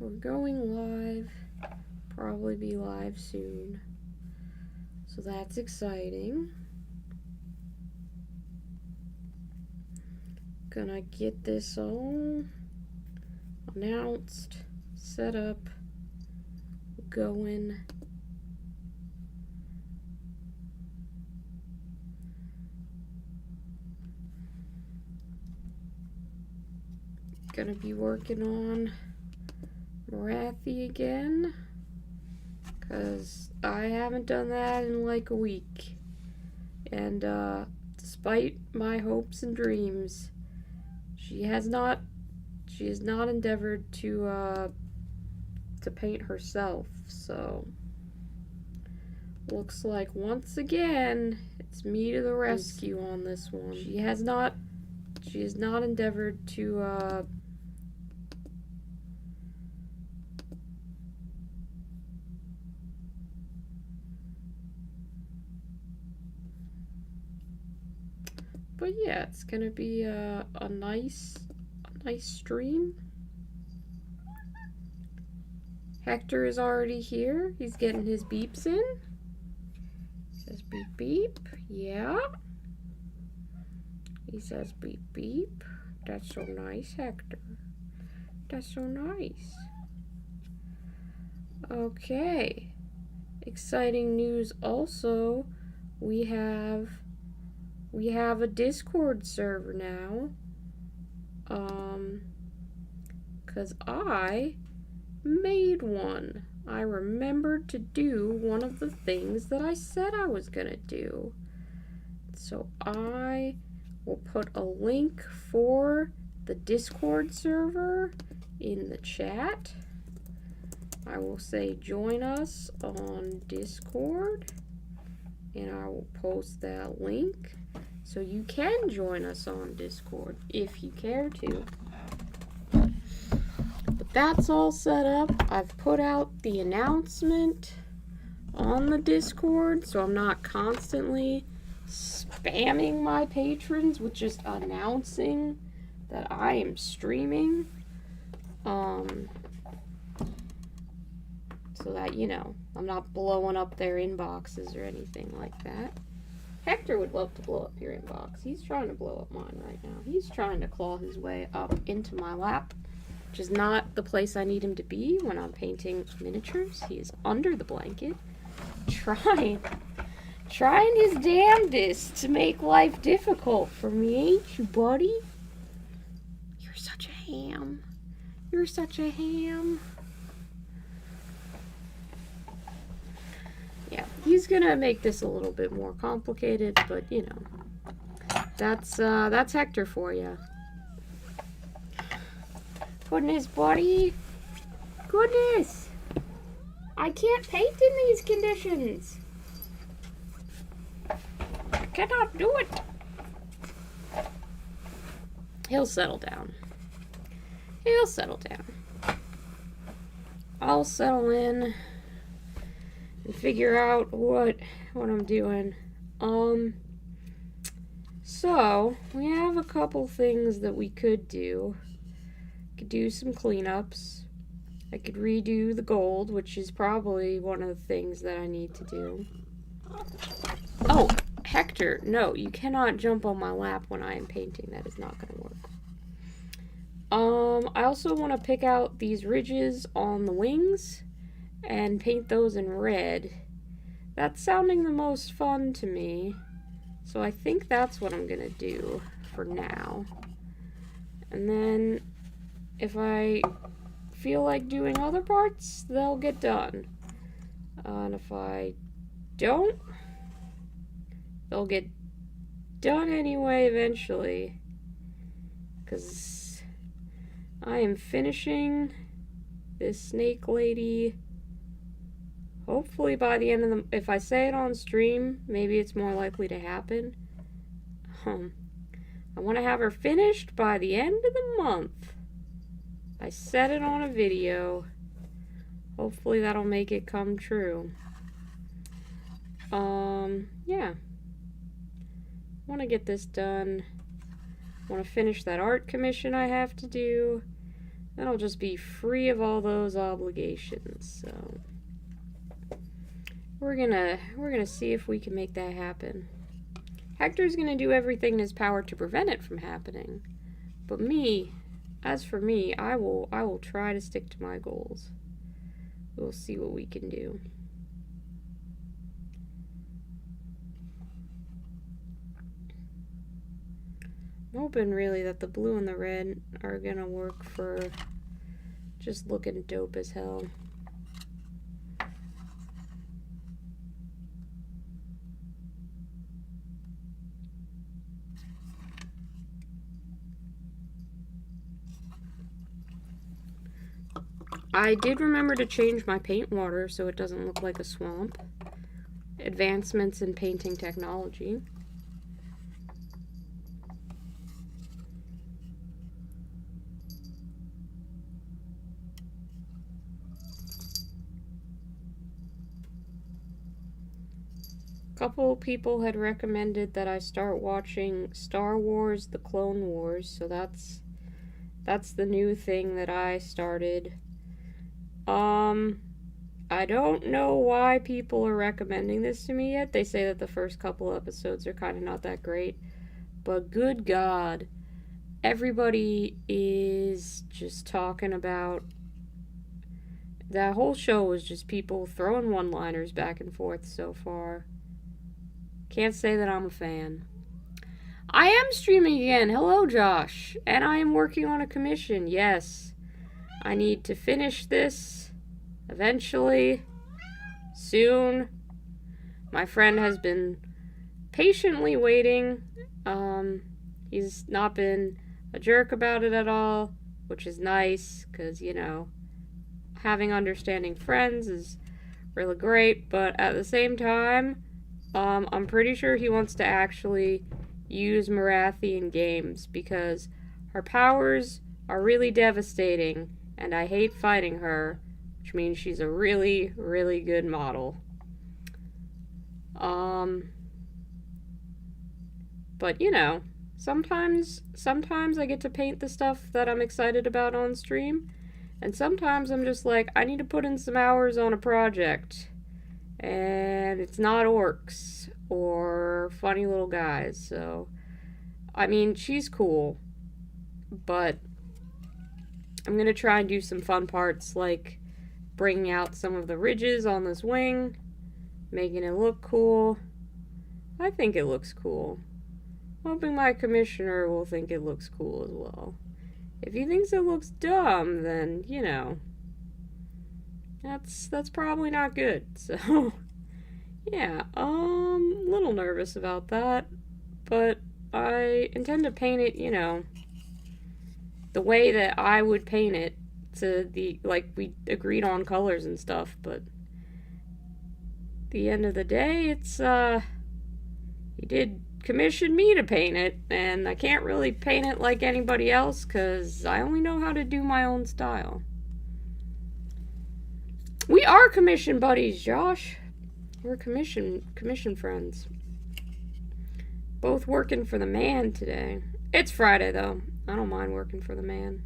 we're going live. Probably be live soon. So that's exciting. Gonna get this all announced, set up, going. Gonna be working on Marathi again, because I haven't done that in like a week. And despite my hopes and dreams, she has not endeavored to paint herself. So looks like once again it's me to the rescue on this one. She has not endeavored to but yeah, it's gonna be a nice stream. Hector is already here. He's getting his beeps in. Says beep beep. Yeah. He says beep beep. That's so nice, Hector. That's so nice. Okay. Exciting news also. We have a Discord server now. 'Cause I made one. I remembered to do one of the things that I said I was gonna do. So I will put a link for the Discord server in the chat. I will say join us on Discord, and I will post that link so you can join us on Discord if you care to. But that's all set up. I've put out the announcement on the Discord, so I'm not constantly spamming my patrons with just announcing that I am streaming. So that, you know, I'm not blowing up their inboxes or anything like that. Hector would love to blow up your inbox. He's trying to blow up mine right now. He's trying to claw his way up into my lap, which is not the place I need him to be when I'm painting miniatures. He is under the blanket, trying his damnedest to make life difficult for me, ain't you, buddy? You're such a ham. You're such a ham. Yeah, he's gonna make this a little bit more complicated, but you know, that's Hector for you. Goodness, buddy. Goodness. I can't paint in these conditions. I cannot do it. He'll settle down. He'll settle down. I'll settle in and figure out what I'm doing. So we have a couple things that we could do. Could do some cleanups. I could redo the gold, which is probably one of the things that I need to do. Oh, Hector, no, you cannot jump on my lap when I am painting. That is not going to work. I also want to pick out these ridges on the wings and paint those in red. That's sounding the most fun to me. So I think that's what I'm gonna do for now. And then if I feel like doing other parts, they'll get done. And if I don't, they'll get done anyway eventually. Because I am finishing this snake lady. Hopefully by the end of the... If I say it on stream, maybe it's more likely to happen. I want to have her finished by the end of the month. I said it on a video. Hopefully that'll make it come true. Yeah. I want to get this done. I want to finish that art commission I have to do. Then I'll just be free of all those obligations. So we're gonna see if we can make that happen. Hector's gonna do everything in his power to prevent it from happening. But me, as for me, I will try to stick to my goals. We'll see what we can do. I'm hoping really that the blue and the red are gonna work for just looking dope as hell. I did remember to change my paint water so it doesn't look like a swamp. Advancements in painting technology. A couple people had recommended that I start watching Star Wars: The Clone Wars, so that's the new thing that I started. I don't know why people are recommending this to me yet. They say that the first couple episodes are kind of not that great. But good God, everybody is just talking about... That whole show was just people throwing one-liners back and forth so far. Can't say that I'm a fan. I am streaming again. Hello, Josh. And I am working on a commission. Yes. I need to finish this eventually, soon. My friend has been patiently waiting. He's not been a jerk about it at all, which is nice, because, you know, having understanding friends is really great, but at the same time, I'm pretty sure he wants to actually use Marathi in games, because her powers are really devastating, and I hate fighting her, which means she's a really, really good model. But, you know, sometimes I get to paint the stuff that I'm excited about on stream, and sometimes I'm just like, I need to put in some hours on a project, and it's not orcs or funny little guys, so, I mean, she's cool, but I'm gonna try and do some fun parts, like bringing out some of the ridges on this wing, making it look cool. I think it looks cool. Hoping my commissioner will think it looks cool as well. If he thinks it looks dumb, then, you know, that's probably not good. So, yeah, a little nervous about that, but I intend to paint it, you know, the way that I would paint it, to the, like, we agreed on colors and stuff, but at the end of the day, it's, he did commission me to paint it, and I can't really paint it like anybody else, because I only know how to do my own style. We are commission buddies, Josh. We're commission friends. Both working for the man today. It's Friday, though. I don't mind working for the man.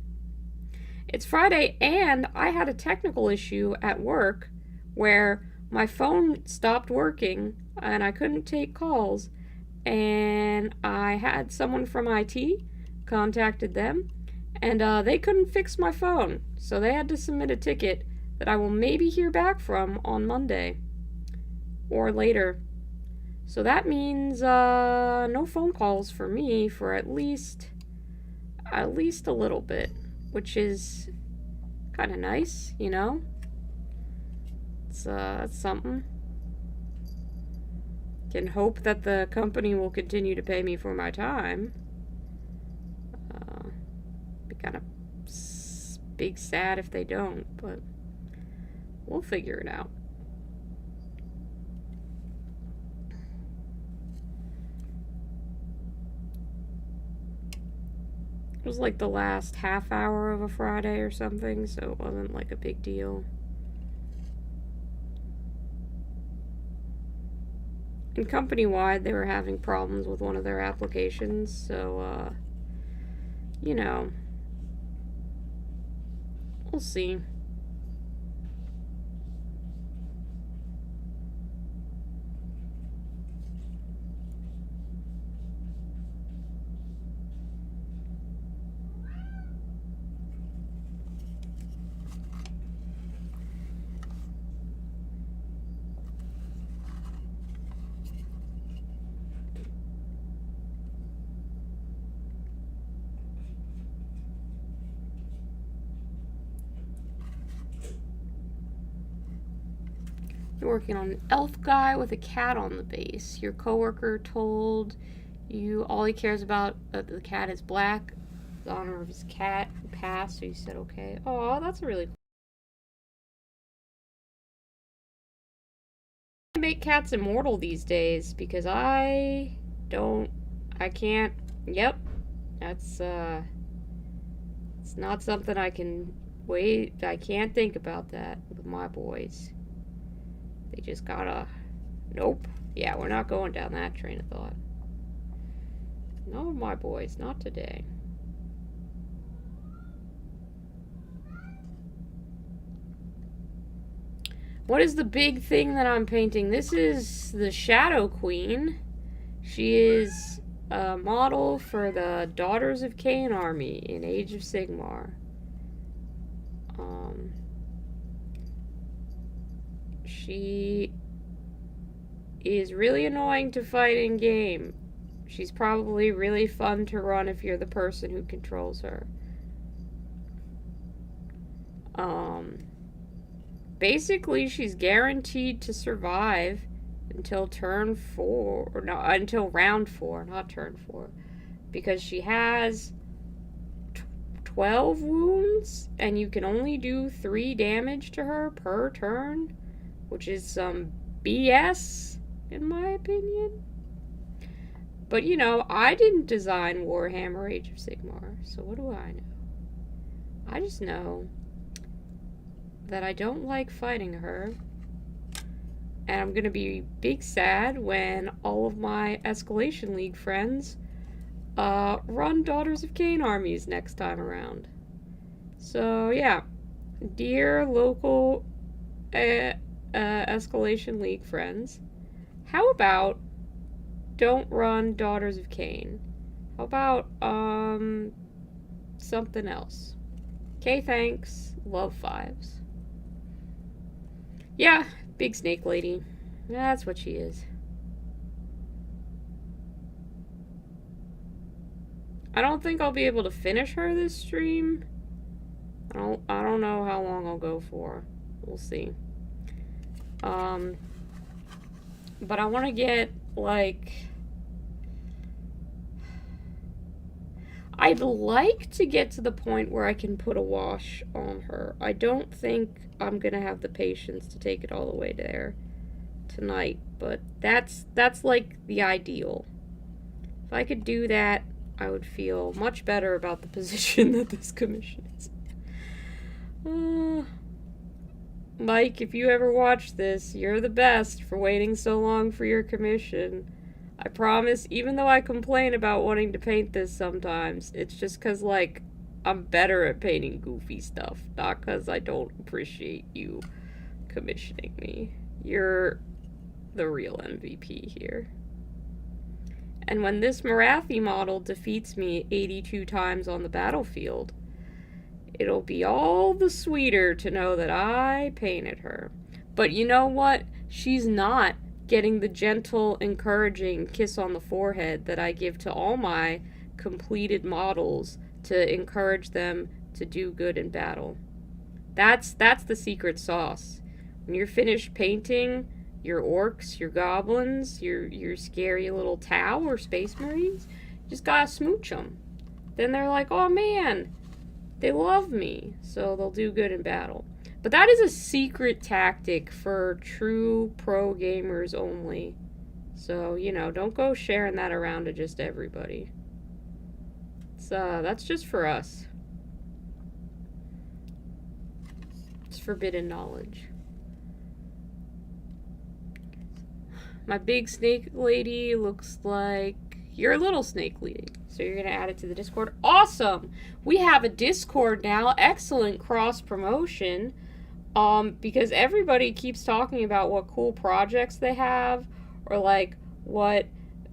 It's Friday, and I had a technical issue at work where my phone stopped working, and I couldn't take calls, and I had someone from IT contacted them, and they couldn't fix my phone, so they had to submit a ticket that I will maybe hear back from on Monday or later. So that means no phone calls for me for at least a little bit, which is kind of nice, you know. It's something. Can hope that the company will continue to pay me for my time. Be kind of big sad if they don't, but we'll figure it out. It was like the last half hour of a Friday or something, so it wasn't like a big deal. And company-wide, they were having problems with one of their applications, so, you know, We'll see. You're working on an elf guy with a cat on the base. Your coworker told you all he cares about the cat is black. The honor of his cat passed, so you said okay. Oh, that's a really cool. I make cats immortal these days because I can't. Yep, that's it's not something I can wait. I can't think about that with my boys. They just gotta. Nope. Yeah, we're not going down that train of thought. No, my boys, not today. What is the big thing that I'm painting? This is the Shadow Queen. She is a model for the Daughters of Cain army in Age of Sigmar. She is really annoying to fight in game. She's probably really fun to run if you're the person who controls her. Basically, she's guaranteed to survive until turn 4, or no, until round 4, not turn 4, because she has 12 wounds, and you can only do 3 damage to her per turn, which is some BS, in my opinion. But, you know, I didn't design Warhammer Age of Sigmar, so what do I know? I just know that I don't like fighting her, and I'm gonna be big sad when all of my Escalation League friends run Daughters of Cain armies next time around. So yeah, dear local Escalation League friends, how about don't run Daughters of Cain? How about something else? Okay, thanks. Love, Fives. Yeah, big snake lady. That's what she is. I don't think I'll be able to finish her this stream. I don't know how long I'll go for. We'll see. But I want to get, like, I'd like to get to the point where I can put a wash on her. I don't think I'm gonna have the patience to take it all the way there tonight, but that's like the ideal. If I could do that, I would feel much better about the position that this commission is. Mike, if you ever watch this, you're the best for waiting so long for your commission. I promise, even though I complain about wanting to paint this sometimes, it's just because, like, I'm better at painting goofy stuff, not because I don't appreciate you commissioning me. You're the real MVP here. And when this Marathi model defeats me 82 times on the battlefield, it'll be all the sweeter to know that I painted her. But you know what? She's not getting the gentle, encouraging kiss on the forehead that I give to all my completed models to encourage them to do good in battle. That's the secret sauce. When you're finished painting your orcs, your goblins, your scary little Tau or Space Marines, you just gotta smooch them. Then they're like, oh man, they love me, so they'll do good in battle. But that is a secret tactic for true pro gamers only. So, you know, don't go sharing that around to just everybody. That's just for us. It's forbidden knowledge. My big snake lady looks like your little snake lady. So you're going to add it to the Discord. Awesome! We have a Discord now. Excellent cross-promotion. Because everybody keeps talking about what cool projects they have, or like what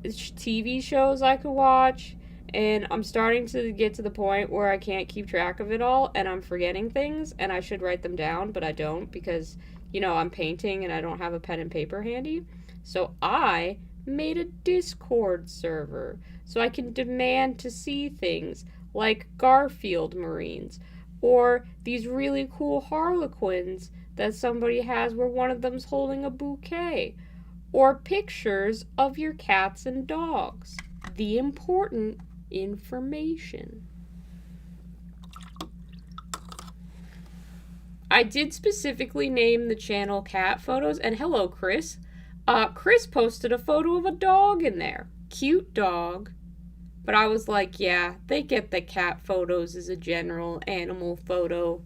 TV shows I could watch, and I'm starting to get to the point where I can't keep track of it all, and I'm forgetting things, and I should write them down, but I don't, because, you know, I'm painting and I don't have a pen and paper handy. So I made a Discord server, so I can demand to see things like Garfield Marines, or these really cool Harlequins that somebody has where one of them's holding a bouquet, or pictures of your cats and dogs. The important information. I did specifically name the channel Cat Photos, and hello, Chris. Chris posted a photo of a dog in there. Cute dog. But I was like, yeah, they get the cat photos as a general animal photo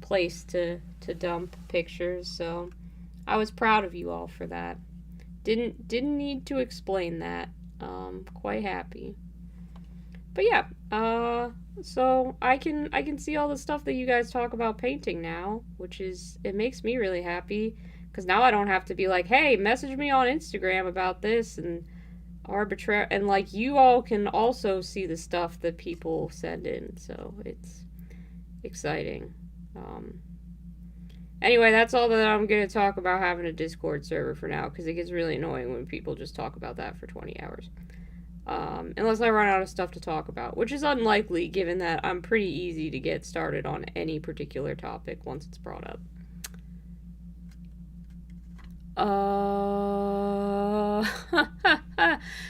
place to dump pictures, so I was proud of you all for that. Didn't need to explain that. Quite happy. But yeah, so I can see all the stuff that you guys talk about painting now, which is, it makes me really happy, because now I don't have to be like, hey, message me on Instagram about this, and arbitrary, and like, you all can also see the stuff that people send in, so it's exciting. Anyway, that's all that I'm going to talk about having a Discord server for now, because it gets really annoying when people just talk about that for 20 hours. Unless I run out of stuff to talk about, which is unlikely given that I'm pretty easy to get started on any particular topic once it's brought up.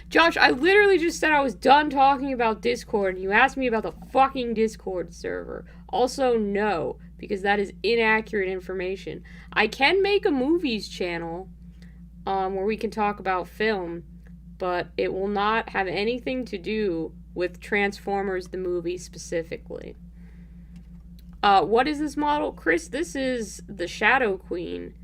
Josh, I literally just said I was done talking about Discord, and you asked me about the fucking Discord server. Also, no, because that is inaccurate information. I can make a movies channel, where we can talk about film, but it will not have anything to do with Transformers the movie specifically. What is this model? Chris, this is the Shadow Queen.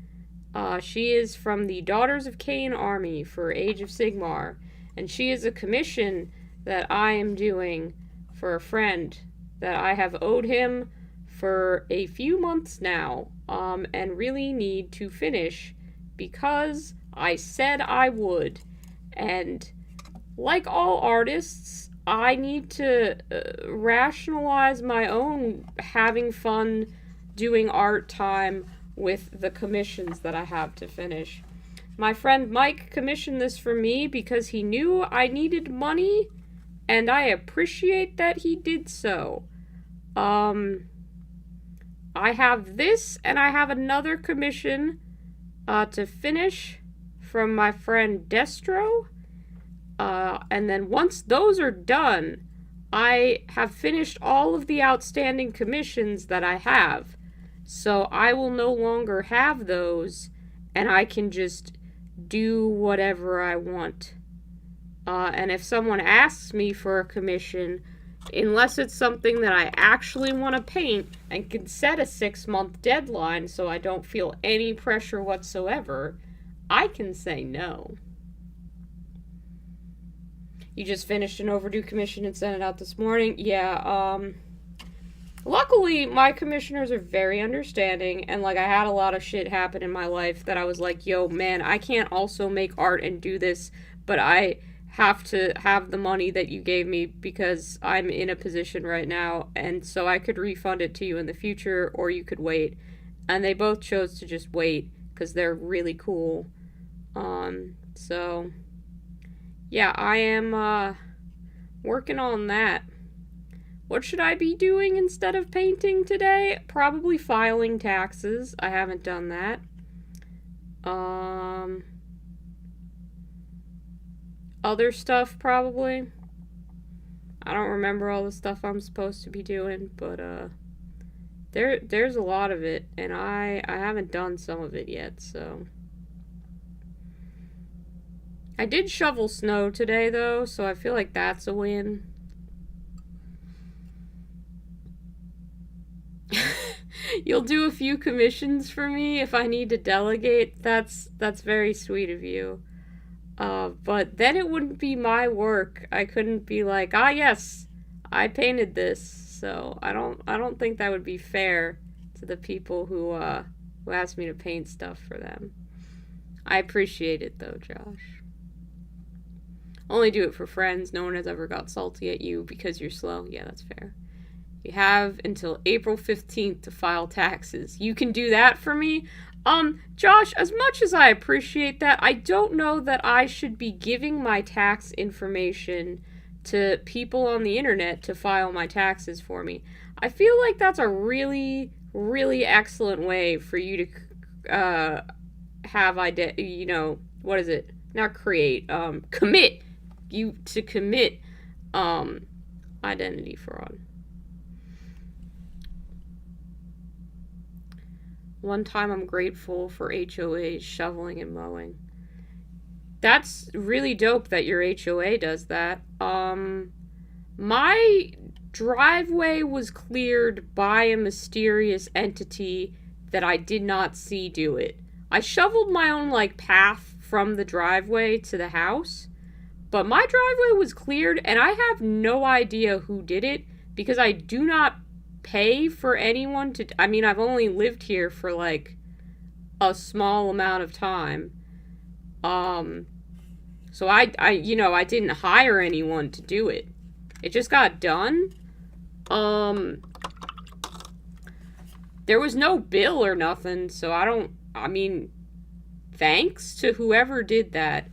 She is from the Daughters of Cain army for Age of Sigmar, and she is a commission that I am doing for a friend that I have owed him for a few months now, and really need to finish because I said I would. And like all artists, I need to rationalize my own having fun doing art time with the commissions that I have to finish. My friend Mike commissioned this for me because he knew I needed money, and I appreciate that he did so. I have this, and I have another commission to finish from my friend Destro. And then once those are done, I have finished all of the outstanding commissions that I have. So I will no longer have those, and I can just do whatever I want. And if someone asks me for a commission, unless it's something that I actually want to paint and can set a 6-month deadline so I don't feel any pressure whatsoever, I can say no. You just finished an overdue commission and sent it out this morning? Yeah, luckily, my commissioners are very understanding, and, like, I had a lot of shit happen in my life that I was like, yo, man, I can't also make art and do this, but I have to have the money that you gave me because I'm in a position right now, and so I could refund it to you in the future, or you could wait. And they both chose to just wait, because they're really cool. So, yeah, I am, working on that. What should I be doing instead of painting today? Probably filing taxes. I haven't done that. Other stuff, probably. I don't remember all the stuff I'm supposed to be doing, but, there's a lot of it, and I haven't done some of it yet, so. I did shovel snow today, though, so I feel like that's a win. You'll do a few commissions for me if I need to delegate. That's very sweet of you. But then it wouldn't be my work. I couldn't be like, ah, yes, I painted this. So I don't think that would be fair to the people who asked me to paint stuff for them. I appreciate it though, Josh. Only do it for friends. No one has ever got salty at you because you're slow. Yeah, that's fair. You have until April 15th to file taxes. You can do that for me? Josh, as much as I appreciate that, I don't know that I should be giving my tax information to people on the internet to file my taxes for me. I feel like that's a really, really excellent way for you to, have what is it? Not create, commit. You to commit, identity fraud. One time I'm grateful for HOAs shoveling and mowing. That's really dope that your HOA does that. My driveway was cleared by a mysterious entity that I did not see do it. I shoveled my own, path from the driveway to the house, but my driveway was cleared, and I have no idea who did it, because I do not pay for anyone to... I mean, I've only lived here for, a small amount of time. So I didn't hire anyone to do it. It just got done. There was no bill or nothing, so thanks to whoever did that.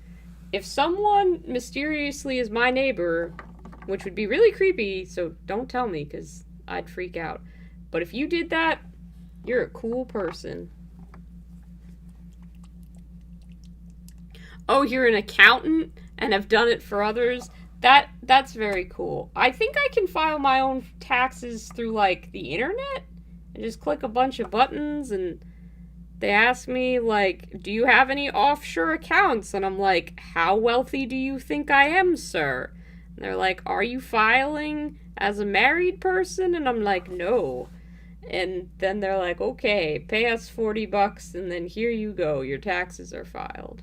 If someone mysteriously is my neighbor, which would be really creepy, so don't tell me, because I'd freak out. But if you did that, you're a cool person. Oh, you're an accountant and have done it for others? That's very cool. I think I can file my own taxes through, the internet? And just click a bunch of buttons, and they ask me, do you have any offshore accounts? And I'm like, how wealthy do you think I am, sir? And they're like, are you filing as a married person? And I'm like, no. And then they're like, okay, pay us $40, and then here you go, your taxes are filed.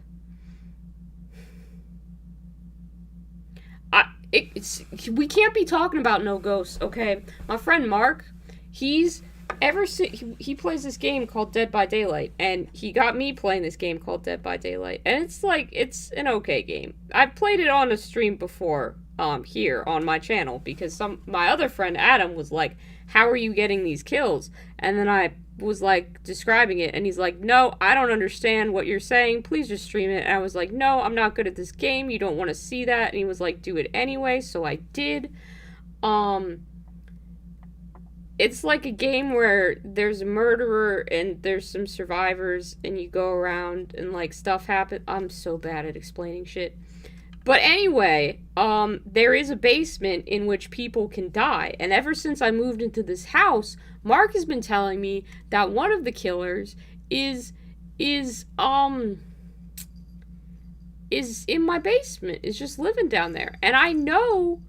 We can't be talking about no ghosts, okay? My friend Mark, he plays this game called Dead by Daylight, and he got me playing this game called Dead by Daylight, and it's an okay game. I've played it on a stream before, here on my channel, because my other friend Adam was like, how are you getting these kills? And then I was describing it, and he's like, no, I don't understand what you're saying, please just stream it. And I was like, no, I'm not good at this game, you don't want to see that. And he was like, do it anyway, so I did. It's like a game where there's a murderer and there's some survivors, and you go around and stuff happens. I'm so bad at explaining shit. But anyway, there is a basement in which people can die. And ever since I moved into this house, Mark has been telling me that one of the killers is in my basement, is just living down there. And I know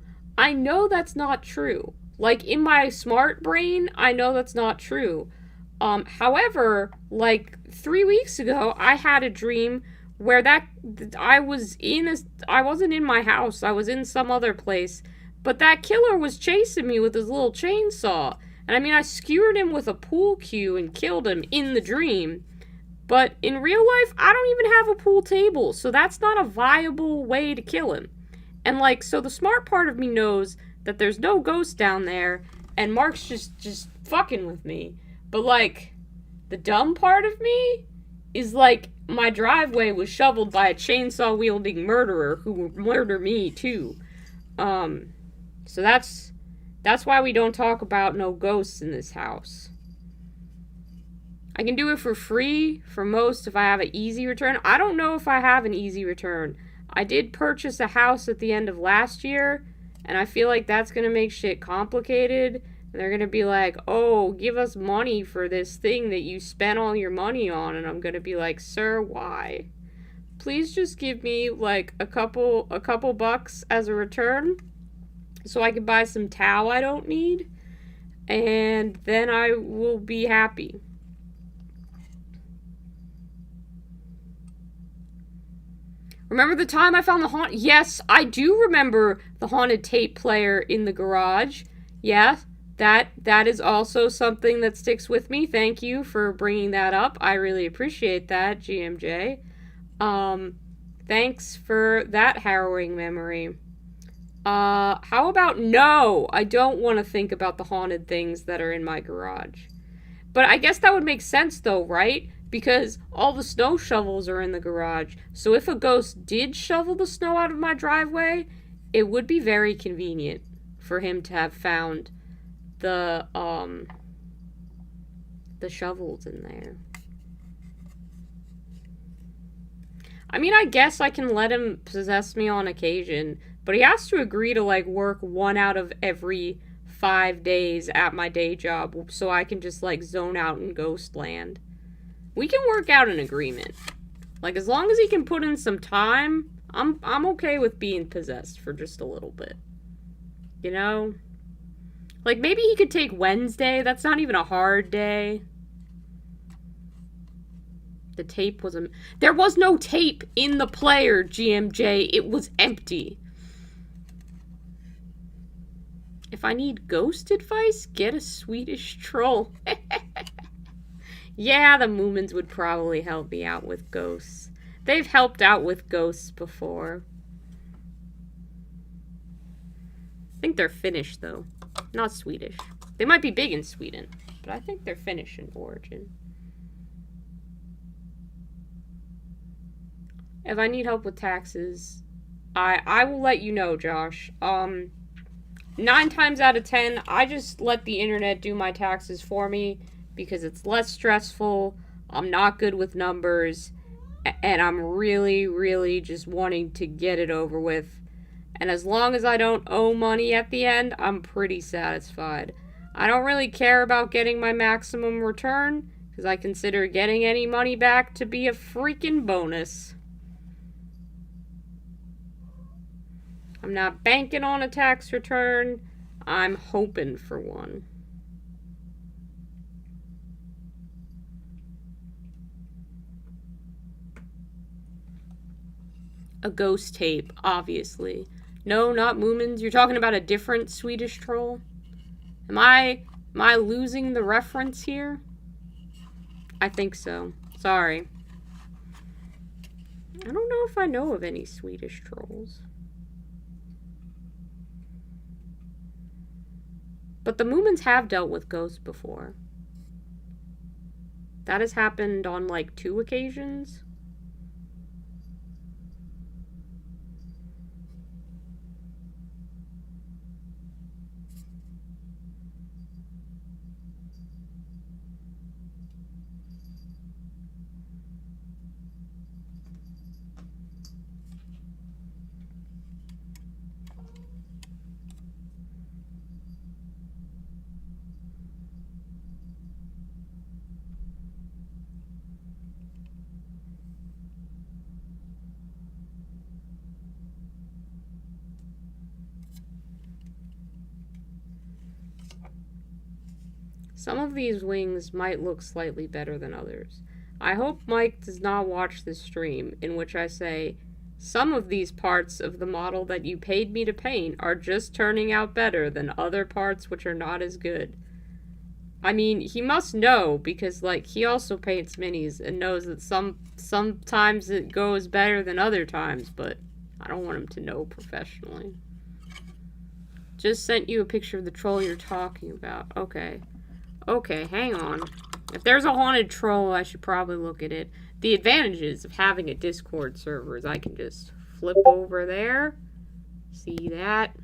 that's not true. In my smart brain, I know that's not true. However, 3 weeks ago, I had a dream where I wasn't in my house, I was in some other place, but that killer was chasing me with his little chainsaw. And I skewered him with a pool cue and killed him in the dream. But in real life, I don't even have a pool table, so that's not a viable way to kill him. And so the smart part of me knows that there's no ghost down there, and Mark's just fucking with me. But the dumb part of me is my driveway was shoveled by a chainsaw wielding murderer who will murder me too. So that's why we don't talk about no ghosts in this house. I can do it for free for most if I have an easy return. I don't know if I have an easy return. I did purchase a house at the end of last year, and I feel like that's going to make shit complicated. And they're going to be like, oh, give us money for this thing that you spent all your money on. And I'm going to be like, sir, why? Please just give me a couple bucks as a return so I can buy some towel I don't need. And then I will be happy. Remember the time I found the haunt? Yes, I do remember the haunted tape player in the garage. Yeah, that is also something that sticks with me. Thank you for bringing that up. I really appreciate that, GMJ. Thanks for that harrowing memory. How about no? I don't want to think about the haunted things that are in my garage. But I guess that would make sense though, right? Because all the snow shovels are in the garage. So if a ghost did shovel the snow out of my driveway, it would be very convenient for him to have found the shovels in there. I mean, I guess I can let him possess me on occasion, but he has to agree to, like, work 1 out of every 5 days at my day job so I can just, like, zone out in ghost land. We can work out an agreement. Like, as long as he can put in some time, I'm okay with being possessed for just a little bit. You know? Like, maybe he could take Wednesday. That's not even a hard day. The tape was there was no tape in the player, GMJ. It was empty. If I need ghost advice, get a Swedish troll. Yeah, the Moomins would probably help me out with ghosts. They've helped out with ghosts before. I think they're Finnish, though. Not Swedish. They might be big in Sweden, but I think they're Finnish in origin. If I need help with taxes, I will let you know, Josh. 9 times out of 10, I just let the internet do my taxes for me because it's less stressful. I'm not good with numbers, and I'm really, really just wanting to get it over with. And as long as I don't owe money at the end, I'm pretty satisfied. I don't really care about getting my maximum return because I consider getting any money back to be a freaking bonus. I'm not banking on a tax return. I'm hoping for one. A ghost tape, obviously. No, not Moomins. You're talking about a different Swedish troll? Am I losing the reference here? I think so. Sorry. I don't know if I know of any Swedish trolls. But the Moomins have dealt with ghosts before. That has happened on, like, 2 occasions. Some of these wings might look slightly better than others. I hope Mike does not watch this stream in which I say, some of these parts of the model that you paid me to paint are just turning out better than other parts which are not as good. I mean, he must know because, like, he also paints minis and knows that sometimes it goes better than other times, but I don't want him to know professionally. Just sent you a picture of the troll you're talking about. Okay. Okay, hang on. If there's a haunted troll, I should probably look at it. The advantages of having a Discord server is I can just flip over there. See that?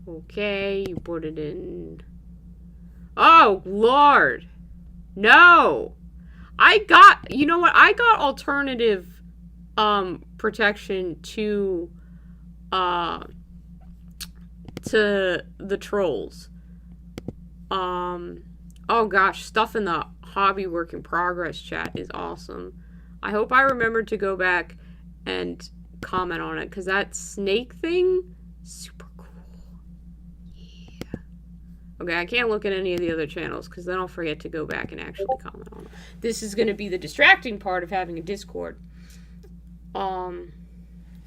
Okay, you put it in. Oh, Lord. No. You know what? I got alternative protection to the trolls. Oh gosh, stuff in the hobby work in progress chat is awesome. I hope I remember to go back and comment on it, because that snake thing, super cool. Yeah. Okay, I can't look at any of the other channels, because then I'll forget to go back and actually comment on it. This is going to be the distracting part of having a Discord.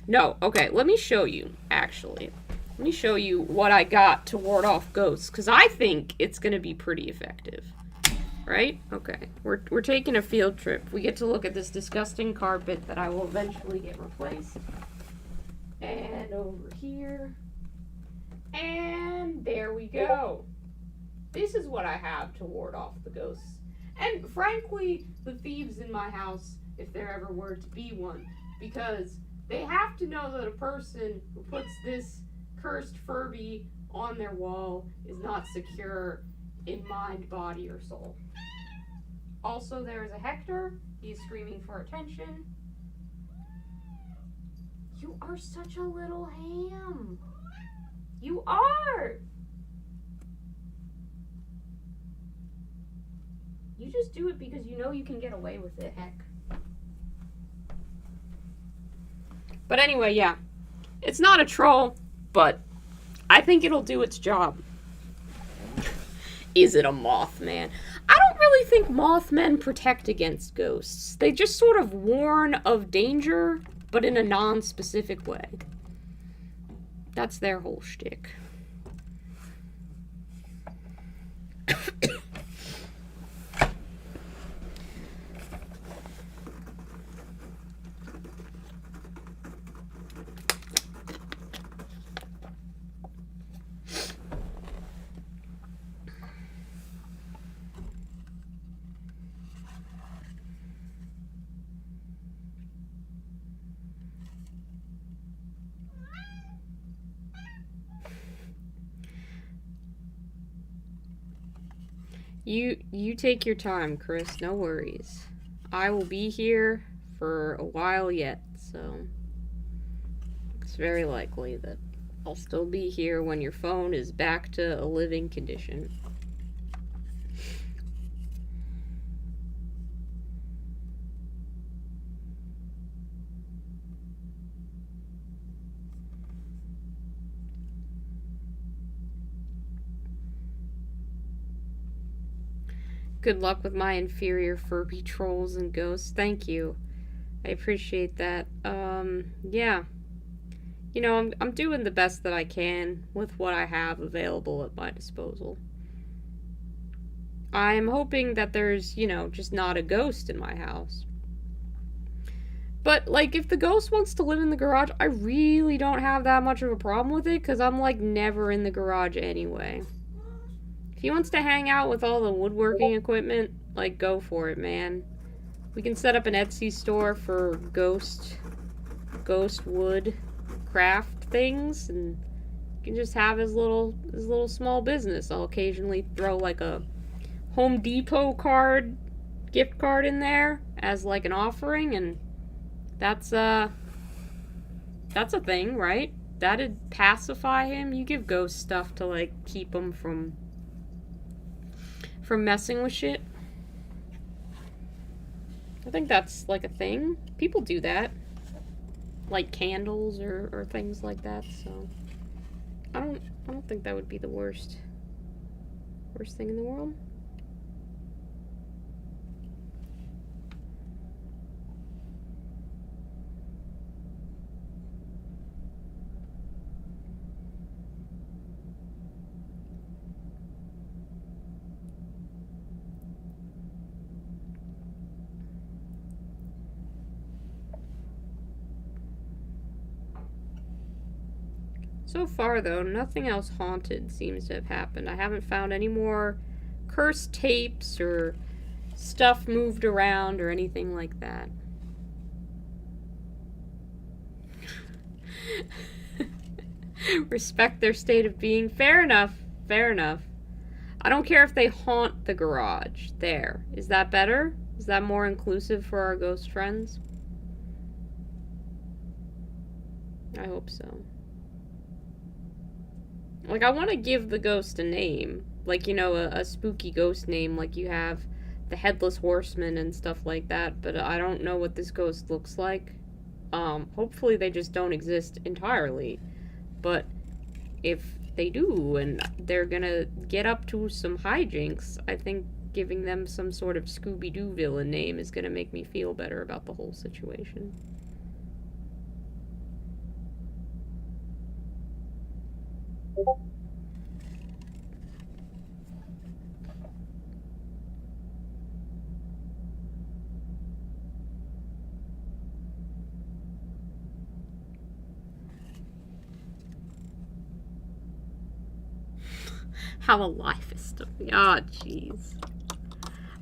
No, okay, let me show you, actually. Let me show you what I got to ward off ghosts, because I think it's going to be pretty effective. Right? Okay. We're taking a field trip. We get to look at this disgusting carpet that I will eventually get replaced. And over here. And there we go. This is what I have to ward off the ghosts. And frankly, the thieves in my house, if there ever were to be one, because they have to know that a person who puts this cursed Furby on their wall is not secure in mind, body, or soul. Also, there is a Hector. He's screaming for attention. You are such a little ham. You are! You just do it because you know you can get away with it, heck. But anyway, yeah. It's not a troll, but I think it'll do its job. Is it a Mothman? I don't really think Mothmen protect against ghosts. They just sort of warn of danger, but in a non-specific way. That's their whole shtick. You take your time, Chris. No worries. I will be here for a while yet, so it's very likely that I'll still be here when your phone is back to a living condition. Good luck with my inferior Furby trolls and ghosts. Thank you. I appreciate that. Yeah. You know, I'm doing the best that I can with what I have available at my disposal. I'm hoping that there's, you know, just not a ghost in my house. But, like, if the ghost wants to live in the garage, I really don't have that much of a problem with it, because I'm, like, never in the garage anyway. If he wants to hang out with all the woodworking equipment, like, go for it, man. We can set up an Etsy store for ghost wood craft things, and he can just have his little small business. I'll occasionally throw, like, a Home Depot gift card in there as, like, an offering, and that's a thing, right? That'd pacify him. You give ghost stuff to, like, keep him from messing with shit. I think that's, like, a thing. People do that. Like candles or things like that, so I don't think that would be the worst thing in the world. So far, though, nothing else haunted seems to have happened. I haven't found any more cursed tapes or stuff moved around or anything like that. Respect their state of being. Fair enough. Fair enough. I don't care if they haunt the garage. There. Is that better? Is that more inclusive for our ghost friends? I hope so. Like, I want to give the ghost a name. Like, you know, a spooky ghost name, like you have the Headless Horseman and stuff like that, but I don't know what this ghost looks like. Hopefully they just don't exist entirely. But if they do, and they're gonna get up to some hijinks, I think giving them some sort of Scooby-Doo villain name is gonna make me feel better about the whole situation. How the life is still... Oh, jeez.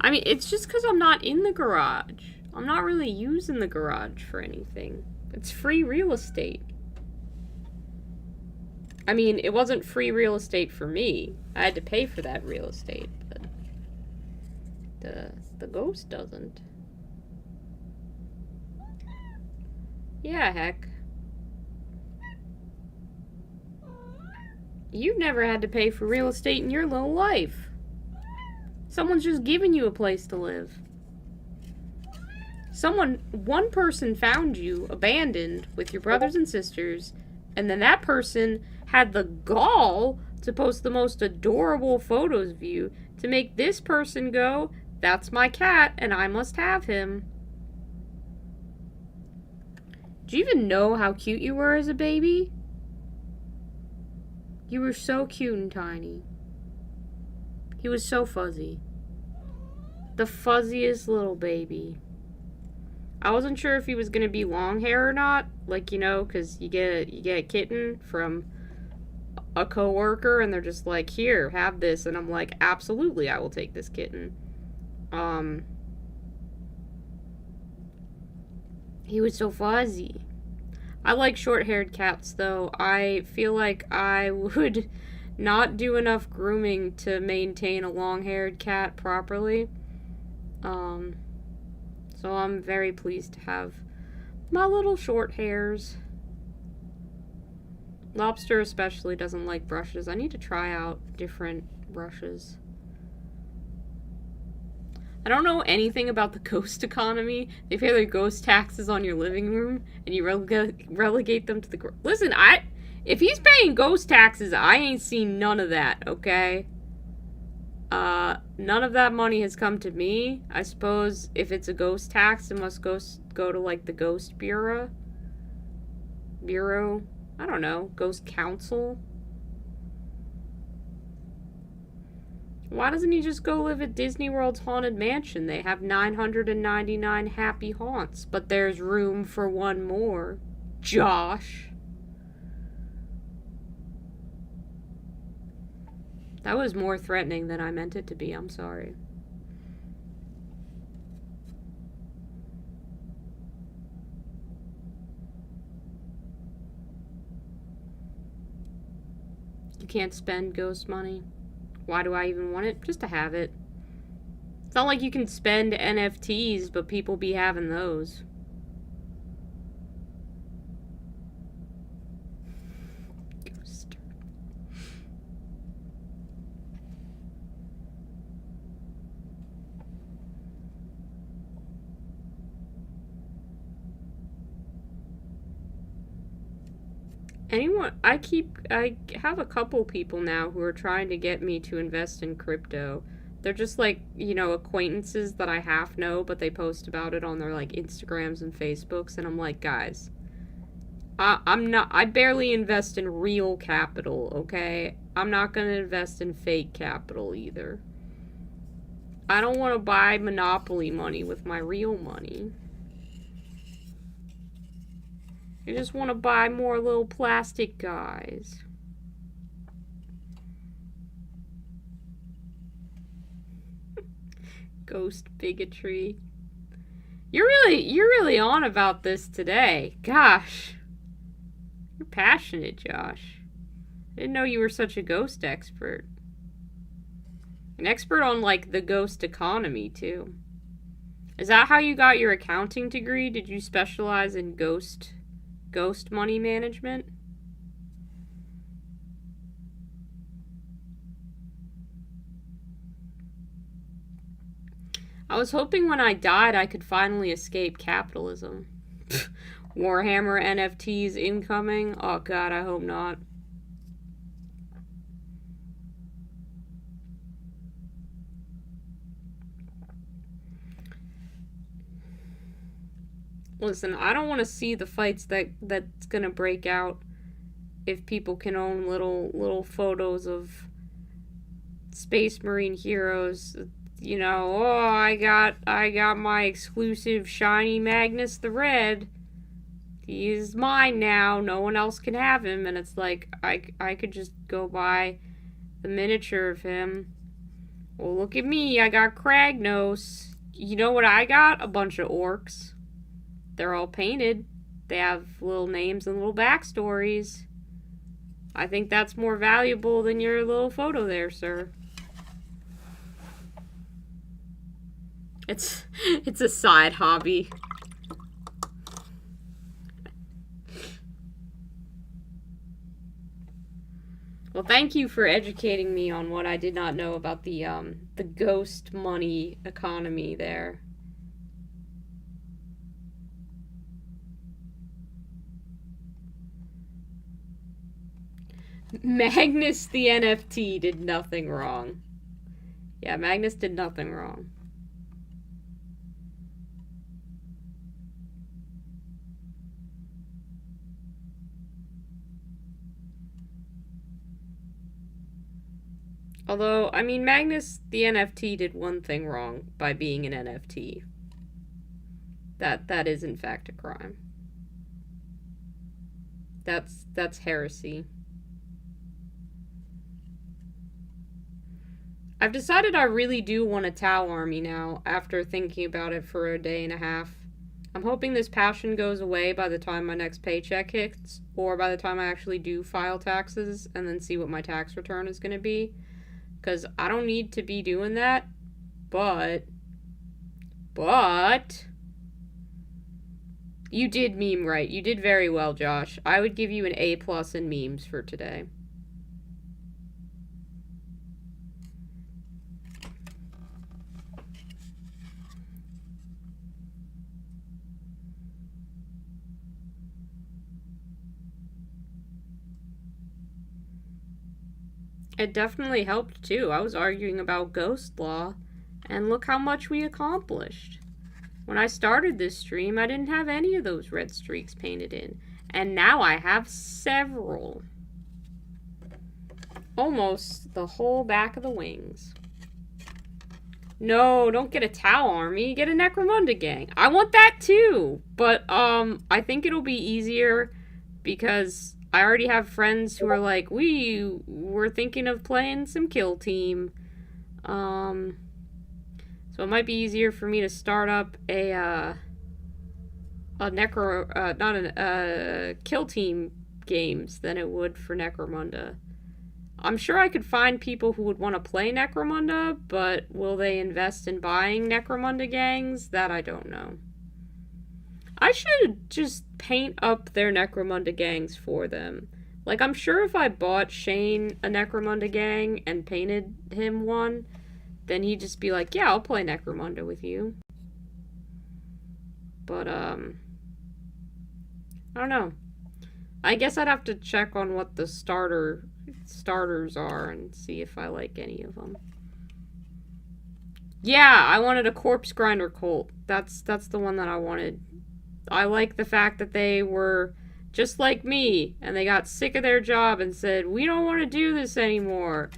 I mean, it's just because I'm not in the garage. I'm not really using the garage for anything. It's free real estate. I mean, it wasn't free real estate for me. I had to pay for that real estate, but the ghost doesn't. Yeah, heck. You've never had to pay for real estate in your little life. Someone's just giving you a place to live. One person found you abandoned with your brothers and sisters, and then that person had the gall to post the most adorable photos of you to make this person go, "That's my cat, and I must have him." Do you even know how cute you were as a baby? You were so cute and tiny. He was so fuzzy. The fuzziest little baby. I wasn't sure if he was gonna be long hair or not. Like, you know, because you get a kitten from a coworker and they're just like, "Here, have this," and I'm like, "Absolutely, I will take this kitten." He was so fuzzy. I like short-haired cats, though. I feel like I would not do enough grooming to maintain a long-haired cat properly. So I'm very pleased to have my little short hairs. Lobster especially doesn't like brushes. I need to try out different brushes. I don't know anything about the ghost economy. They pay their ghost taxes on your living room, and you relegate them to the... Listen, if he's paying ghost taxes, I ain't seen none of that, okay? None of that money has come to me. I suppose if it's a ghost tax, it must go to, like, the Ghost Bureau. I don't know. Ghost Council? Why doesn't he just go live at Disney World's Haunted Mansion? They have 999 happy haunts, but there's room for one more. Josh. That was more threatening than I meant it to be. I'm sorry. You can't spend ghost money. Why do I even want it? Just to have it. It's not like you can spend NFTs, but people be having those. Ghost. I have a couple people now who are trying to get me to invest in crypto. They're just like, you know, acquaintances that I half know, but they post about it on their like Instagrams and Facebooks, and I'm like, guys, I barely invest in real capital, okay? I'm not gonna invest in fake capital either. I don't want to buy Monopoly money with my real money. I just want to buy more little plastic guys. Ghost bigotry. You're really on about this today. Gosh. You're passionate, Josh. I didn't know you were such a ghost expert. An expert on, like, the ghost economy, too. Is that how you got your accounting degree? Did you specialize in ghost money management? I was hoping when I died I could finally escape capitalism. Warhammer NFTs incoming? Oh god, I hope not. Listen, I don't want to see the fights that's gonna break out if people can own little photos of Space Marine heroes. You know, oh, I got my exclusive shiny Magnus the Red. He is mine now. No one else can have him. And it's like, I could just go buy the miniature of him. Well, look at me. I got Kragnos. You know what I got? A bunch of orcs. They're all painted. They have little names and little backstories. I think that's more valuable than your little photo there, sir. It's a side hobby. Well, thank you for educating me on what I did not know about the ghost money economy there. Magnus the NFT did nothing wrong. Yeah, Magnus did nothing wrong. Although, I mean, Magnus the NFT did one thing wrong by being an NFT. That is in fact a crime. That's heresy. I've decided I really do want a Tau army now, after thinking about it for a day and a half. I'm hoping this passion goes away by the time my next paycheck hits, or by the time I actually do file taxes, and then see what my tax return is going to be. Because I don't need to be doing that, but... You did meme right. You did very well, Josh. I would give you an A+ in memes for today. It definitely helped, too. I was arguing about ghost law, and look how much we accomplished. When I started this stream, I didn't have any of those red streaks painted in, and now I have several. Almost the whole back of the wings. No, don't get a Tau army, get a Necromunda gang. I want that, too, but, I think it'll be easier because I already have friends who are like, we were thinking of playing some kill team. So it might be easier for me to start up a kill team games than it would for Necromunda. I'm sure I could find people who would want to play Necromunda, but will they invest in buying Necromunda gangs? That I don't know. I should just paint up their Necromunda gangs for them. Like, I'm sure if I bought Shane a Necromunda gang and painted him one, then he'd just be like, yeah, I'll play Necromunda with you. But, I don't know. I guess I'd have to check on what the starters are and see if I like any of them. Yeah, I wanted a Corpse Grinder cult. That's the one that I wanted. I like the fact that they were just like me, and they got sick of their job and said, we don't want to do this anymore.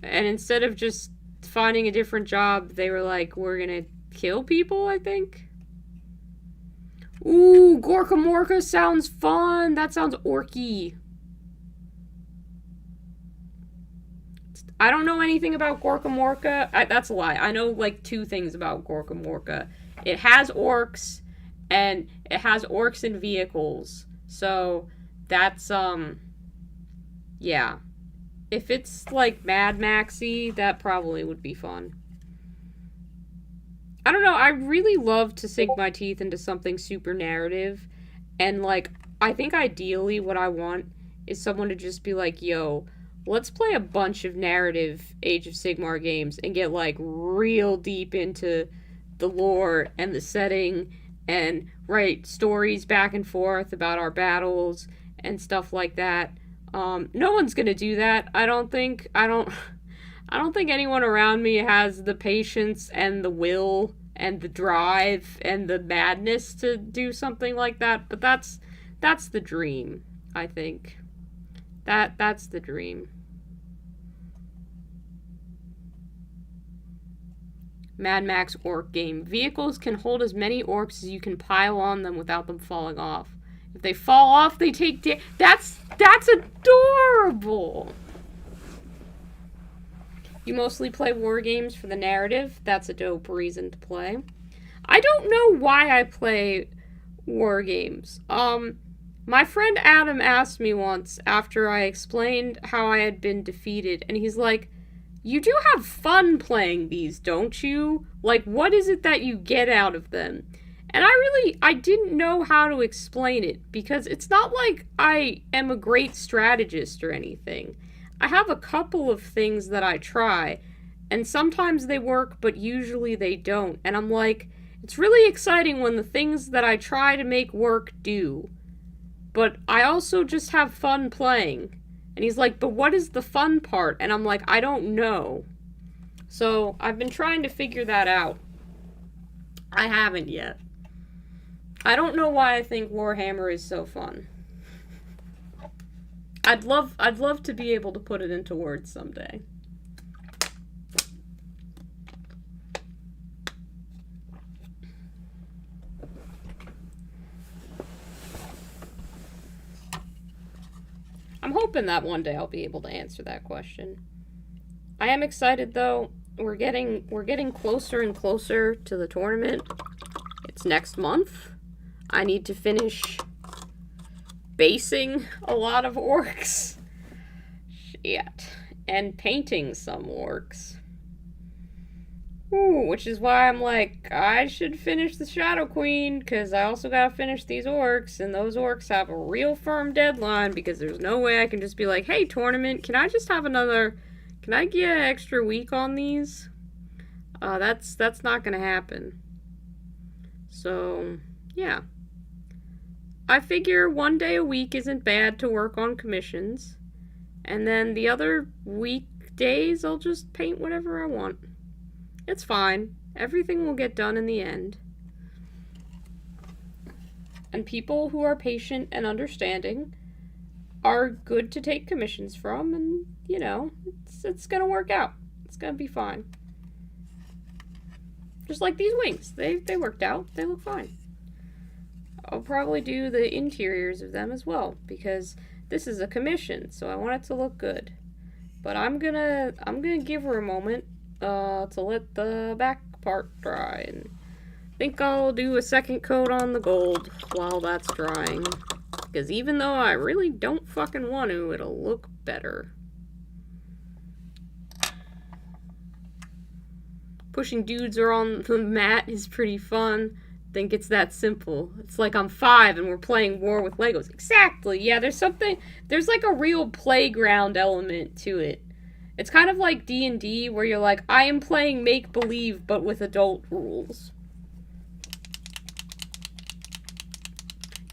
And instead of just finding a different job, they were like, we're gonna kill people, I think. Ooh, Gorka Morka sounds fun. That sounds orky. I don't know anything about Gorka Morka. That's a lie. I know, like, 2 things about Gorka Morka. It has orcs, and it has orcs and vehicles. So, that's, yeah. If it's, like, Mad Maxy, that probably would be fun. I don't know, I really love to sink my teeth into something super narrative, and, like, I think ideally what I want is someone to just be like, yo, let's play a bunch of narrative Age of Sigmar games and get, like, real deep into the lore and the setting and write stories back and forth about our battles and stuff like that. No one's gonna do that, I don't think. I don't think anyone around me has the patience and the will and the drive and the madness to do something like that, but that's the dream, I think. That's the dream. Mad Max orc game. Vehicles can hold as many orcs as you can pile on them without them falling off. If they fall off, they take That's adorable! You mostly play war games for the narrative. That's a dope reason to play. I don't know why I play war games. My friend Adam asked me once after I explained how I had been defeated, and he's like, "You do have fun playing these, don't you? Like, what is it that you get out of them?" And I didn't know how to explain it, because it's not like I am a great strategist or anything. I have a couple of things that I try, and sometimes they work, but usually they don't. And I'm like, it's really exciting when the things that I try to make work do. But I also just have fun playing. And he's like, but what is the fun part? And I'm like, I don't know. So I've been trying to figure that out. I haven't yet. I don't know why I think Warhammer is so fun. I'd love to be able to put it into words someday. I'm hoping that one day I'll be able to answer that question. I am excited though. We're getting closer and closer to the tournament. It's next month. I need to finish basing a lot of orcs. Shit. And painting some orcs. Ooh, which is why I'm like, I should finish the Shadow Queen, because I also gotta finish these orcs, and those orcs have a real firm deadline, because there's no way I can just be like, hey, tournament, can I just have can I get an extra week on these? That's not gonna happen. So, yeah. I figure one day a week isn't bad to work on commissions, and then the other weekdays I'll just paint whatever I want. It's fine. Everything will get done in the end. And people who are patient and understanding are good to take commissions from, and, you know, it's gonna work out. It's gonna be fine. Just like these wings. They worked out. They look fine. I'll probably do the interiors of them as well, because this is a commission, so I want it to look good. But I'm gonna give her a moment to let the back part dry, and I think I'll do a second coat on the gold while that's drying, because even though I really don't fucking want to, it'll look better. Pushing dudes around the mat is pretty fun. I think it's that simple. It's like I'm 5 and we're playing War with Legos. Exactly, yeah, there's like a real playground element to it. It's kind of like D&D, where you're like, I am playing make-believe, but with adult rules.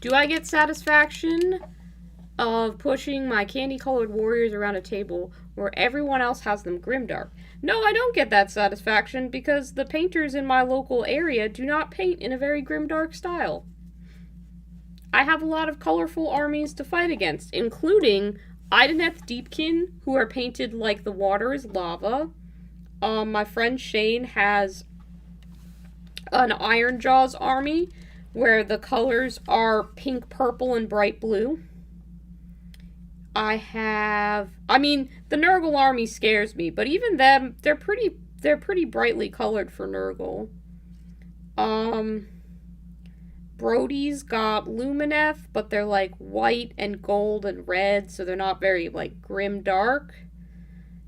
Do I get satisfaction of pushing my candy-colored warriors around a table where everyone else has them grimdark? No, I don't get that satisfaction, because the painters in my local area do not paint in a very grimdark style. I have a lot of colorful armies to fight against, including Ideneth Deepkin, who are painted like the water is lava. My friend Shane has an Ironjawz army, where the colors are pink, purple, and bright blue. The Nurgle army scares me, but even them, they're pretty brightly colored for Nurgle. Brody's got Lumineth, but they're like white and gold and red, so they're not very like grim dark.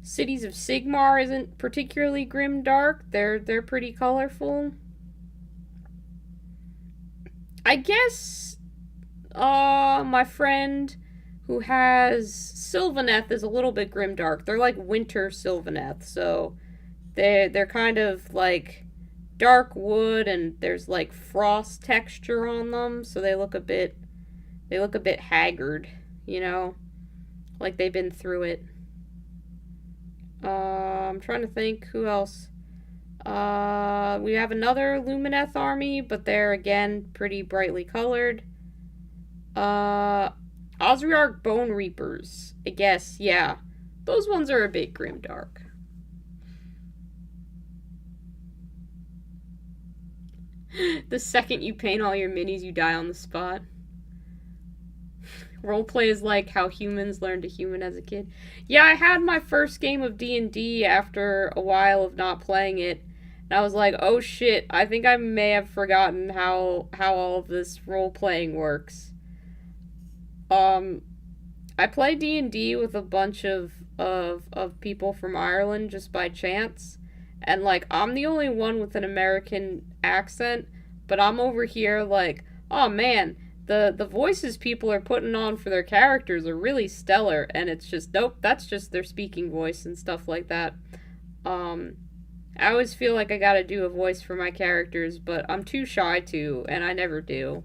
Cities of Sigmar isn't particularly grim dark. They're pretty colorful. I guess my friend who has Sylvaneth is a little bit grimdark. They're like winter Sylvaneth, so they're kind of like dark wood, and there's like frost texture on them, so they look a bit haggard, you know, like they've been through it. I'm trying to think who else. We have another Lumineth army, but they're again pretty brightly colored. Osriarch Bone Reapers, I guess, yeah. Those ones are a bit grimdark. The second you paint all your minis, you die on the spot. Roleplay is like how humans learn to human as a kid. Yeah, I had my first game of D&D after a while of not playing it. And I was like, oh shit, I think I may have forgotten how all of this role-playing works. I play D&D with a bunch of people from Ireland just by chance. And, like, I'm the only one with an American accent, but I'm over here like, oh man, the voices people are putting on for their characters are really stellar, and it's just, nope, that's just their speaking voice and stuff like that. I always feel like I gotta do a voice for my characters, but I'm too shy to, and I never do.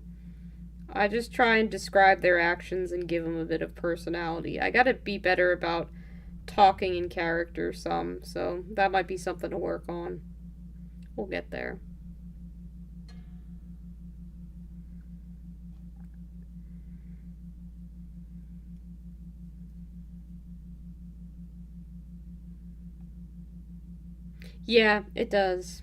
I just try and describe their actions and give them a bit of personality. I gotta be better about talking in character some, so that might be something to work on. We'll get there. Yeah, it does.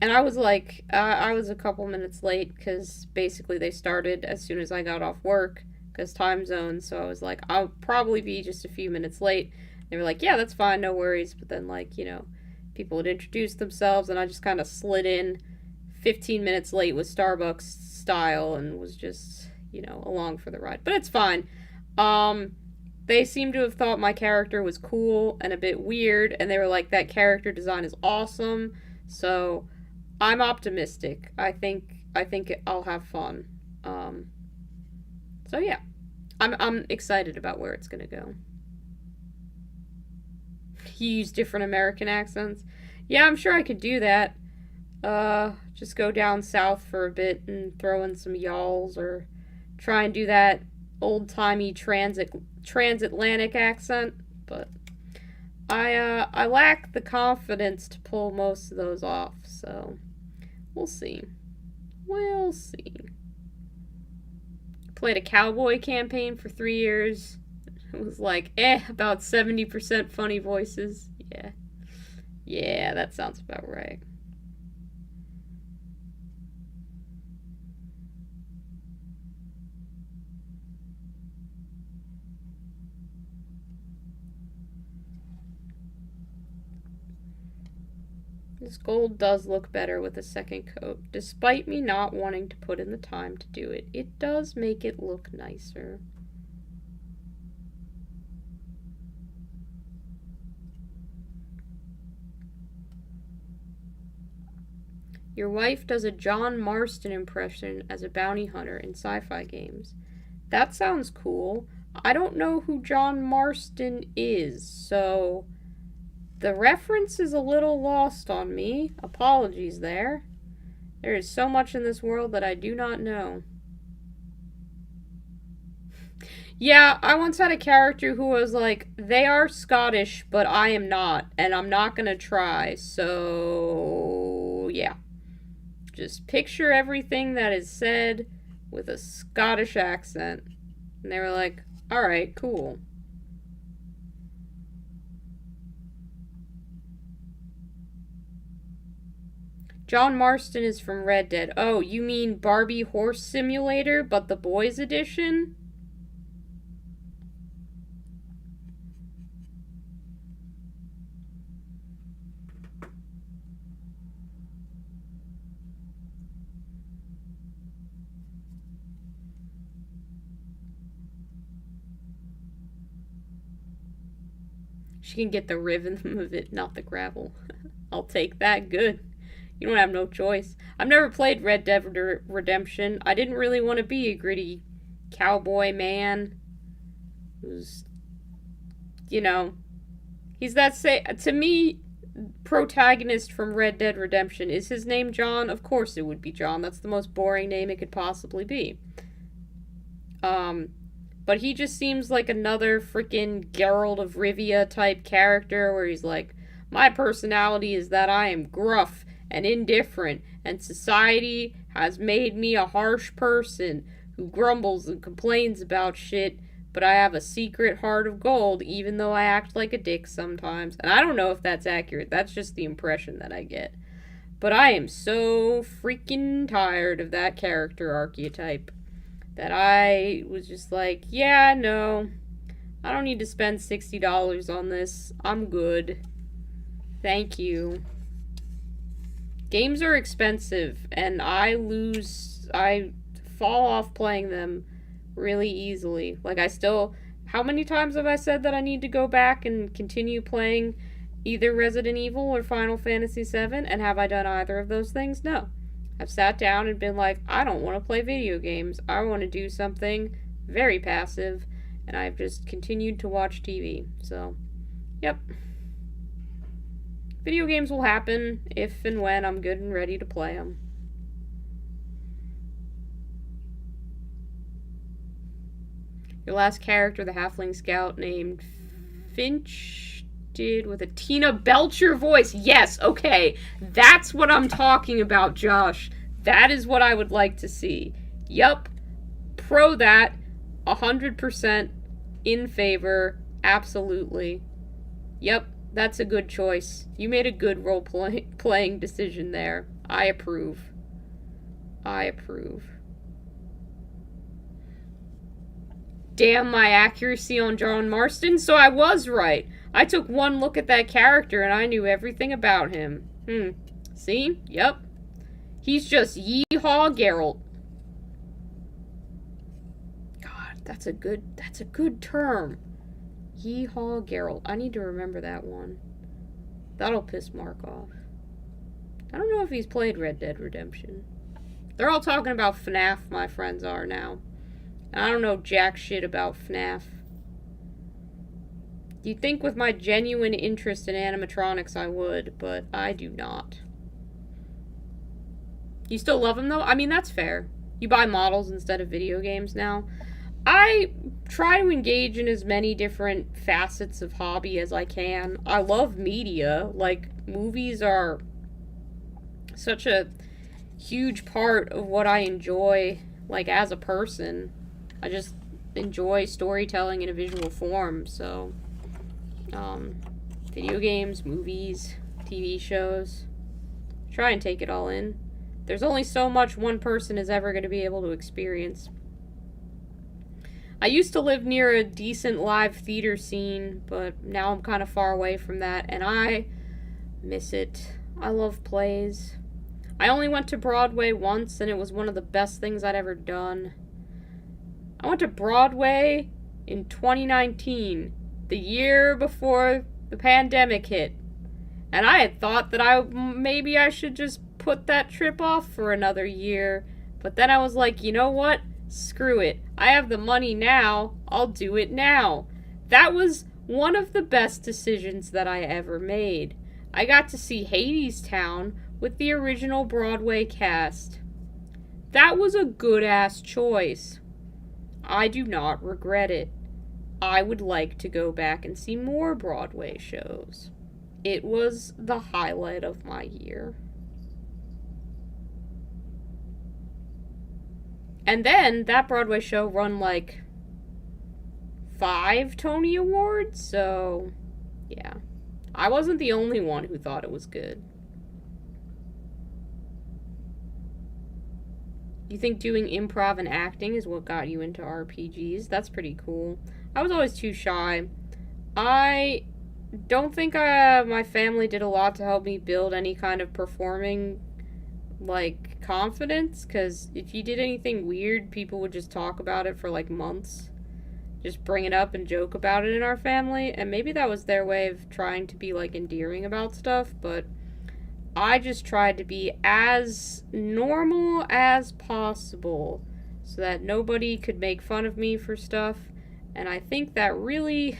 And I was a couple minutes late because basically they started as soon as I got off work because time zones. So I was like, I'll probably be just a few minutes late. They were like, yeah, that's fine, no worries. But then, like, people had introduced themselves and I just kind of slid in 15 minutes late with Starbucks style and was just, along for the ride. But it's fine. They seem to have thought my character was cool and a bit weird, and they were like, that character design is awesome. So I'm optimistic. I think I'll have fun. So yeah, I'm excited about where it's gonna go. You use different American accents. Yeah, I'm sure I could do that. Just go down south for a bit and throw in some y'alls, or try and do that old timey transatlantic accent. But I lack the confidence to pull most of those off. So we'll see. We'll see. Played a cowboy campaign for 3 years. It was like, about 70% funny voices. Yeah. Yeah, that sounds about right. This gold does look better with a second coat. Despite me not wanting to put in the time to do it, it does make it look nicer. Your wife does a John Marston impression as a bounty hunter in sci-fi games. That sounds cool. I don't know who John Marston is, so the reference is a little lost on me. Apologies there. There is so much in this world that I do not know. Yeah, I once had a character who was like, they are Scottish, but I am not, and I'm not gonna try, so yeah. Just picture everything that is said with a Scottish accent. And they were like, alright, cool. John Marston is from Red Dead. Oh, you mean Barbie Horse Simulator, but the boys edition? She can get the rhythm of it, not the gravel. I'll take that. Good. You don't have no choice. I've never played Red Dead Redemption. I didn't really want to be a gritty cowboy man. Who's, he's that to me, protagonist from Red Dead Redemption. Is his name John? Of course it would be John. That's the most boring name it could possibly be. But he just seems like another freaking Geralt of Rivia type character where he's like, my personality is that I am gruff and indifferent, and society has made me a harsh person who grumbles and complains about shit, but I have a secret heart of gold even though I act like a dick sometimes. And I don't know if that's accurate. That's just the impression that I get. But I am so freaking tired of that character archetype. that I was just like, yeah, no, I don't need to spend $60 on this. I'm good. Thank you. Games are expensive, and I fall off playing them really easily. Like, how many times have I said that I need to go back and continue playing either Resident Evil or Final Fantasy VII, and have I done either of those things? No. I've sat down and been like, I don't want to play video games. I want to do something very passive, and I've just continued to watch TV. So, yep. Video games will happen if and when I'm good and ready to play them. Your last character, the Halfling Scout named Finch, did with a Tina Belcher voice. Yes, okay. That's what I'm talking about, Josh. That is what I would like to see. Yup. Pro that. 100% in favor. Absolutely. Yep. That's a good choice. You made a good role-playing decision there. I approve. I approve. Damn my accuracy on John Marston, so I was right. I took one look at that character and I knew everything about him. See? Yep. He's just Yeehaw Geralt. God, that's a good term. Yeehaw Geralt. I need to remember that one. That'll piss Mark off. I don't know if he's played Red Dead Redemption. They're all talking about FNAF, my friends are now. And I don't know jack shit about FNAF. You'd think with my genuine interest in animatronics I would, but I do not. You still love them though? I mean, that's fair. You buy models instead of video games now. I try to engage in as many different facets of hobby as I can. I love media. Like, movies are such a huge part of what I enjoy, like, as a person. I just enjoy storytelling in a visual form, so, video games, movies, TV shows. Try and take it all in. There's only so much one person is ever going to be able to experience. I used to live near a decent live theater scene, but now I'm kind of far away from that, and I miss it. I love plays. I only went to Broadway once, and it was one of the best things I'd ever done. I went to Broadway in 2019, the year before the pandemic hit, and I had thought that maybe I should just put that trip off for another year, but then I was like, you know what? Screw it. I have the money now. I'll do it now. That was one of the best decisions that I ever made. I got to see Hadestown with the original Broadway cast. That was a good-ass choice. I do not regret it. I would like to go back and see more Broadway shows. It was the highlight of my year. And then that Broadway show won like 5 Tony Awards, so yeah. I wasn't the only one who thought it was good. You think doing improv and acting is what got you into RPGs? That's pretty cool. I was always too shy. I don't think my family did a lot to help me build any kind of performing like confidence, because if you did anything weird, people would just talk about it for like months, just bring it up and joke about it in our family, and maybe that was their way of trying to be like endearing about stuff, but I just tried to be as normal as possible so that nobody could make fun of me for stuff, and I think that really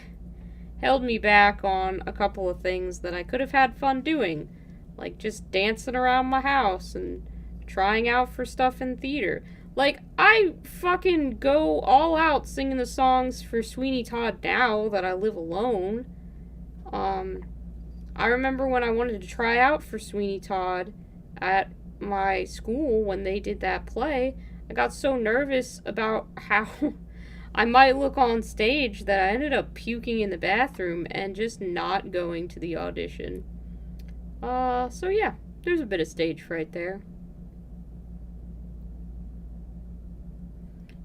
held me back on a couple of things that I could have had fun doing, like just dancing around my house and trying out for stuff in theater. Like, I fucking go all out singing the songs for Sweeney Todd now that I live alone. I remember when I wanted to try out for Sweeney Todd at my school when they did that play, I got so nervous about how I might look on stage that I ended up puking in the bathroom and just not going to the audition. So yeah, there's a bit of stage fright there.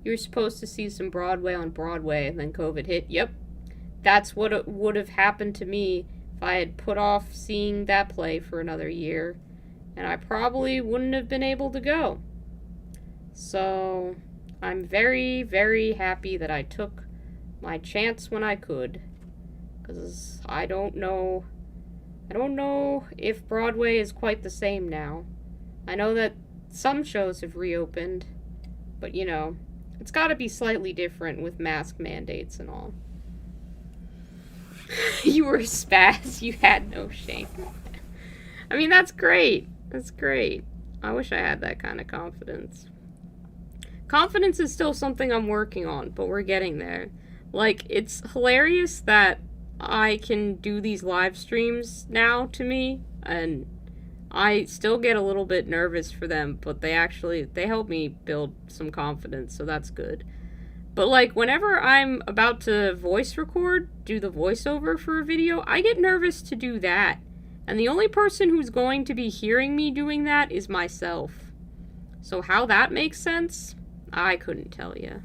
You were supposed to see some Broadway on Broadway, and then COVID hit. Yep. That's what it would have happened to me if I had put off seeing that play for another year. And I probably wouldn't have been able to go. So, I'm very, very happy that I took my chance when I could. Because I don't know if Broadway is quite the same now. I know that some shows have reopened, but you know, it's gotta be slightly different with mask mandates and all. You were a spaz, you had no shame. I mean, that's great. That's great. I wish I had that kind of confidence. Confidence is still something I'm working on, but we're getting there. Like, it's hilarious that I can do these live streams now to me, and I still get a little bit nervous for them, but they help me build some confidence, so that's good. But like, whenever I'm about to voice record, do the voiceover for a video, I get nervous to do that. And the only person who's going to be hearing me doing that is myself. So how that makes sense, I couldn't tell you.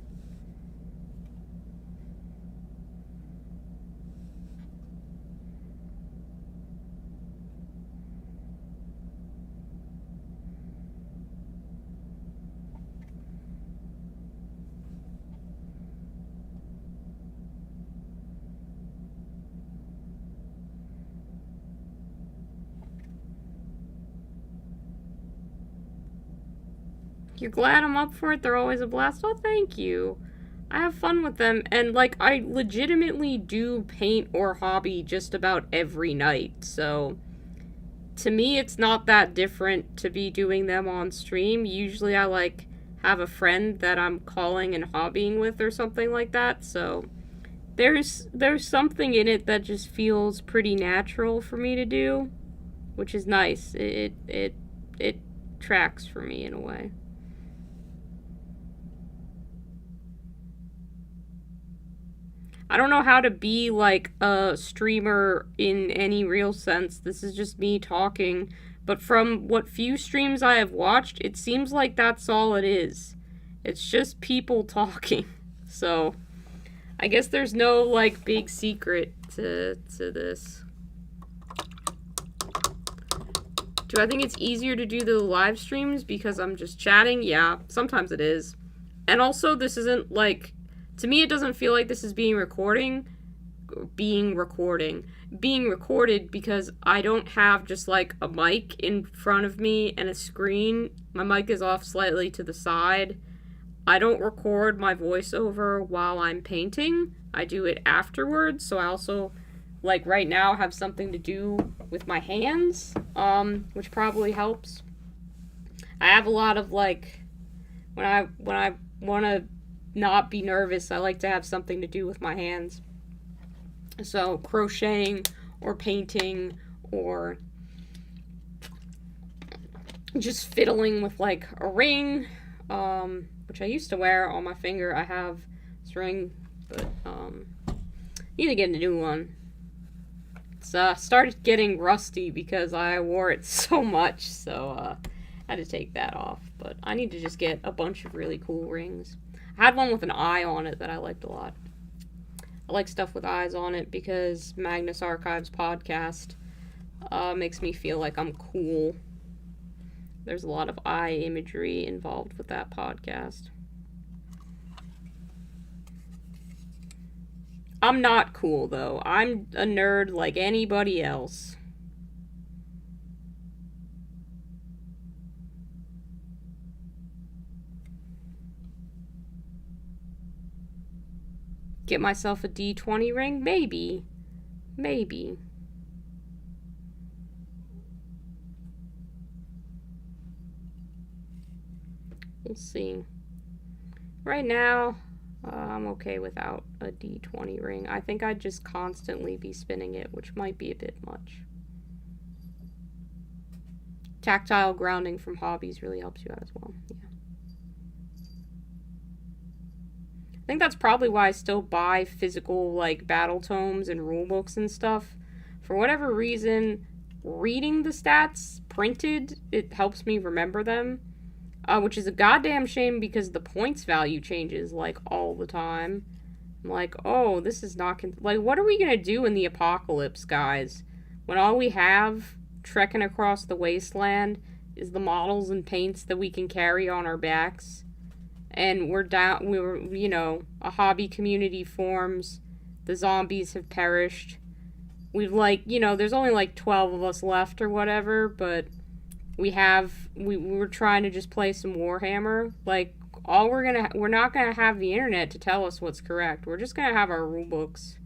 You're glad I'm up for it? They're always a blast. Oh, thank you. I have fun with them, and like, I legitimately do paint or hobby just about every night, so to me it's not that different to be doing them on stream. Usually I like have a friend that I'm calling and hobbying with or something like that, so there's something in it that just feels pretty natural for me to do, which is nice. It tracks for me in a way. I don't know how to be like a streamer in any real sense. This is just me talking. But from what few streams I have watched, it seems like that's all it is. It's just people talking. So, I guess there's no like big secret to this. Do I think it's easier to do the live streams because I'm just chatting? Yeah, sometimes it is. And also, this isn't like... To me, it doesn't feel like this is being recorded because I don't have just like a mic in front of me and a screen. My mic is off slightly to the side. I don't record my voiceover while I'm painting. I do it afterwards, so I also, like right now, have something to do with my hands, which probably helps. I have a lot of like, when I want to not be nervous, I like to have something to do with my hands. So crocheting or painting or just fiddling with like a ring, which I used to wear on my finger. I have this ring, but need to get a new one. It's started getting rusty because I wore it so much, so I had to take that off. But I need to just get a bunch of really cool rings. I had one with an eye on it that I liked a lot. I like stuff with eyes on it because Magnus Archives podcast makes me feel like I'm cool. There's a lot of eye imagery involved with that podcast. I'm not cool, though. I'm a nerd like anybody else. Get myself a D20 ring? Maybe. Maybe. We'll see. Right now, I'm okay without a D20 ring. I think I'd just constantly be spinning it, which might be a bit much. Tactile grounding from hobbies really helps you out as well. Yeah. I think that's probably why I still buy physical, like, battle tomes and rule books and stuff. For whatever reason, reading the stats printed, it helps me remember them. which is a goddamn shame because the points value changes, like, all the time. I'm like, oh, this is not... like, what are we gonna do in the apocalypse, guys? When all we have trekking across the wasteland is the models and paints that we can carry on our backs. And you know, a hobby community forms. The zombies have perished. We've, like, you know, there's only, like, 12 of us left or whatever, but we're trying to just play some Warhammer. Like, we're not gonna have the internet to tell us what's correct. We're just gonna have our rule books.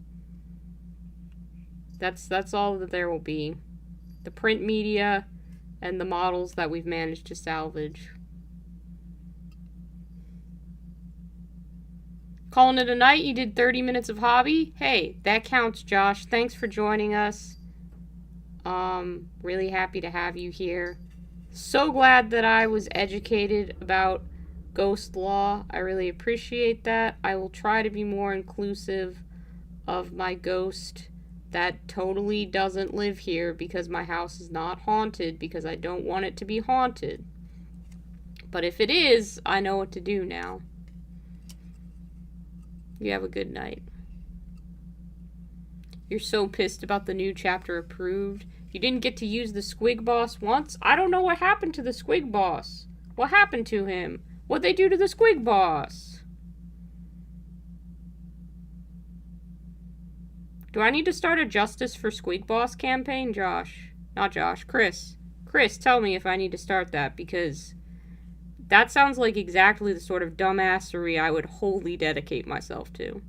That's all that there will be. The print media and the models that we've managed to salvage. Calling it a night, you did 30 minutes of hobby? Hey, that counts, Josh. Thanks for joining us. Really happy to have you here. So glad that I was educated about ghost law. I really appreciate that. I will try to be more inclusive of my ghost that totally doesn't live here because my house is not haunted because I don't want it to be haunted. But if it is, I know what to do now. You have a good night. You're so pissed about the new chapter approved. You didn't get to use the Squig Boss once? I don't know what happened to the Squig Boss. What happened to him? What'd they do to the Squig Boss? Do I need to start a Justice for Squig Boss campaign, Josh? Not Josh, Chris. Chris, tell me if I need to start that, because that sounds like exactly the sort of dumbassery I would wholly dedicate myself to.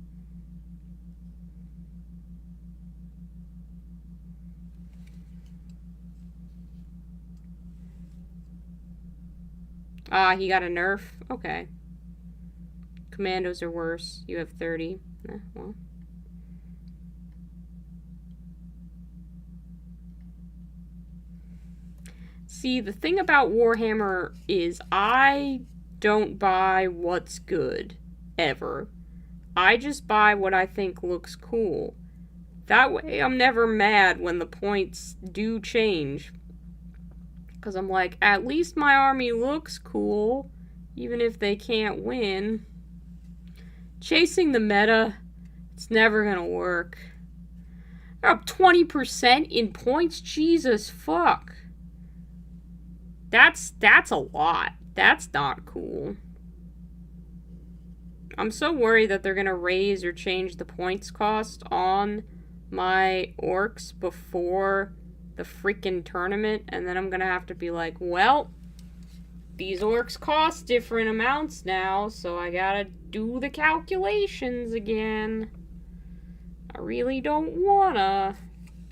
Ah, he got a nerf? Okay. Commandos are worse. You have 30. Well. See, the thing about Warhammer is I don't buy what's good, ever. I just buy what I think looks cool. That way I'm never mad when the points do change. Because I'm like, at least my army looks cool, even if they can't win. Chasing the meta, it's never gonna work. They're up 20% in points? Jesus fuck. That's a lot. That's not cool. I'm so worried that they're gonna raise or change the points cost on my orcs before the freaking tournament, and then I'm gonna have to be like, well, these orcs cost different amounts now, so I gotta do the calculations again. I really don't wanna,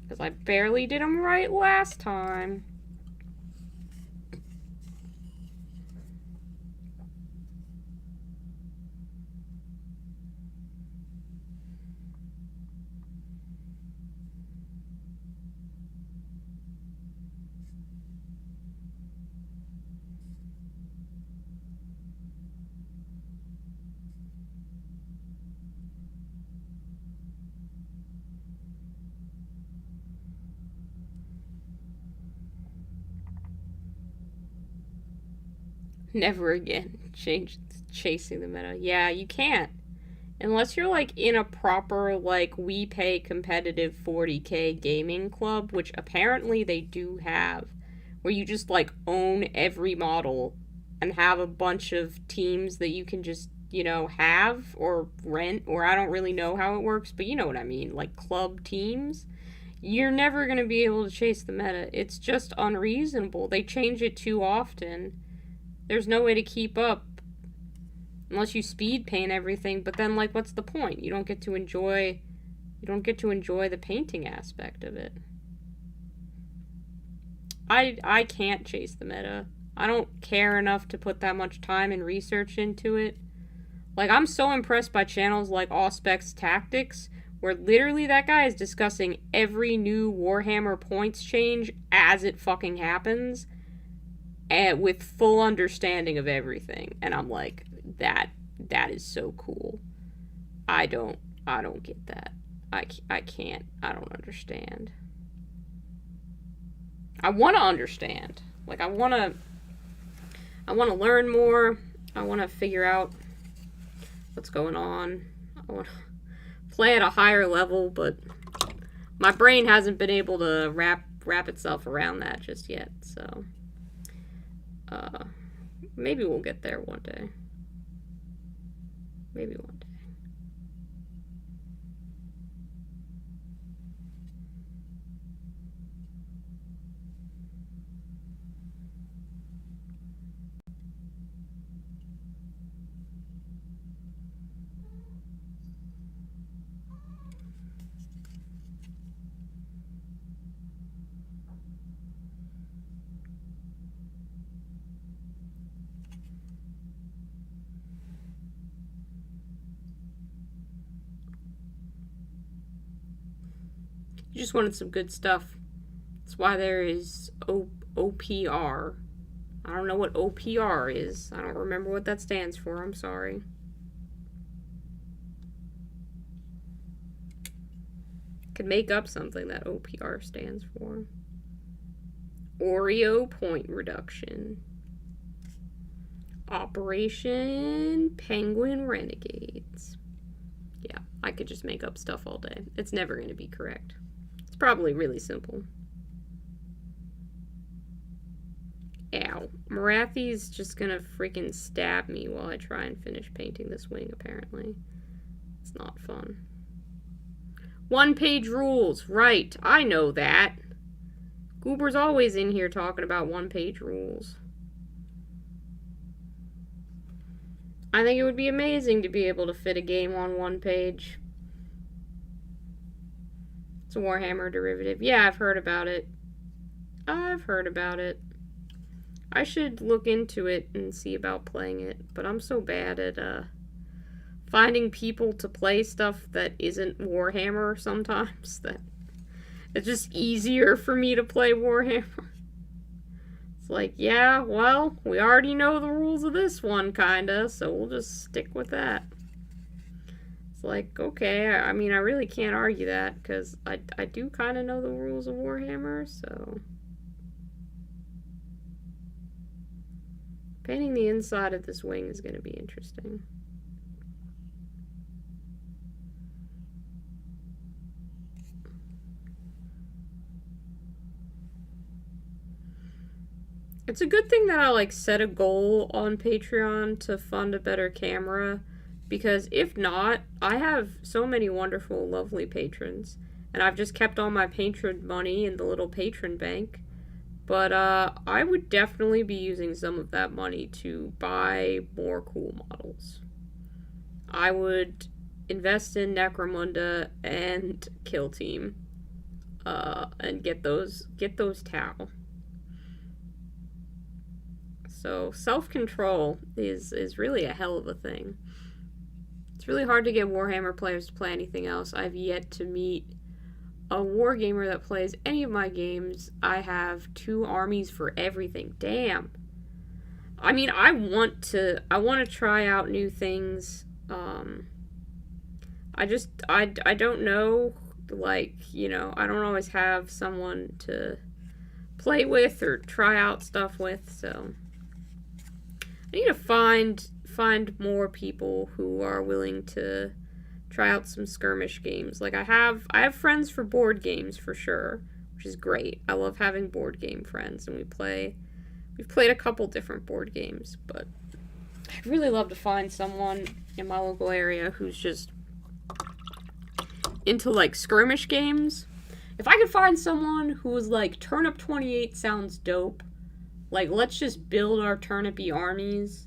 because I barely did them right last time. Never again. Chasing the meta. Yeah, you can't. Unless you're, like, in a proper, like, we pay competitive 40K gaming club, which apparently they do have, where you just, like, own every model and have a bunch of teams that you can just, you know, have or rent, or I don't really know how it works, but you know what I mean, like, club teams. You're never going to be able to chase the meta. It's just unreasonable. They change it too often. There's no way to keep up unless you speed paint everything, but then, like, what's the point? You don't get to enjoy the painting aspect of it. I can't chase the meta. I don't care enough to put that much time and research into it. Like, I'm so impressed by channels like Auspex Tactics, where literally that guy is discussing every new Warhammer points change as it fucking happens, and with full understanding of everything. And I'm like, that is so cool. I don't get that. I can't. I don't understand. I want to understand. Like, I want I want to learn more. I want to figure out what's going on. I want to play at a higher level, but my brain hasn't been able to wrap itself around that just yet. So maybe we'll get there one day. Maybe one day. You just wanted some good stuff. That's why there is OPR. I don't know what OPR is. I don't remember what that stands for. I'm sorry. Could make up something that OPR stands for. Oreo point reduction. Operation Penguin Renegades. Yeah, I could just make up stuff all day. It's never going to be correct. It's probably really simple. Ow. Marathi's just gonna freaking stab me while I try and finish painting this wing, apparently. It's not fun. One-page rules. Right, I know that. Goober's always in here talking about one-page rules. I think it would be amazing to be able to fit a game on one page. It's a Warhammer derivative. Yeah, I've heard about it. I've heard about it. I should look into it and see about playing it, but I'm so bad at finding people to play stuff that isn't Warhammer sometimes that it's just easier for me to play Warhammer. It's like, yeah, well, we already know the rules of this one, kinda, so we'll just stick with that. It's like, okay, I mean, I really can't argue that, because I do kind of know the rules of Warhammer, so... Painting the inside of this wing is going to be interesting. It's a good thing that I like set a goal on Patreon to fund a better camera, because if not, I have so many wonderful, lovely patrons, and I've just kept all my patron money in the little patron bank. But I would definitely be using some of that money to buy more cool models. I would invest in Necromunda and Kill Team, and get those Tau. So self-control is really a hell of a thing. It's really hard to get Warhammer players to play anything else. I've yet to meet a wargamer that plays any of my games. I have 2 armies for everything. Damn. I mean, I want to try out new things. I don't know, like, you know, I don't always have someone to play with or try out stuff with, so I need to find more people who are willing to try out some skirmish games. Like I have friends for board games for sure, which is great. I love having board game friends, and we've played a couple different board games, but I'd really love to find someone in my local area who's just into like skirmish games. If I could find someone who was like, Turnip 28 sounds dope, like let's just build our turnipy armies,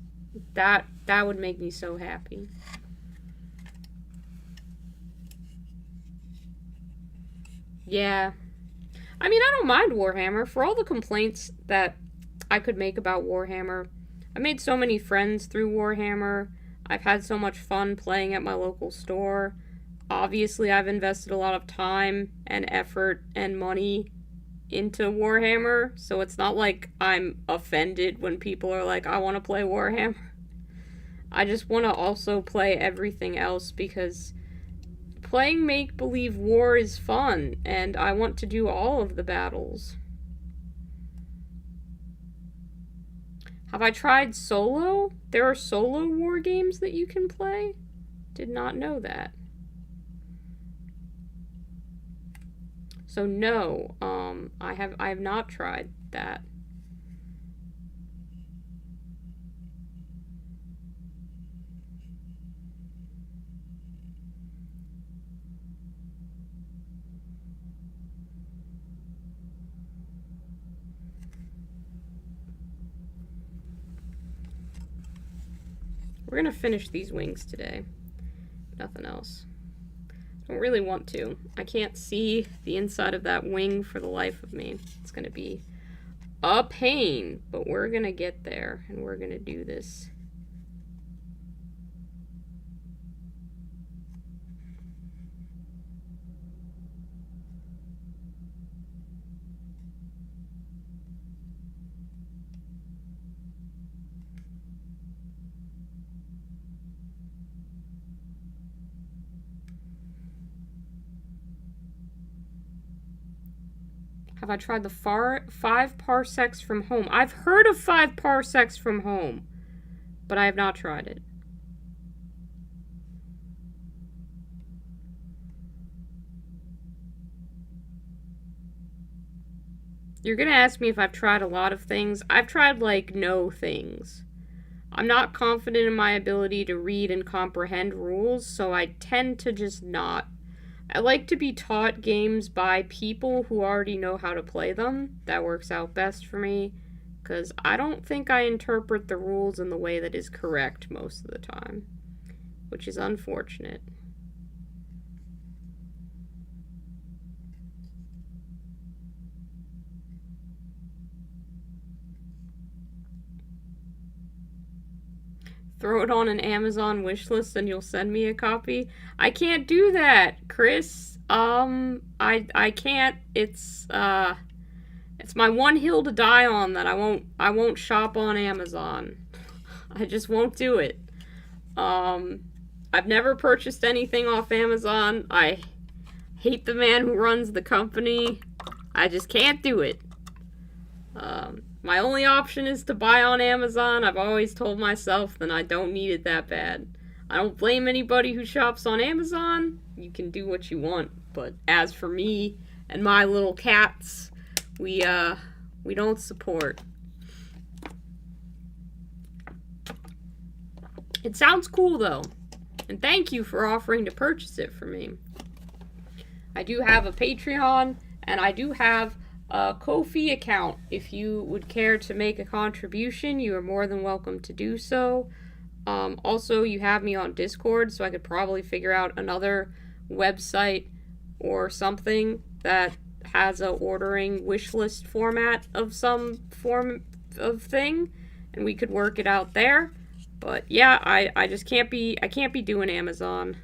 that would make me so happy. Yeah. I mean, I don't mind Warhammer. For all the complaints that I could make about Warhammer, I made so many friends through Warhammer. I've had so much fun playing at my local store. Obviously, I've invested a lot of time and effort and money into Warhammer, so it's not like I'm offended when people are like, I want to play Warhammer. I just want to also play everything else, because playing make-believe war is fun, and I want to do all of the battles. Have I tried solo? There are solo war games that you can play? Did not know that. So no, I have not tried that. We're gonna finish these wings today. Nothing else. Don't really want to. I can't see the inside of that wing for the life of me. It's gonna be a pain, but we're gonna get there and we're gonna do this. Have I tried the 5 parsecs from home? I've heard of 5 parsecs from home, but I have not tried it. You're gonna ask me if I've tried a lot of things. I've tried, like, no things. I'm not confident in my ability to read and comprehend rules, so I tend to just not. I like to be taught games by people who already know how to play them. That works out best for me, because I don't think I interpret the rules in the way that is correct most of the time, which is unfortunate. Throw it on an Amazon wish list and you'll send me a copy. I can't do that, Chris. I can't. It's my one hill to die on that I won't shop on Amazon. I just won't do it. I've never purchased anything off Amazon. I hate the man who runs the company. I just can't do it. My only option is to buy on Amazon. I've always told myself that I don't need it that bad. I don't blame anybody who shops on Amazon. You can do what you want. But as for me and my little cats, we don't support. It sounds cool though. And thank you for offering to purchase it for me. I do have a Patreon and I do have a Ko-fi account. If you would care to make a contribution, you are more than welcome to do so. Also, you have me on Discord, so I could probably figure out another website or something that has a ordering wish list format of some form of thing, and we could work it out there. But yeah, I just can't be doing Amazon.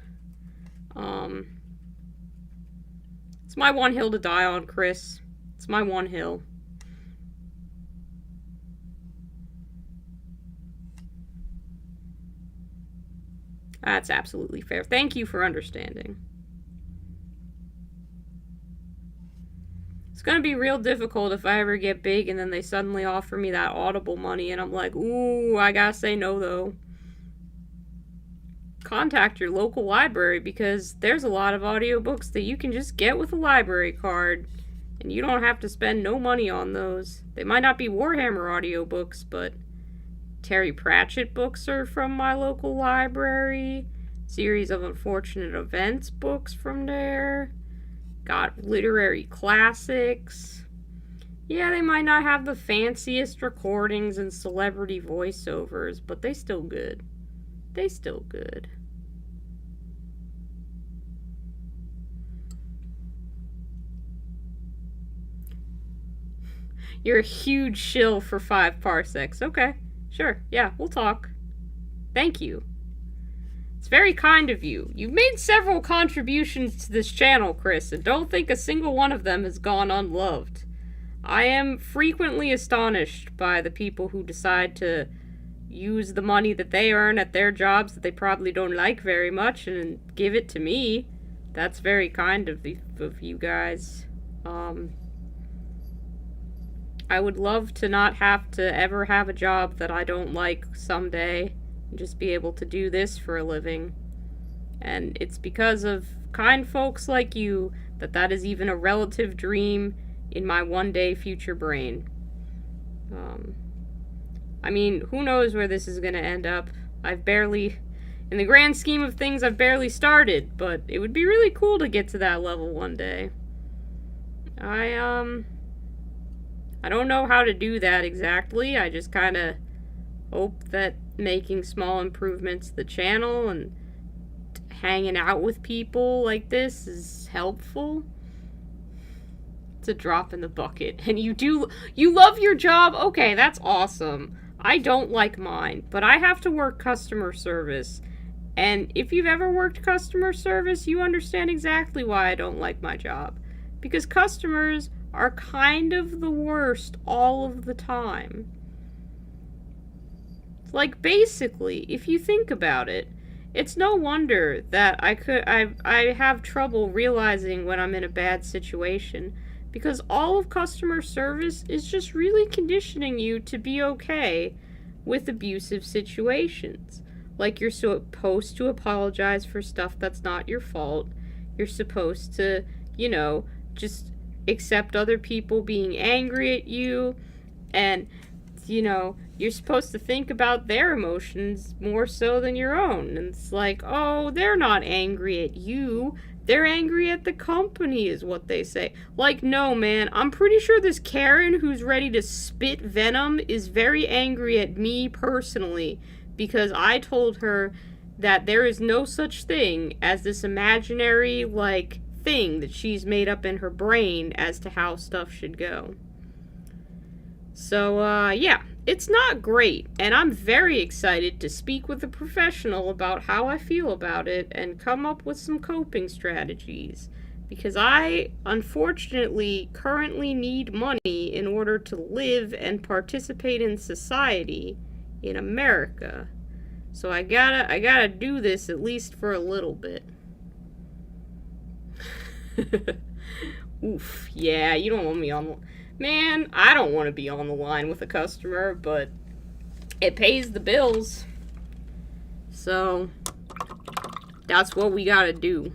It's my one hill to die on, Chris. It's my one hill. That's absolutely fair. Thank you for understanding. It's gonna be real difficult if I ever get big and then they suddenly offer me that Audible money and I'm like, ooh, I gotta say no though. Contact your local library because there's a lot of audiobooks that you can just get with a library card. And you don't have to spend no money on those. They might not be Warhammer audiobooks, but Terry Pratchett books are from my local library. Series of Unfortunate Events books from there. Got literary classics. Yeah, they might not have the fanciest recordings and celebrity voiceovers, but they still good. They still good. You're a huge shill for 5 parsecs. Okay, sure. Yeah, we'll talk. Thank you. It's very kind of you. You've made several contributions to this channel, Chris, and don't think a single one of them has gone unloved. I am frequently astonished by the people who decide to use the money that they earn at their jobs that they probably don't like very much and give it to me. That's very kind of you guys. I would love to not have to ever have a job that I don't like someday and just be able to do this for a living. And it's because of kind folks like you that is even a relative dream in my one day future brain. I mean, who knows where this is going to end up? In the grand scheme of things, I've barely started, but it would be really cool to get to that level one day. I don't know how to do that exactly. I just kind of hope that making small improvements to the channel and hanging out with people like this is helpful. It's a drop in the bucket. And you love your job? Okay, that's awesome. I don't like mine, but I have to work customer service. And if you've ever worked customer service, you understand exactly why I don't like my job. Because customers are kind of the worst all of the time. Like, basically, if you think about it, it's no wonder that I have trouble realizing when I'm in a bad situation, because all of customer service is just really conditioning you to be okay with abusive situations. Like, you're supposed to apologize for stuff that's not your fault. You're supposed to, just accept other people being angry at you, and, you're supposed to think about their emotions more so than your own. And it's like, oh, they're not angry at you. They're angry at the company, is what they say. Like, no, man, I'm pretty sure this Karen who's ready to spit venom is very angry at me personally, because I told her that there is no such thing as this imaginary, thing that she's made up in her brain as to how stuff should go. So, yeah, it's not great, and I'm very excited to speak with a professional about how I feel about it and come up with some coping strategies, because I, unfortunately, currently need money in order to live and participate in society in America. So I gotta do this at least for a little bit. Oof, yeah, you don't want me on the... Man, I don't want to be on the line with a customer, but it pays the bills. So, that's what we gotta do.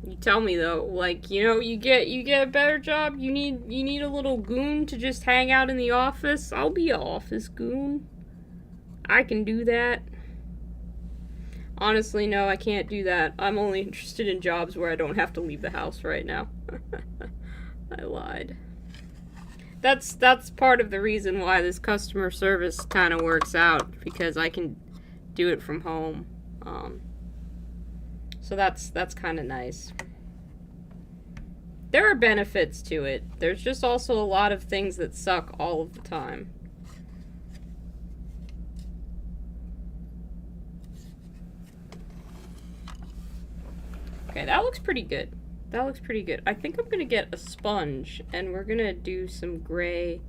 You tell me though, you get a better job, you need a little goon to just hang out in the office. I'll be an office goon. I can do that. Honestly, no, I can't do that. I'm only interested in jobs where I don't have to leave the house right now. I lied. That's part of the reason why this customer service kind of works out, because I can do it from home. So that's kind of nice. There are benefits to it. There's just also a lot of things that suck all of the time. Okay, that looks pretty good. That looks pretty good. I think I'm going to get a sponge, and we're going to do some gray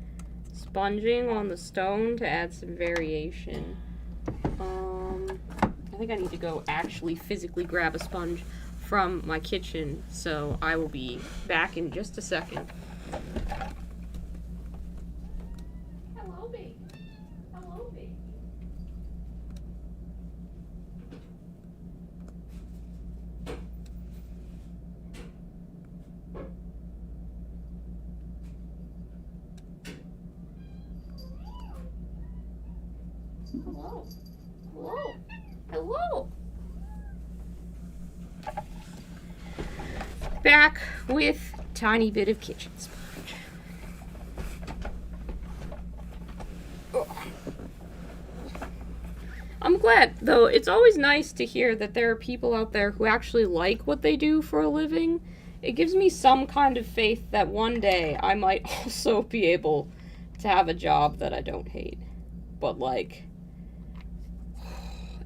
sponging on the stone to add some variation. I think I need to go actually physically grab a sponge from my kitchen, so I will be back in just a second. Hello, baby. Hello, baby. Hello. Hello. Hello. Back with tiny bit of kitchen sponge. Oh. I'm glad, though. It's always nice to hear that there are people out there who actually like what they do for a living. It gives me some kind of faith that one day I might also be able to have a job that I don't hate. But,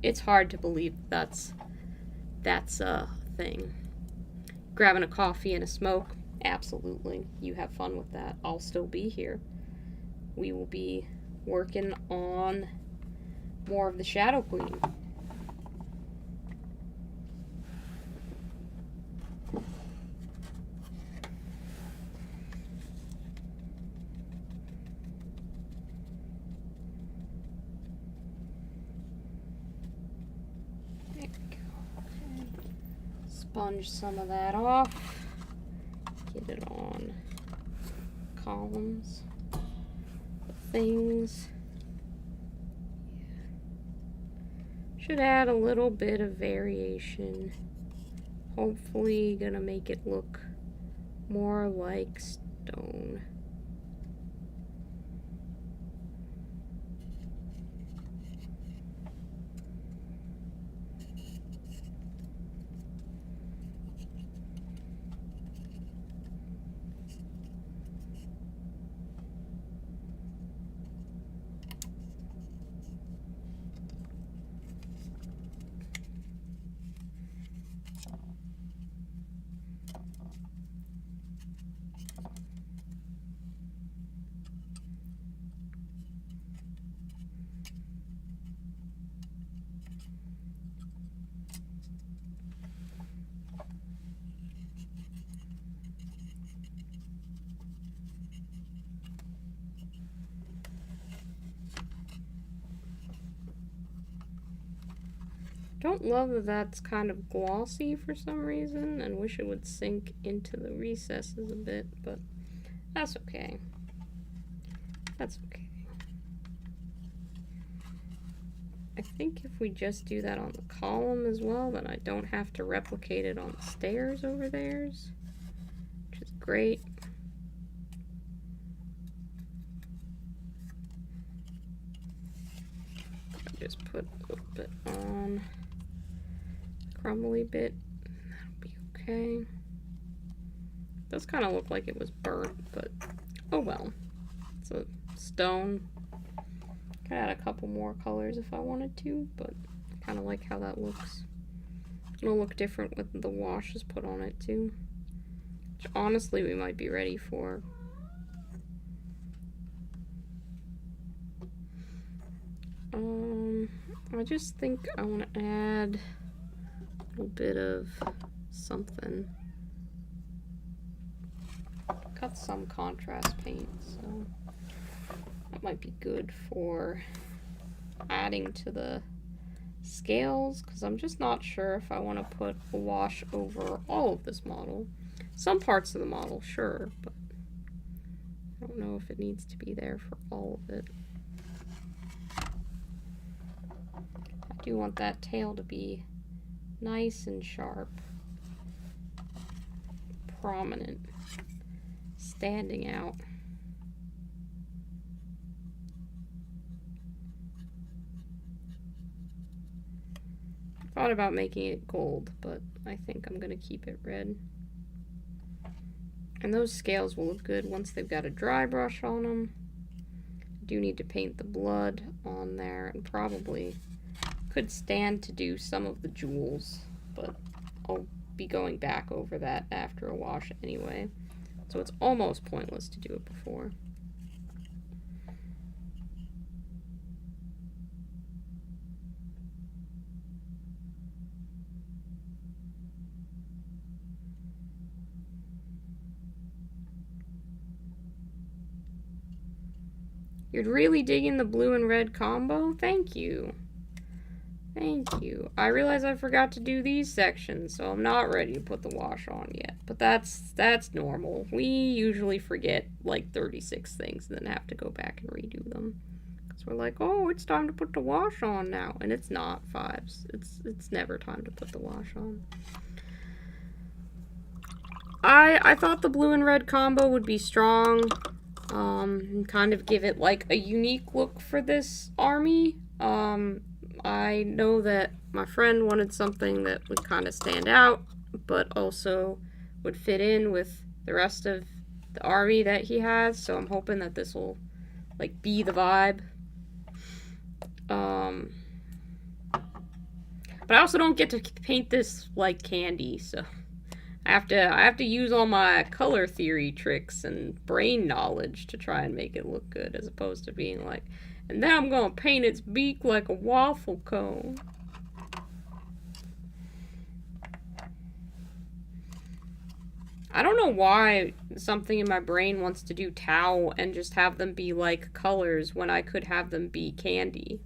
it's hard to believe that's a thing. Grabbing a coffee and a smoke, absolutely. You have fun with that. I'll still be here. We will be working on more of the Shadow Queen. sponge some of that off. Get it on columns, things. Should add a little bit of variation. Hopefully gonna make it look more like stone. Don't love that that's kind of glossy for some reason, and wish it would sink into the recesses a bit, but that's okay. That's okay. I think if we just do that on the column as well, then I don't have to replicate it on the stairs over theirs, which is great. I just put a little bit on. Crumbly bit, that'll be okay. Does kind of look like it was burnt, but oh well. It's a stone. Could add a couple more colors if I wanted to, but I kind of like how that looks. It'll look different with the washes put on it too. Which honestly we might be ready for. I just think I want to add a bit of something. Got some contrast paint, so that might be good for adding to the scales, because I'm just not sure if I want to put a wash over all of this model. Some parts of the model, sure, but I don't know if it needs to be there for all of it. I do want that tail to be nice and sharp, prominent, standing out. I thought about making it gold, but I think I'm going to keep it red. And those scales will look good once they've got a dry brush on them. I do need to paint the blood on there, and probably could stand to do some of the jewels, but I'll be going back over that after a wash anyway, so it's almost pointless to do it before. You're really digging the blue and red combo? Thank you. Thank you. I realize I forgot to do these sections, so I'm not ready to put the wash on yet. But that's normal. We usually forget like 36 things and then have to go back and redo them. Because we're like, oh, it's time to put the wash on now. And it's not 5s. It's never time to put the wash on. I thought the blue and red combo would be strong. And kind of give it like a unique look for this army. I know that my friend wanted something that would kind of stand out, but also would fit in with the rest of the army that he has, so I'm hoping that this will, like, be the vibe. But I also don't get to paint this like candy, so I have to use all my color theory tricks and brain knowledge to try and make it look good, as opposed to being like, and then I'm gonna paint its beak like a waffle cone. I don't know why something in my brain wants to do Tau and just have them be like colors when I could have them be candy.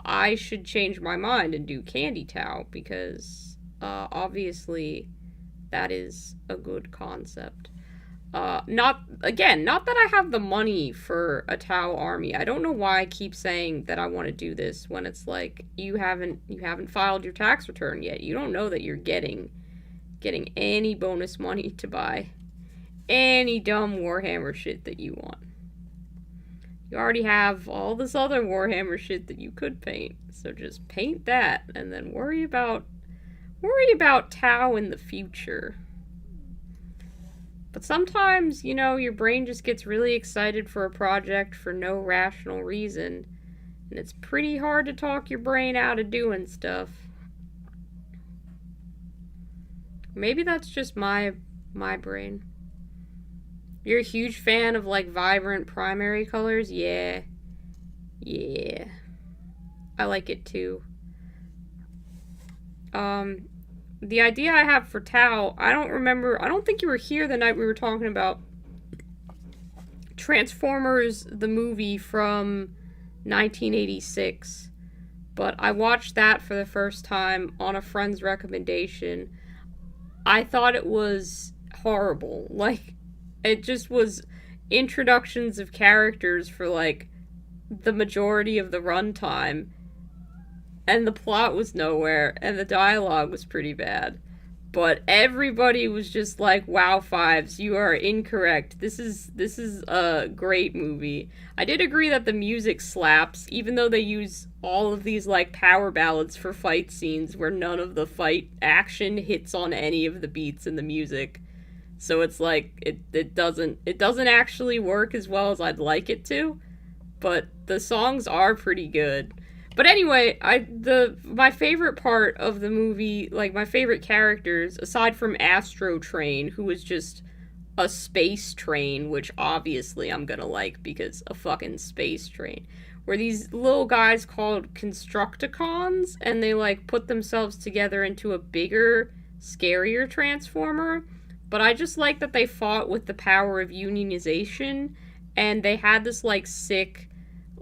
I should change my mind and do candy Tau, because Obviously, that is a good concept. Not that I have the money for a Tau army. I don't know why I keep saying that I want to do this when it's like you haven't filed your tax return yet. You don't know that you're getting any bonus money to buy any dumb Warhammer shit that you want. You already have all this other Warhammer shit that you could paint. So just paint that and then worry about Tau in the future. But sometimes, you know, your brain just gets really excited for a project for no rational reason. And it's pretty hard to talk your brain out of doing stuff. Maybe that's just my brain. You're a huge fan of, like, vibrant primary colors? Yeah. Yeah. I like it, too. The idea I have for Tau, I don't think you were here the night we were talking about Transformers, the movie from 1986. But I watched that for the first time on a friend's recommendation. I thought it was horrible. Like, it just was introductions of characters for, like, the majority of the runtime. And the plot was nowhere, and the dialogue was pretty bad. But everybody was just like, wow, Fives, you are incorrect. This is a great movie. I did agree that the music slaps, even though they use all of these, like, power ballads for fight scenes where none of the fight action hits on any of the beats in the music. So it's like, it doesn't actually work as well as I'd like it to. But the songs are pretty good. But anyway, my favorite part of the movie, like, my favorite characters, aside from Astro Train, who was just a space train, which obviously I'm gonna like because a fucking space train, were these little guys called Constructicons, and they, like, put themselves together into a bigger, scarier Transformer. But I just like that they fought with the power of unionization, and they had this, like, sick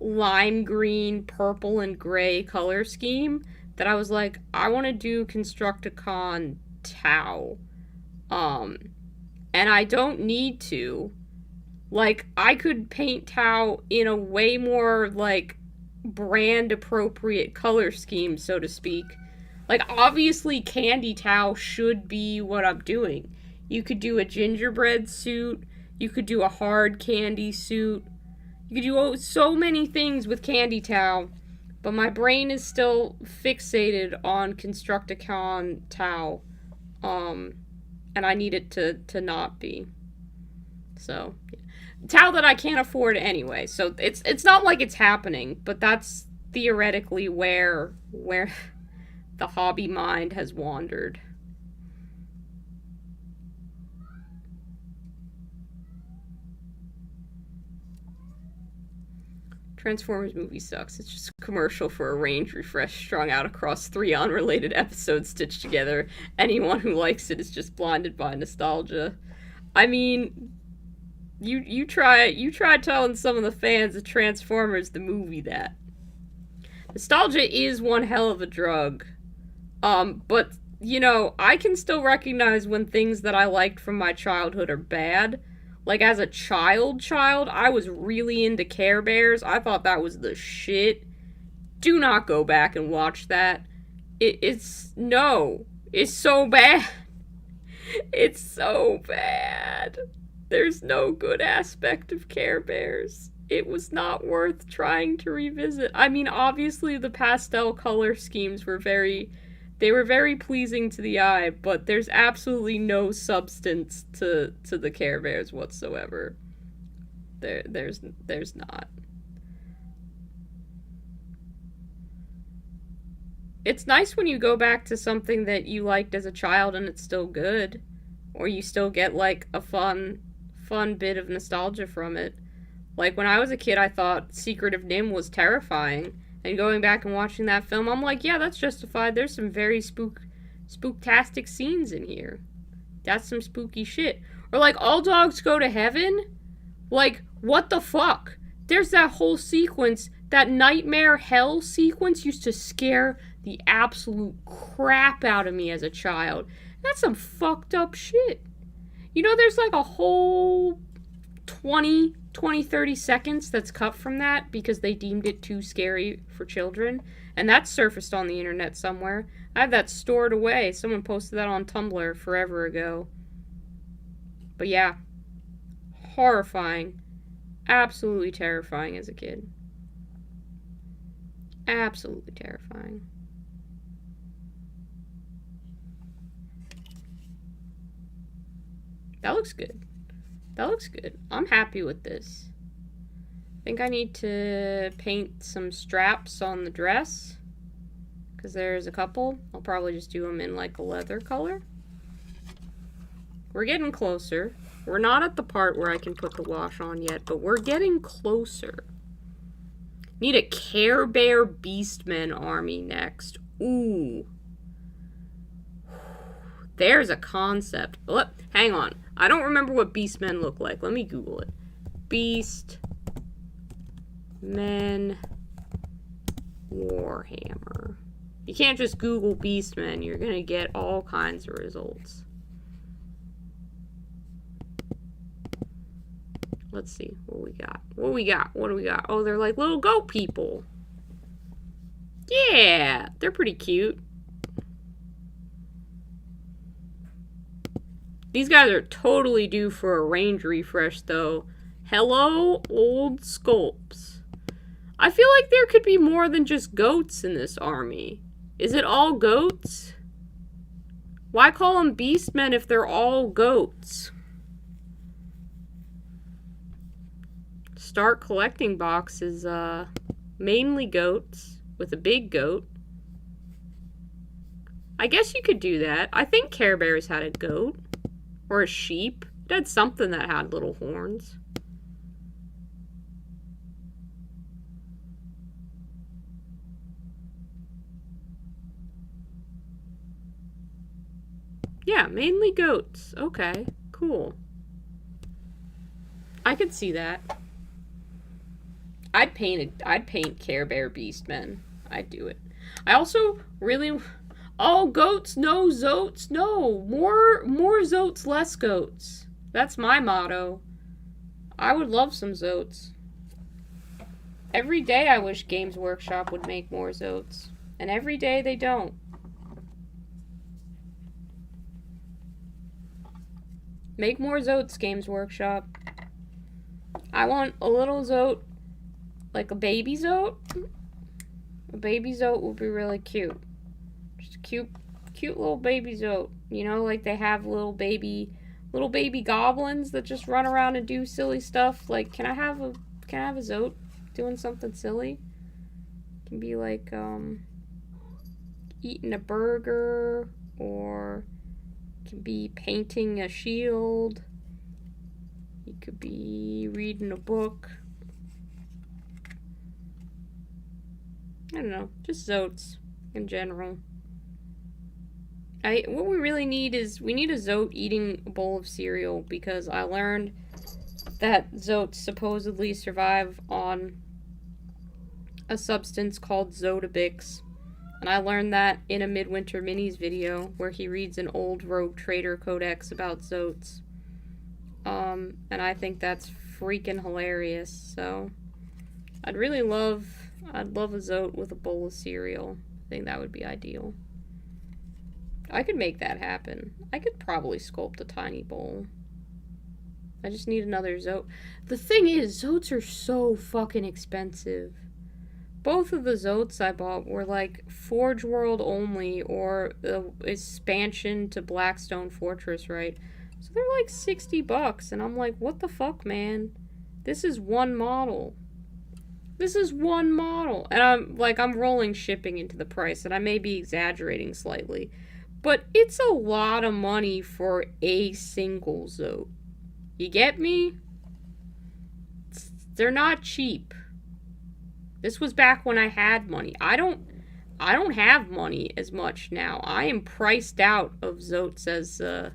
lime green, purple, and gray color scheme that I was like, I want to do Constructicon Tau. And I don't need to. Like, I could paint Tau in a way more, like, brand-appropriate color scheme, so to speak. Like, obviously, Candy Tau should be what I'm doing. You could do a gingerbread suit. You could do a hard candy suit. You could do so many things with Candy Tau, but my brain is still fixated on Constructicon Tau, and I need it to not be. So, yeah. Tau that I can't afford anyway, so it's not like it's happening, but that's theoretically where the hobby mind has wandered. Transformers movie sucks. It's just a commercial for a range refresh strung out across 3 unrelated episodes stitched together. Anyone who likes it is just blinded by nostalgia. I mean, you try telling some of the fans of Transformers the movie that. Nostalgia is one hell of a drug. But, you know, I can still recognize when things that I liked from my childhood are bad. Like, as a child, I was really into Care Bears. I thought that was the shit. Do not go back and watch that. It's so bad. It's so bad. There's no good aspect of Care Bears. It was not worth trying to revisit. I mean, obviously the pastel color schemes were very pleasing to the eye, but there's absolutely no substance to the Care Bears whatsoever. There's not. It's nice when you go back to something that you liked as a child and it's still good, or you still get, like, a fun bit of nostalgia from it. Like, when I was a kid, I thought Secret of NIMH was terrifying. And going back and watching that film, I'm like, yeah, that's justified. There's some very spooktastic scenes in here. That's some spooky shit. Or, like, All Dogs Go to Heaven? Like, what the fuck? There's that whole sequence, that nightmare hell sequence used to scare the absolute crap out of me as a child. That's some fucked up shit. You know, there's like a whole 20, 30 seconds that's cut from that because they deemed it too scary for children. And that's surfaced on the internet somewhere. I have that stored away. Someone posted that on Tumblr forever ago. But yeah, horrifying. Absolutely terrifying as a kid. Absolutely terrifying. That looks good. That looks good. I'm happy with this. I think I need to paint some straps on the dress, because there's a couple. I'll probably just do them in like a leather color. We're getting closer. We're not at the part where I can put the wash on yet, but we're getting closer. Need a Care Bear Beastmen army next. Ooh. There's a concept. Look, hang on. I don't remember what Beastmen look like. Let me Google it. Beastmen Warhammer. You can't just Google Beastmen. You're gonna get all kinds of results. Let's see what we got. What do we got? Oh, they're like little goat people. Yeah, they're pretty cute. These guys are totally due for a range refresh, though. Hello, old sculpts. I feel like there could be more than just goats in this army. Is it all goats? Why call them beastmen if they're all goats? Start collecting box is mainly goats with a big goat. I guess you could do that. I think Care Bears had a goat. Or a sheep. It had something that had little horns. Yeah, mainly goats. Okay, cool. I could see that. I'd paint Care Bear Beastmen. I'd do it. I also really... Oh, goats, no zoats, no. More zoats, less goats. That's my motto. I would love some zoats. Every day I wish Games Workshop would make more zoats. And every day they don't. Make more zoats, Games Workshop. I want a little zoat, like a baby zoat. A baby zoat would be really cute. Cute little baby zoat. You know, like they have little baby goblins that just run around and do silly stuff. Like, can I have a zoat doing something silly? It can be like eating a burger, or it can be painting a shield. You could be reading a book. I don't know, just zoats in general. What we really need is, we need a zoat eating a bowl of cereal, because I learned that zoats supposedly survive on a substance called Zodabix. And I learned that in a Midwinter Minis video, where he reads an old Rogue Trader codex about zoats. And I think that's freaking hilarious, so I'd love a zoat with a bowl of cereal. I think that would be ideal. I could make that happen. I could probably sculpt a tiny bowl. I just need another zoat. The thing is, zoats are so fucking expensive. Both of the zoats I bought were like Forge World only, or the expansion to Blackstone Fortress, right? So they're like $60, and I'm like, what the fuck, man? This is one model. This is one model. And I'm rolling shipping into the price, and I may be exaggerating slightly. But it's a lot of money for a single zoat. You get me? They're not cheap. This was back when I had money. I don't have money as much now. I am priced out of zoats as a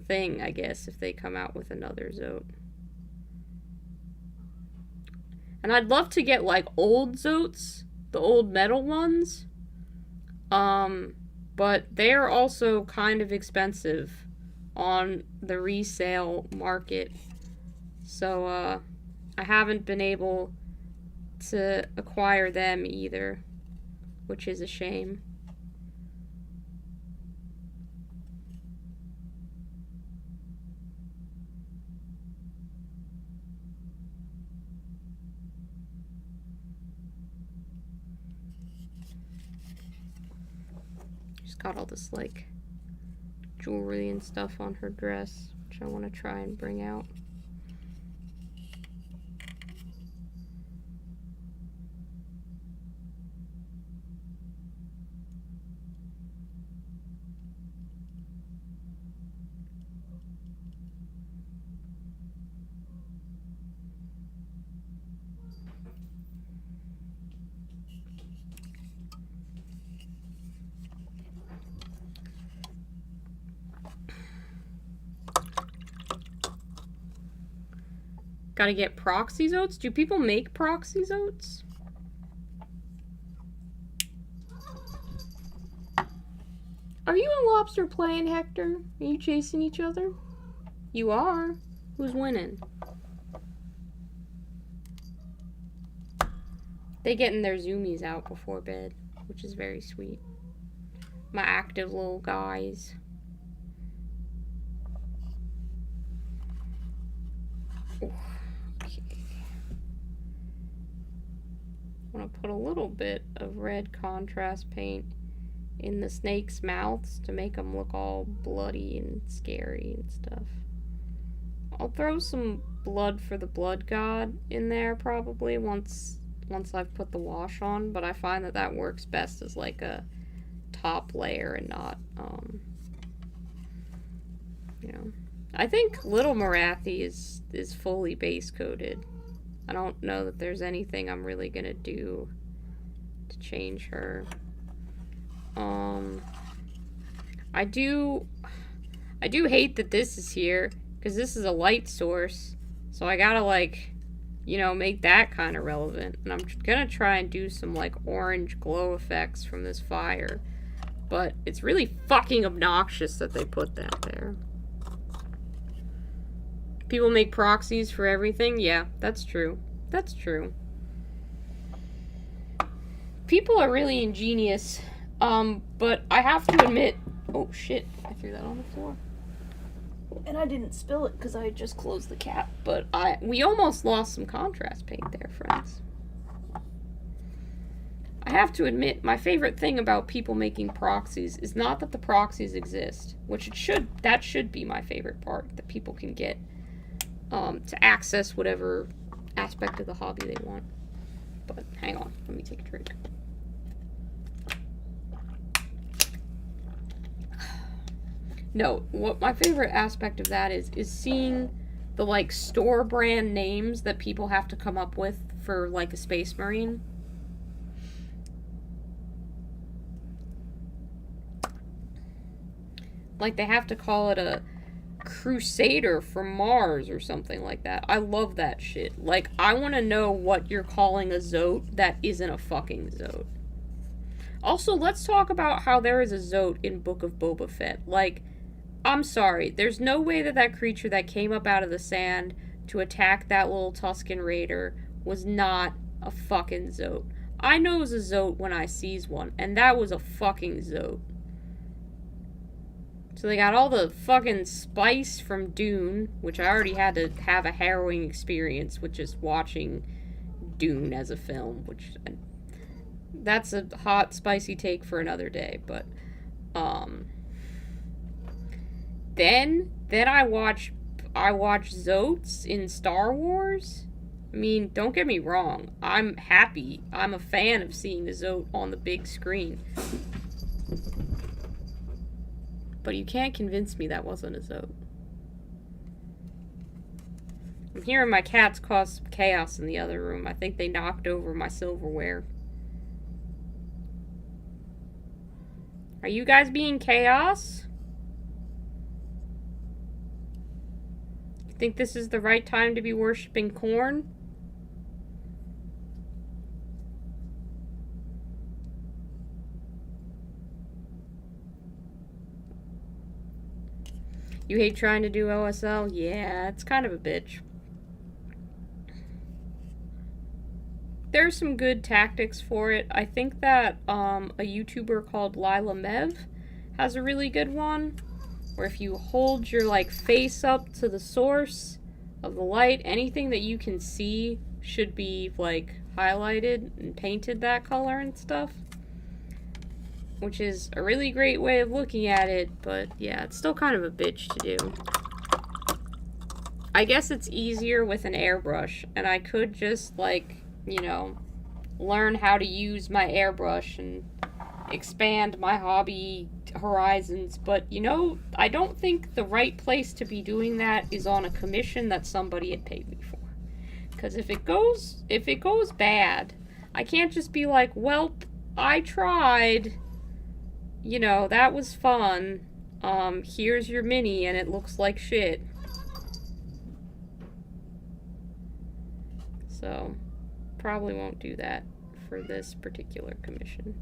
thing, I guess, if they come out with another zoat. And I'd love to get like old zoats, the old metal ones. But they're also kind of expensive on the resale market. So, I haven't been able to acquire them either, which is a shame. She's got all this, like, jewelry and stuff on her dress, which I want to try and bring out. Gotta get proxy oats? Do people make proxy oats? Are you and Lobster playing, Hector? Are you chasing each other? You are. Who's winning? They getting their zoomies out before bed, which is very sweet. My active little guys. Okay. I want to put a little bit of red contrast paint in the snakes' mouths to make them look all bloody and scary and stuff. I'll throw some blood for the blood god in there probably once I've put the wash on, but I find that works best as like a top layer and not, you know. I think Little Marathi is fully base coated. I don't know that there's anything I'm really gonna do to change her. I do hate that this is here, because this is a light source, so I gotta, like, you know, make that kind of relevant. And I'm gonna try and do some, like, orange glow effects from this fire, but it's really fucking obnoxious that they put that there. People make proxies for everything? Yeah, that's true. That's true. People are really ingenious. But I have to admit... Oh, shit. I threw that on the floor. And I didn't spill it because I had just closed the cap. But we almost lost some contrast paint there, friends. I have to admit, my favorite thing about people making proxies is not that the proxies exist, which that should be my favorite part, that people can get to access whatever aspect of the hobby they want. But hang on, let me take a drink. No, what my favorite aspect of that is seeing the, like, store brand names that people have to come up with for, like, a Space Marine. Like, they have to call it a Crusader from Mars or something like that. I love that shit. Like, I want to know what you're calling a Zote that isn't a fucking Zote. Also, let's talk about how there is a Zote in Book of Boba Fett. Like, I'm sorry, there's no way that creature that came up out of the sand to attack that little Tusken Raider was not a fucking Zote. I know it's a Zote when I sees one, and that was a fucking Zote. So they got all the fucking spice from Dune, which I already had to have a harrowing experience with just watching Dune as a film, which... that's a hot, spicy take for another day, but, Then I watch Zotes in Star Wars. I mean, don't get me wrong. I'm happy. I'm a fan of seeing a Zote on the big screen. But you can't convince me that wasn't a Zote. I'm hearing my cats cause some chaos in the other room. I think they knocked over my silverware. Are you guys being chaos? Think this is the right time to be worshipping corn? You hate trying to do OSL? Yeah, it's kind of a bitch. There's some good tactics for it. I think that a YouTuber called Lila Mev has a really good one, where if you hold your like face up to the source of the light, anything that you can see should be like highlighted and painted that color and stuff, which is a really great way of looking at it, but yeah, it's still kind of a bitch to do. I guess it's easier with an airbrush, and I could just like, you know, learn how to use my airbrush and expand my hobby horizons, but you know, I don't think the right place to be doing that is on a commission that somebody had paid me for. Because if it goes bad, I can't just be like, well, I tried, you know, that was fun, here's your mini and it looks like shit. So, probably won't do that for this particular commission.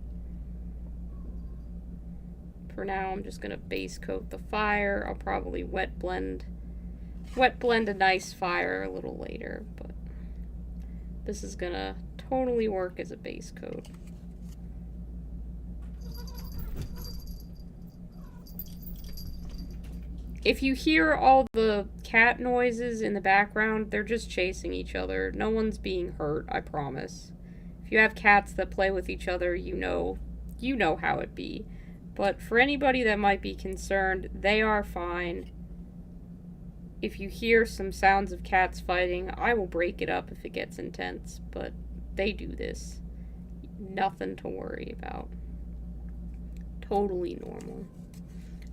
For now, I'm just gonna base coat the fire. I'll probably wet blend a nice fire a little later, but this is gonna totally work as a base coat. If you hear all the cat noises in the background, they're just chasing each other. No one's being hurt, I promise. If you have cats that play with each other, you know how it be. But for anybody that might be concerned, they are fine. If you hear some sounds of cats fighting, I will break it up if it gets intense, but they do this. Nothing to worry about. Totally normal.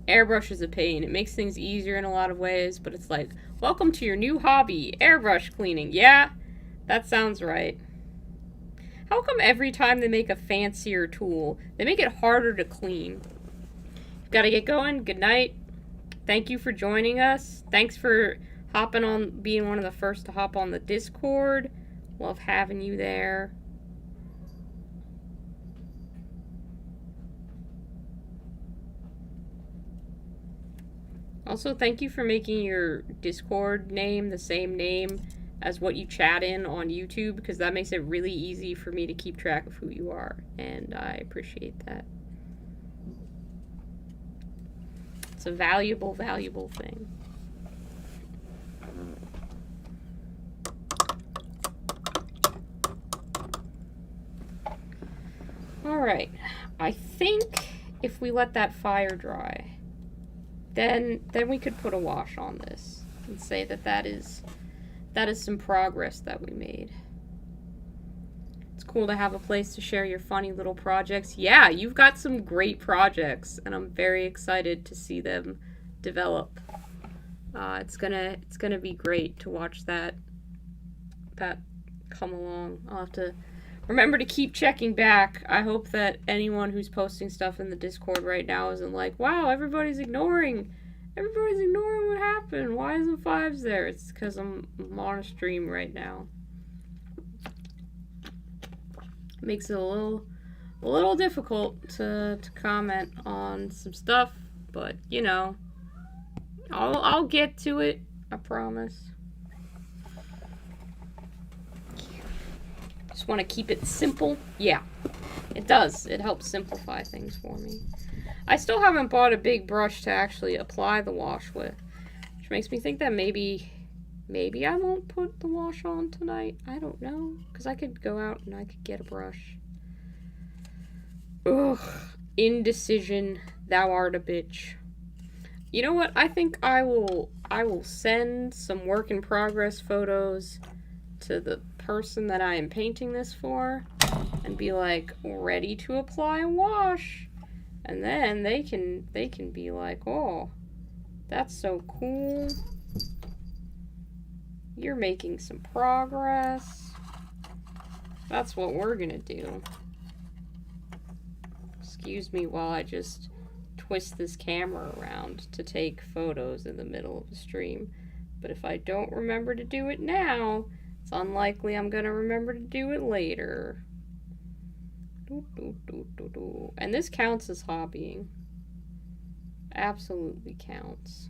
Airbrush is a pain. It makes things easier in a lot of ways, but it's like, welcome to your new hobby, airbrush cleaning. Yeah, that sounds right. How come every time they make a fancier tool, they make it harder to clean? Gotta get going. Good night. Thank you for joining us. Thanks for hopping on, being one of the first to hop on the Discord. Love having you there. Also, thank you for making your Discord name the same name as what you chat in on YouTube, because that makes it really easy for me to keep track of who you are, and I appreciate that. It's a valuable, valuable thing. Alright, I think if we let that fire dry, then we could put a wash on this and say that is some progress that we made. It's cool to have a place to share your funny little projects. Yeah, you've got some great projects, and I'm very excited to see them develop. It's gonna be great to watch that come along. I'll have to remember to keep checking back. I hope that anyone who's posting stuff in the Discord right now isn't like, wow, everybody's ignoring what happened. Why isn't Fives there? It's because I'm on a stream right now. Makes it a little difficult to comment on some stuff, but you know, I'll get to it. I promise. Just want to keep it simple. Yeah, it does. It helps simplify things for me. I still haven't bought a big brush to actually apply the wash with, which makes me think that maybe I won't put the wash on tonight. I don't know, because I could go out and I could get a brush. Ugh, indecision, thou art a bitch. You know what? I think I will send some work in progress photos to the person that I am painting this for and be like, ready to apply a wash. And then they can be like, oh, that's so cool. You're making some progress. That's what we're gonna do. Excuse me while I just twist this camera around to take photos in the middle of the stream. But if I don't remember to do it now, it's unlikely I'm gonna remember to do it later. And this counts as hobbying. Absolutely counts.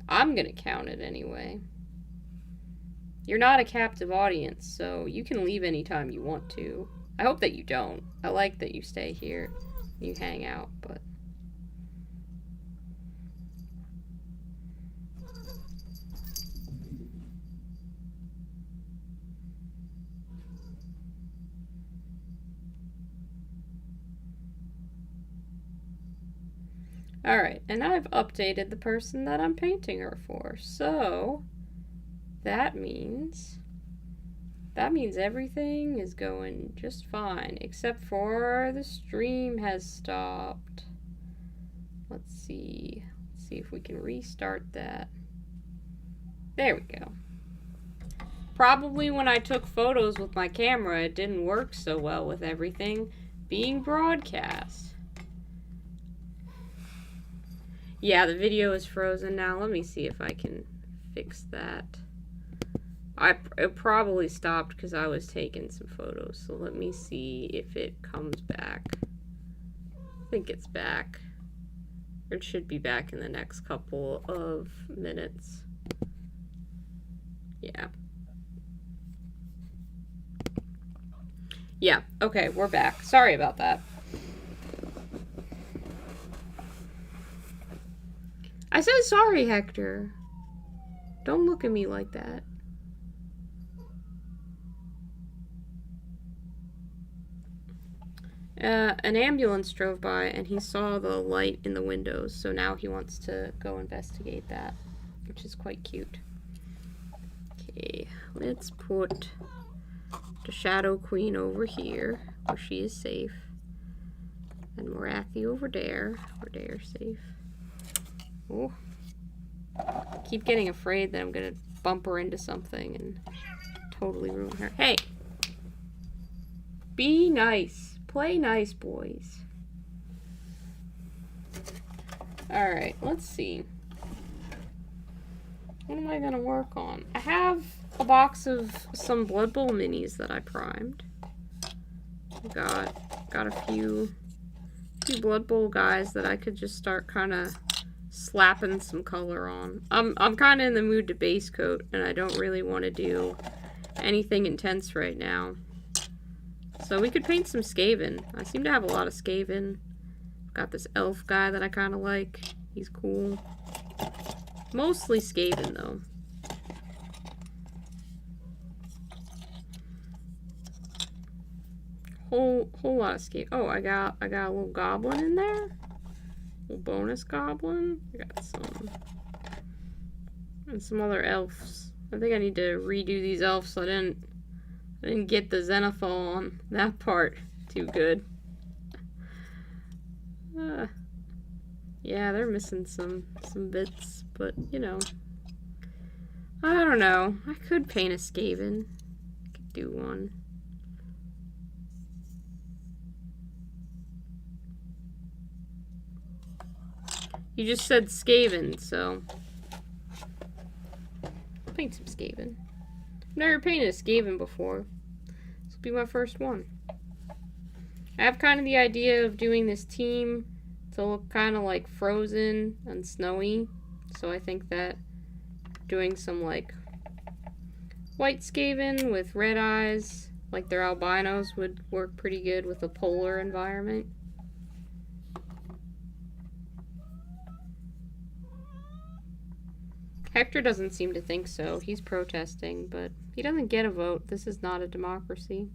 I'm gonna count it anyway. You're not a captive audience, so you can leave anytime you want to. I hope that you don't. I like that you stay here. You hang out, but... Alright, and I've updated the person that I'm painting her for, so that means everything is going just fine, except for the stream has stopped. Let's see if we can restart that. There we go. Probably when I took photos with my camera, it didn't work so well with everything being broadcast. Yeah, the video is frozen now. Let me see if I can fix that. It probably stopped because I was taking some photos. So let me see if it comes back. I think it's back. It should be back in the next couple of minutes. Yeah. Yeah, okay, we're back. Sorry about that. I said sorry, Hector. Don't look at me like that. An ambulance drove by and he saw the light in the windows, so now he wants to go investigate that, which is quite cute. Okay, let's put the Shadow Queen over here, where she is safe, and Morathi over there, where they are safe. Oh. I keep getting afraid that I'm gonna bump her into something and totally ruin her. Hey! Be nice. Play nice, boys. Alright, let's see. What am I gonna work on? I have a box of some Blood Bowl minis that I primed. Got a few Blood Bowl guys that I could just start kind of slapping some color on. I'm kind of in the mood to base coat, and I don't really want to do anything intense right now. So we could paint some Skaven. I seem to have a lot of Skaven. Got this elf guy that I kind of like. He's cool. Mostly Skaven, though. Whole lot of Skaven. Oh, I got a little goblin in there. Little bonus goblin. I got some. And some other elves. I think I need to redo these elves. I didn't get the Zenithal on that part too good. Yeah, they're missing some bits, but you know. I don't know. I could paint a Skaven. I could do one. You just said Skaven, so I'll paint some Skaven. I've never painted a Skaven before. This will be my first one. I have kind of the idea of doing this team to look kind of like frozen and snowy. So I think that doing some like white Skaven with red eyes, like they're albinos, would work pretty good with a polar environment. Hector doesn't seem to think so. He's protesting, but he doesn't get a vote. This is not a democracy.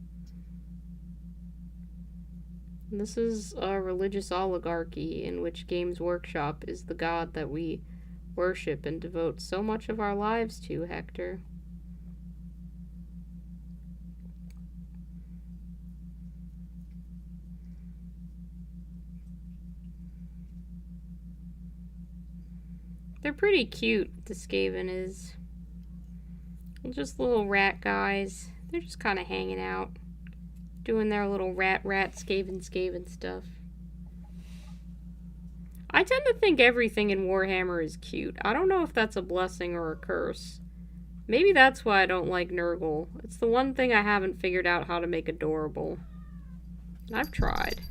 This is a religious oligarchy in which Games Workshop is the god that we worship and devote so much of our lives to, Hector. They're pretty cute, the Skaven is. Just little rat guys. They're just kind of hanging out. Doing their little rat Skaven stuff. I tend to think everything in Warhammer is cute. I don't know if that's a blessing or a curse. Maybe that's why I don't like Nurgle. It's the one thing I haven't figured out how to make adorable. I've tried.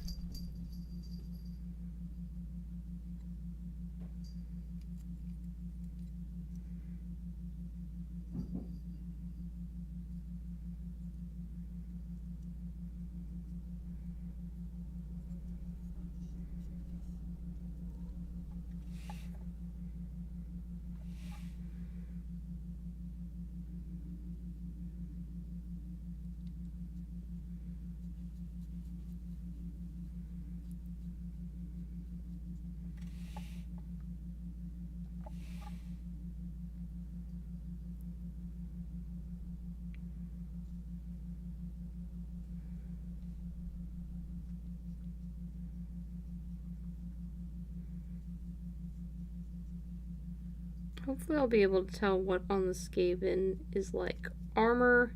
Hopefully I'll be able to tell what on the Skaven is like armor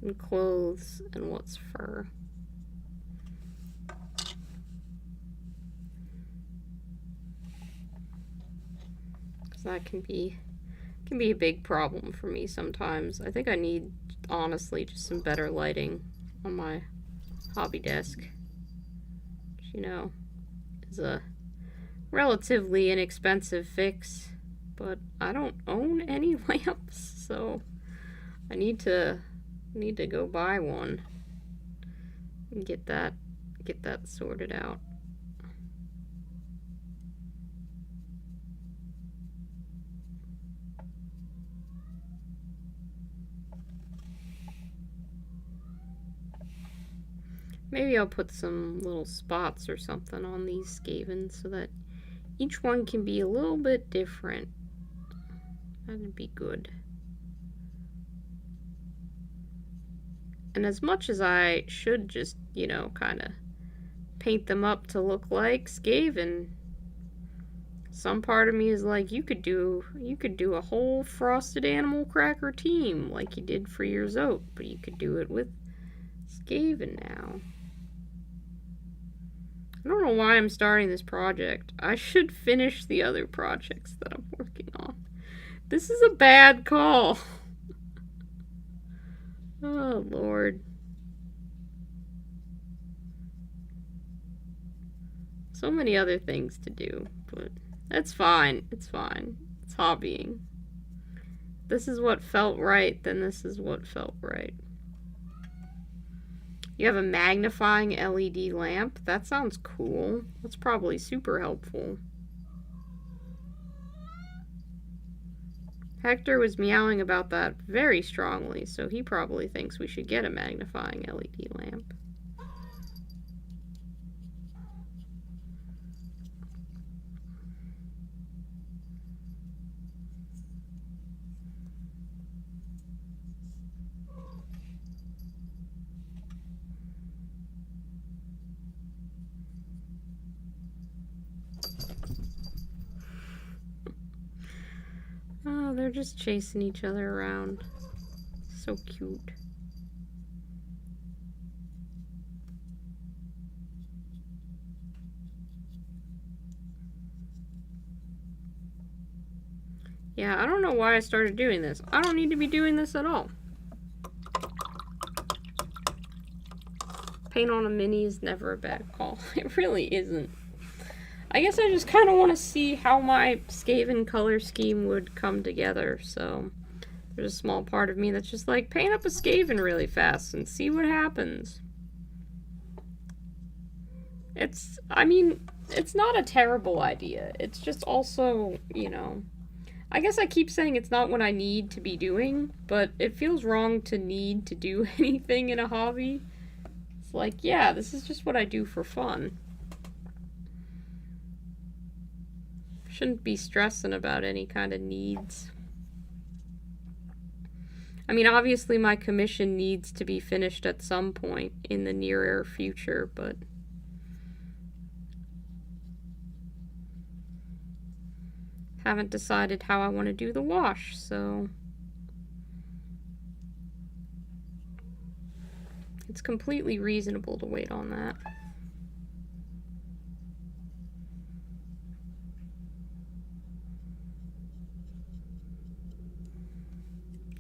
and clothes and what's fur. Because that can be a big problem for me sometimes. I think I need, honestly, just some better lighting on my hobby desk. Which, you know, is a relatively inexpensive fix. But I don't own any lamps, so I need to go buy one and get that sorted out. Maybe I'll put some little spots or something on these Skaven so that each one can be a little bit different. That'd be good. And as much as I should just, you know, kind of paint them up to look like Skaven, some part of me is like, you could do a whole frosted animal cracker team like you did for your Zote, but you could do it with Skaven now. I don't know why I'm starting this project. I should finish the other projects that I'm working on. This is a bad call. Oh, Lord. So many other things to do, but that's fine. It's fine. It's hobbying. This is what felt right, then this is what felt right. You have a magnifying LED lamp? That sounds cool. That's probably super helpful. Hector was meowing about that very strongly, so he probably thinks we should get a magnifying LED lamp. Oh, they're just chasing each other around. So cute. Yeah, I don't know why I started doing this. I don't need to be doing this at all. Paint on a mini is never a bad call. It really isn't. I guess I just kind of want to see how my Skaven color scheme would come together, so there's a small part of me that's just like, paint up a Skaven really fast and see what happens. I mean, it's not a terrible idea. It's just also, you know, I guess I keep saying it's not what I need to be doing, but it feels wrong to need to do anything in a hobby. It's like, yeah, this is just what I do for fun. Shouldn't be stressing about any kind of needs. I mean, obviously my commission needs to be finished at some point in the nearer future, but haven't decided how I want to do the wash, so it's completely reasonable to wait on that.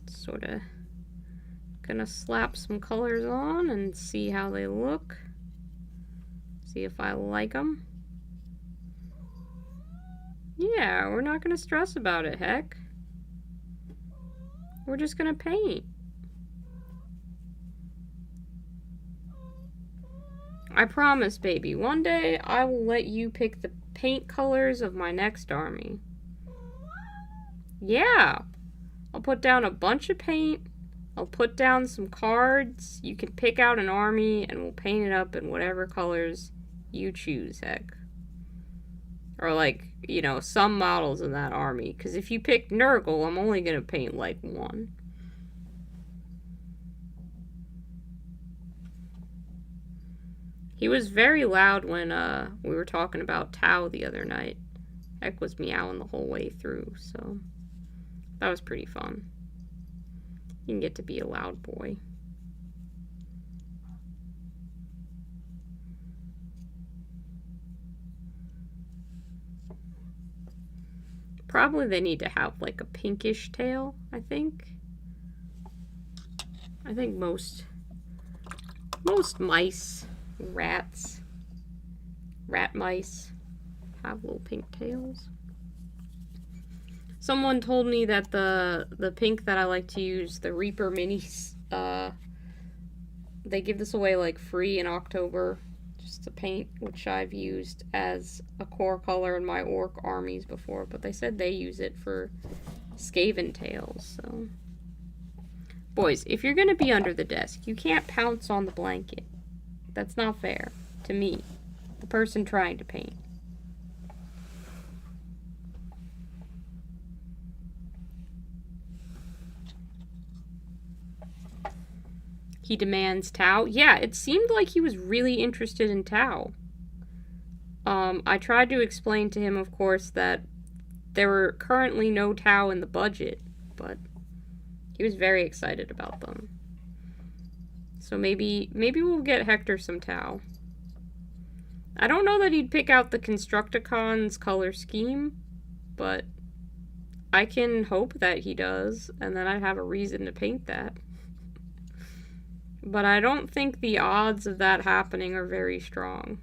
Sort of gonna slap some colors on and see how they look. See if I like them. Yeah, we're not gonna stress about it, heck. We're just gonna paint. I promise, baby, one day I will let you pick the paint colors of my next army. Yeah. I'll put down a bunch of paint. I'll put down some cards. You can pick out an army and we'll paint it up in whatever colors you choose, heck. Or like, you know, some models in that army. Because if you pick Nurgle, I'm only going to paint like one. He was very loud when we were talking about Tau the other night. Heck was meowing the whole way through, so That was pretty fun. You can get to be a loud boy. Probably they need to have like a pinkish tail, I think. I think most mice, rat mice have little pink tails. Someone told me that the pink that I like to use, the Reaper Minis, they give this away like free in October, just to paint, which I've used as a core color in my orc armies before, but they said they use it for Skaven tails, so. Boys, if you're gonna be under the desk, you can't pounce on the blanket. That's not fair to me, the person trying to paint. He demands Tau. Yeah, it seemed like he was really interested in Tau. I tried to explain to him, of course, that there were currently no Tau in the budget, but he was very excited about them. So maybe we'll get Hector some Tau. I don't know that he'd pick out the Constructicon's color scheme, but I can hope that he does, and then I'd have a reason to paint that. But I don't think the odds of that happening are very strong.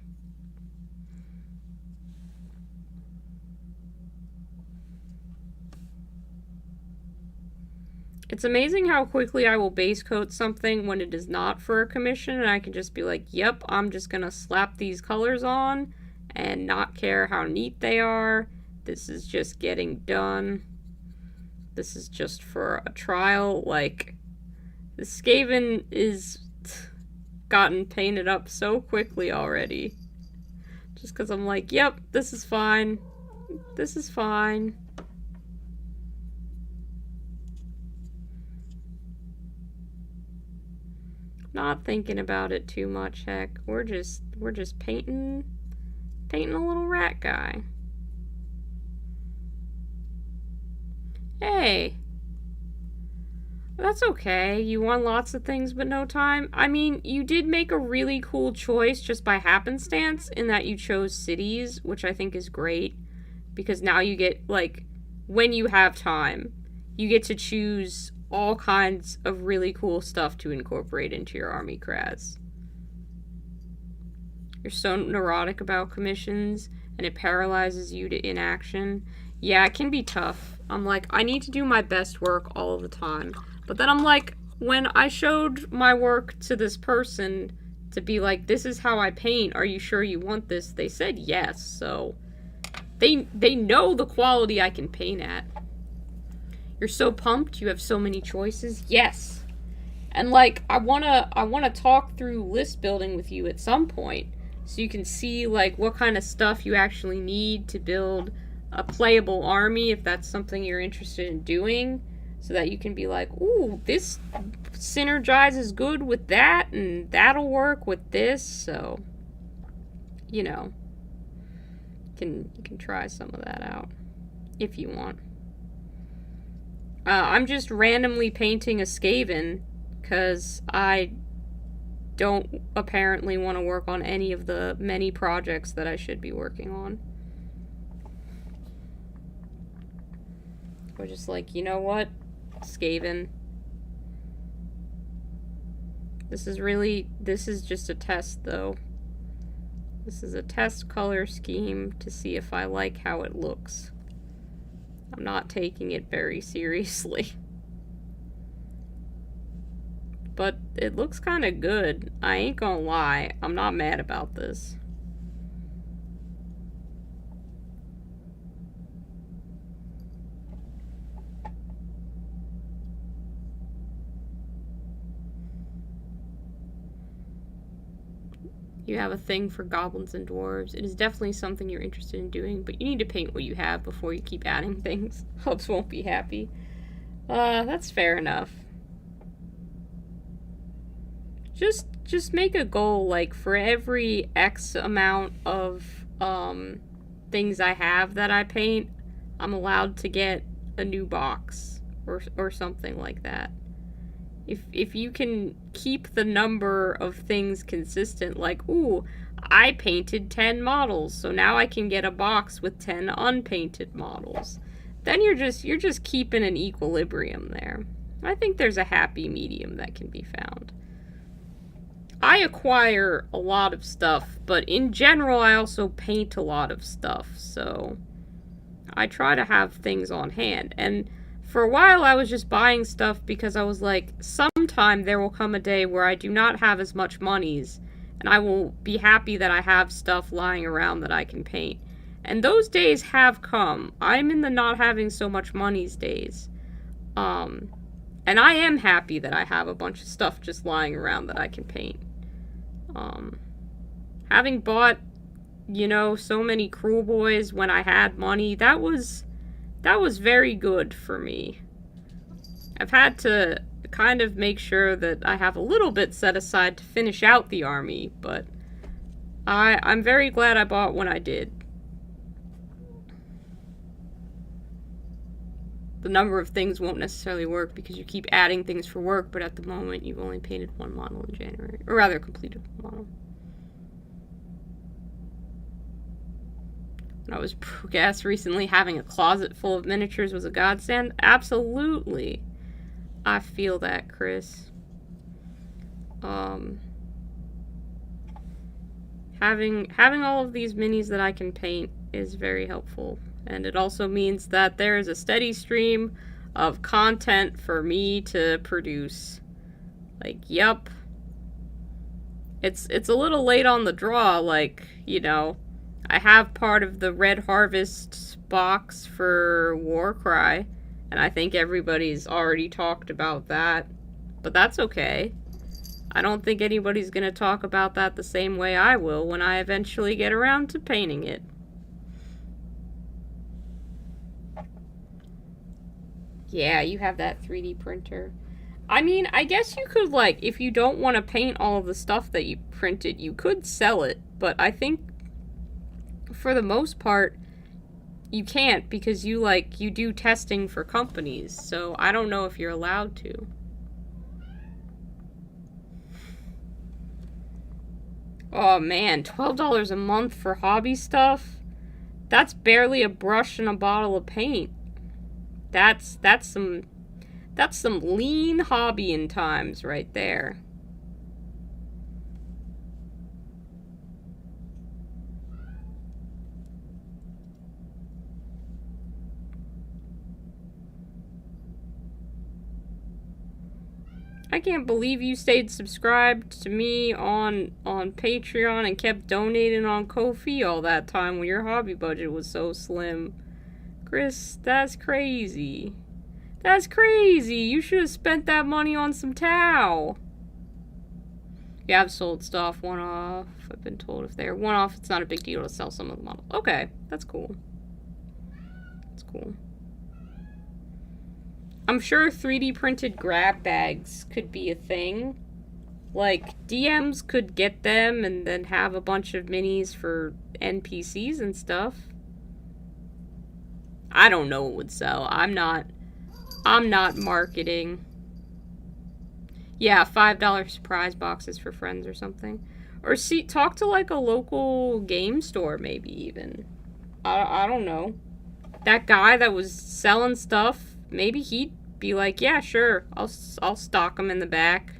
It's amazing how quickly I will base coat something when it is not for a commission, and I can just be like, yep, I'm just gonna slap these colors on and not care how neat they are. This is just getting done. This is just for a trial. Like, the Skaven is gotten painted up so quickly already. Just because I'm like, yep, this is fine. This is fine. Not thinking about it too much, heck. We're just painting a little rat guy. Hey. That's okay. You won lots of things but no time. I mean, you did make a really cool choice just by happenstance in that you chose cities, which I think is great. Because now you get, like, when you have time, you get to choose all kinds of really cool stuff to incorporate into your army crafts. You're so neurotic about commissions, and it paralyzes you to inaction. Yeah, it can be tough. I'm like, I need to do my best work all of the time. But then I'm like, when I showed my work to this person to be like, this is how I paint, are you sure you want this? They said yes, so they know the quality I can paint at. You're so pumped, you have so many choices. Yes. And like, I wanna talk through list building with you at some point, so you can see like what kind of stuff you actually need to build a playable army, if that's something you're interested in doing, so that you can be like, ooh, this synergizes good with that, and that'll work with this. So, you know, you can try some of that out if you want. I'm just randomly painting a Skaven because I don't apparently want to work on any of the many projects that I should be working on. We're just like, you know what, Skaven? This is just a test, though. This is a test color scheme to see if I like how it looks. I'm not taking it very seriously. But it looks kind of good. I ain't gonna lie. I'm not mad about this. You have a thing for goblins and dwarves. It is definitely something you're interested in doing, but you need to paint what you have before you keep adding things. Hopes won't be happy. That's fair enough. Just make a goal, like, for every X amount of, things I have that I paint, I'm allowed to get a new box. or something like that. If you can keep the number of things consistent, like, ooh, I painted 10 models, so now I can get a box with 10 unpainted models. Then you're just keeping an equilibrium there. I think there's a happy medium that can be found. I acquire a lot of stuff, but in general I also paint a lot of stuff, so I try to have things on hand. And for a while I was just buying stuff because I was like, sometime there will come a day where I do not have as much monies, and I will be happy that I have stuff lying around that I can paint. And those days have come. I'm in the not having so much monies days. And I am happy that I have a bunch of stuff just lying around that I can paint. Having bought, you know, so many Cruel Boys when I had money, that was very good for me. I've had to kind of make sure that I have a little bit set aside to finish out the army, but I'm very glad I bought when I did. The number of things won't necessarily work because you keep adding things for work, but at the moment you've only painted one model in January, or rather completed one model. When I was pro-gas recently, having a closet full of miniatures was a godsend. Absolutely. I feel that, Chris. Having all of these minis that I can paint is very helpful. And it also means that there is a steady stream of content for me to produce. Like, yep. It's a little late on the draw, like, you know, I have part of the Red Harvest box for Warcry, and I think everybody's already talked about that, but that's okay. I don't think anybody's gonna talk about that the same way I will when I eventually get around to painting it. Yeah, you have that 3D printer. I mean, I guess you could, like, if you don't want to paint all of the stuff that you printed, you could sell it, but I think for the most part, you can't because you do testing for companies, so I don't know if you're allowed to. Oh man, $12 a month for hobby stuff? That's barely a brush and a bottle of paint. That's some lean hobbying times right there. I can't believe you stayed subscribed to me on Patreon and kept donating on Ko-fi all that time when your hobby budget was so slim. Chris, that's crazy. That's crazy. You should have spent that money on some Tau. Yeah, I've sold stuff one-off. I've been told if they're one-off, it's not a big deal to sell some of the models. Okay, that's cool. That's cool. I'm sure 3D printed grab bags could be a thing. Like, DMs could get them and then have a bunch of minis for NPCs and stuff. I don't know what would sell. I'm not marketing. Yeah, $5 surprise boxes for friends or something. Or talk to like a local game store maybe even. I don't know. That guy that was selling stuff, maybe he'd be like, yeah, sure, I'll stock them in the back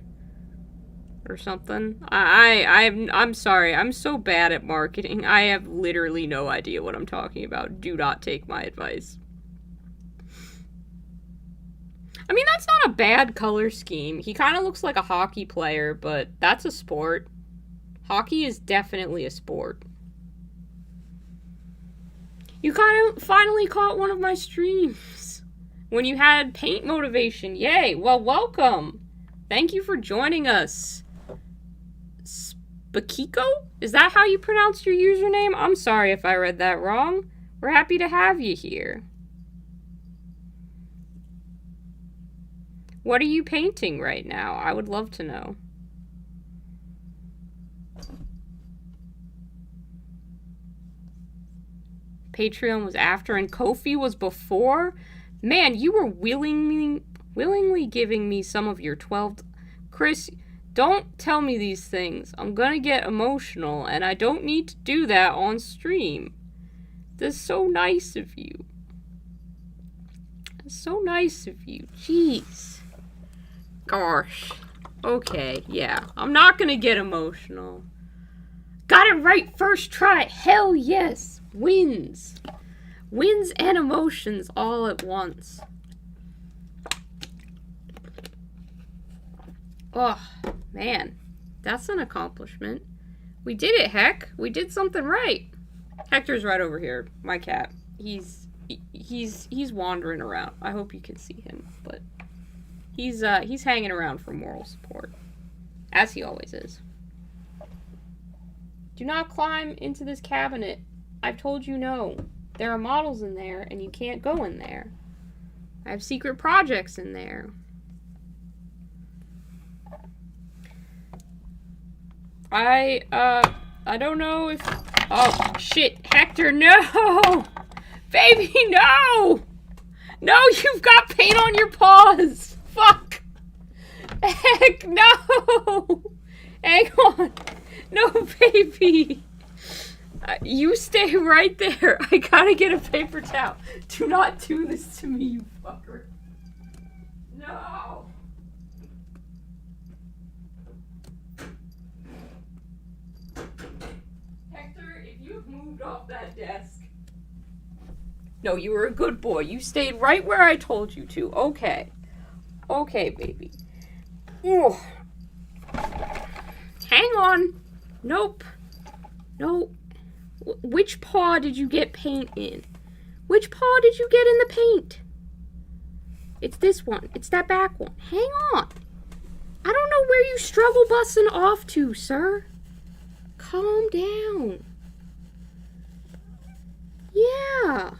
or something. I'm sorry, I'm so bad at marketing. I have literally no idea what I'm talking about. Do not take my advice. I mean, that's not a bad color scheme. He kind of looks like a hockey player, but that's a sport. Hockey is definitely a sport. You kind of finally caught one of my streams when you had paint motivation. Yay! Well, welcome. Thank you for joining us. Spakiko? Is that how you pronounce your username? I'm sorry if I read that wrong. We're happy to have you here. What are you painting right now? I would love to know. Patreon was after and Ko-fi was before? Man, you were willingly giving me some of your 12... Chris, don't tell me these things. I'm gonna get emotional, and I don't need to do that on stream. That's so nice of you. That's so nice of you. Jeez. Gosh. Okay, yeah. I'm not gonna get emotional. Got it right first try. Hell yes. Wins. Wins and emotions all at once. Oh, man. That's an accomplishment. We did it, Heck. We did something right. Hector's right over here. My cat. He's wandering around. I hope you can see him, but he's hanging around for moral support. As he always is. Do not climb into this cabinet. I've told you no. There are models in there, and you can't go in there. I have secret projects in there. I don't know if... Oh, shit. Hector, no! Baby, no! No, you've got paint on your paws! Fuck! Heck, no! Hang on. No, baby. You stay right there. I gotta get a paper towel. Do not do this to me, you fucker. No. Hector, if you've moved off that desk. No, you were a good boy. You stayed right where I told you to. Okay. Okay, baby. Ooh. Hang on. Nope. Nope. Which paw did you get paint in? Which paw did you get in the paint? It's this one. It's that back one. Hang on. I don't know where you struggle busting off to, sir. Calm down. Yeah.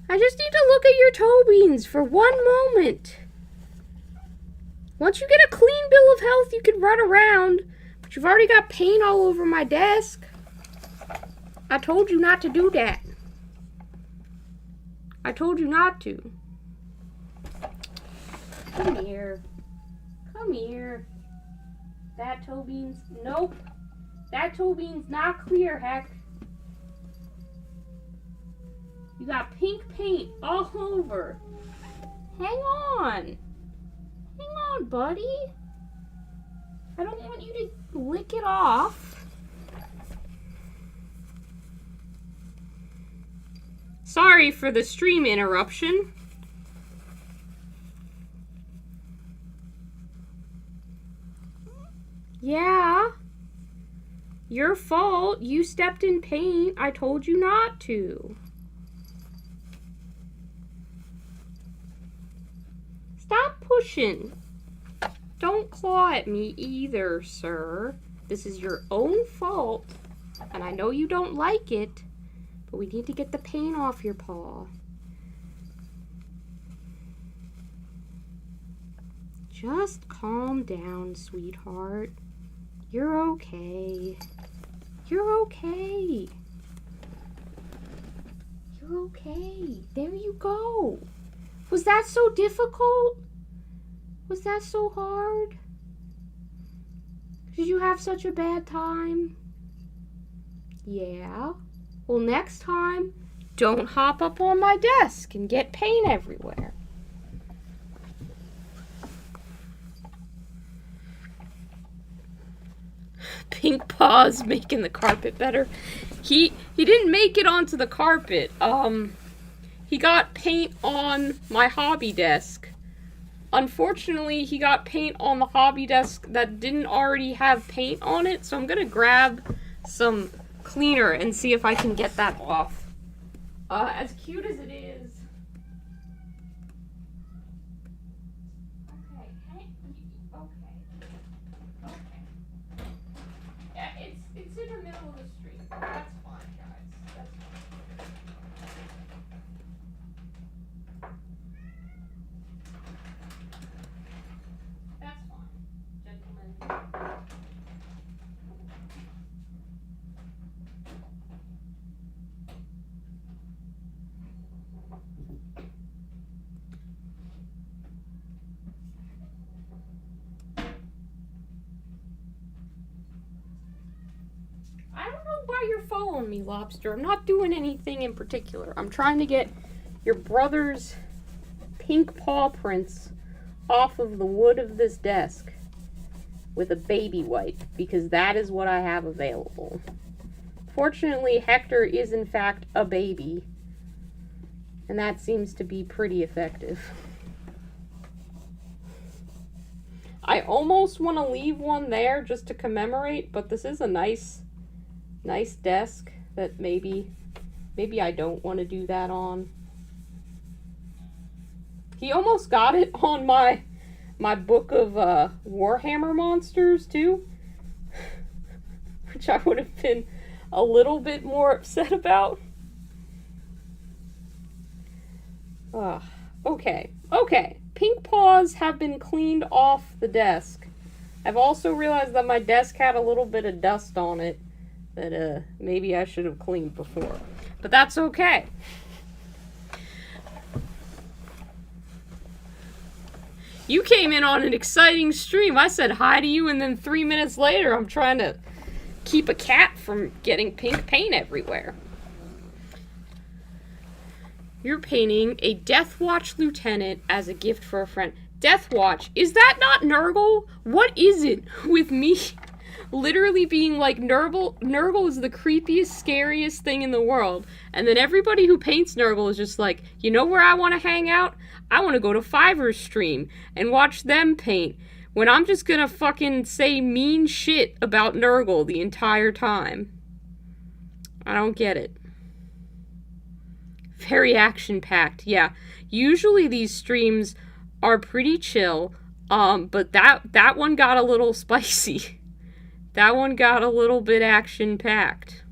I just need to look at your toe beans for one moment. Once you get a clean bill of health, you can run around. But you've already got paint all over my desk. I told you not to do that. I told you not to. Come here. Come here. That toe bean's... Nope. That toe bean's not clear, Heck. You got pink paint all over. Hang on. Hang on, buddy. I don't want you to lick it off. Sorry for the stream interruption. Yeah. Your fault. You stepped in paint. I told you not to. Stop pushing. Don't claw at me either, sir. This is your own fault. And I know you don't like it. But we need to get the paint off your paw. Just calm down, sweetheart. You're okay. You're okay. You're okay. There you go. Was that so difficult? Was that so hard? Did you have such a bad time? Yeah. Well, next time, don't hop up on my desk and get paint everywhere. Pink paws making the carpet better. He didn't make it onto the carpet. He got paint on my hobby desk. Unfortunately, he got paint on the hobby desk that didn't already have paint on it, so I'm gonna grab some cleaner and see if I can get that off. As cute as it is. Okay. Yeah, it's in the middle of the street. That's fine, guys. That's fine. That's fine, gentlemen. following me, Lobster. I'm not doing anything in particular. I'm trying to get your brother's pink paw prints off of the wood of this desk with a baby wipe, because that is what I have available. Fortunately, Hector is in fact a baby, and that seems to be pretty effective. I almost want to leave one there just to commemorate, but this is a nice desk that maybe I don't want to do that on. He almost got it on my book of Warhammer monsters too, which I would have been a little bit more upset about. Okay. Pink paws have been cleaned off the desk. I've also realized that my desk had a little bit of dust on it that maybe I should have cleaned before. But that's okay. You came in on an exciting stream. I said hi to you, and then 3 minutes later I'm trying to keep a cat from getting pink paint everywhere. You're painting a Deathwatch lieutenant as a gift for a friend. Deathwatch, is that not Nurgle? What is it with me literally being like, Nurgle is the creepiest, scariest thing in the world, and then everybody who paints Nurgle is just like, you know where I want to hang out? I want to go to Fiverr's stream and watch them paint, when I'm just gonna fucking say mean shit about Nurgle the entire time. I don't get it. Very action-packed, yeah. Usually these streams are pretty chill, but that one got a little spicy. That one got a little bit action-packed.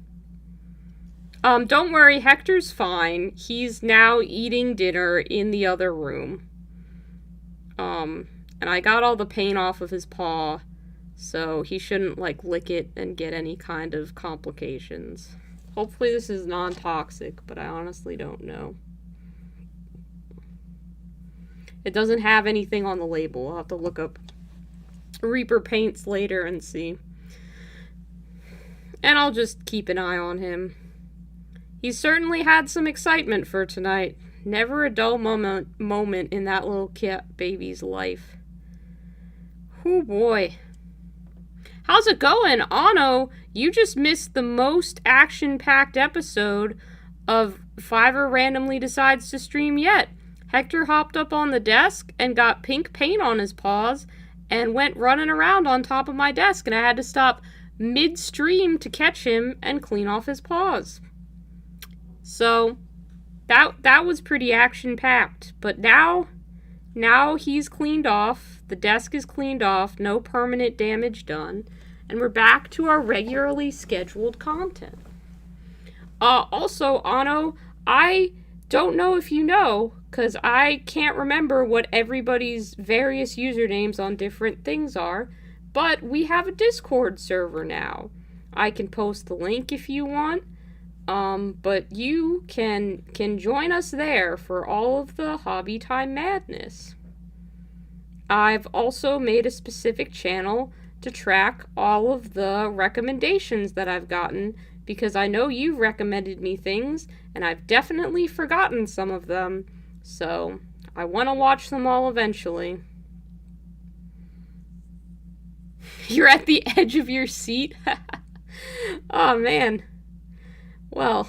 Don't worry, Hector's fine. He's now eating dinner in the other room. And I got all the paint off of his paw, so he shouldn't, like, lick it and get any kind of complications. Hopefully this is non-toxic, but I honestly don't know. It doesn't have anything on the label. I'll have to look up Reaper paints later and see. And I'll just keep an eye on him. He certainly had some excitement for tonight. Never a dull moment in that little cat baby's life. Oh boy. How's it going? Anno, you just missed the most action-packed episode of Fiverr Randomly Decides to Stream yet. Hector hopped up on the desk and got pink paint on his paws and went running around on top of my desk, and I had to stop mid-stream to catch him and clean off his paws. So, that was pretty action-packed. But now he's cleaned off, the desk is cleaned off, no permanent damage done, and we're back to our regularly scheduled content. Also, Anno, I don't know if you know, because I can't remember what everybody's various usernames on different things are, but we have a Discord server now. I can post the link if you want, but you can join us there for all of the Hobby Time madness. I've also made a specific channel to track all of the recommendations that I've gotten, because I know you've recommended me things, and I've definitely forgotten some of them, so I want to watch them all eventually. You're at the edge of your seat? Oh, man. Well,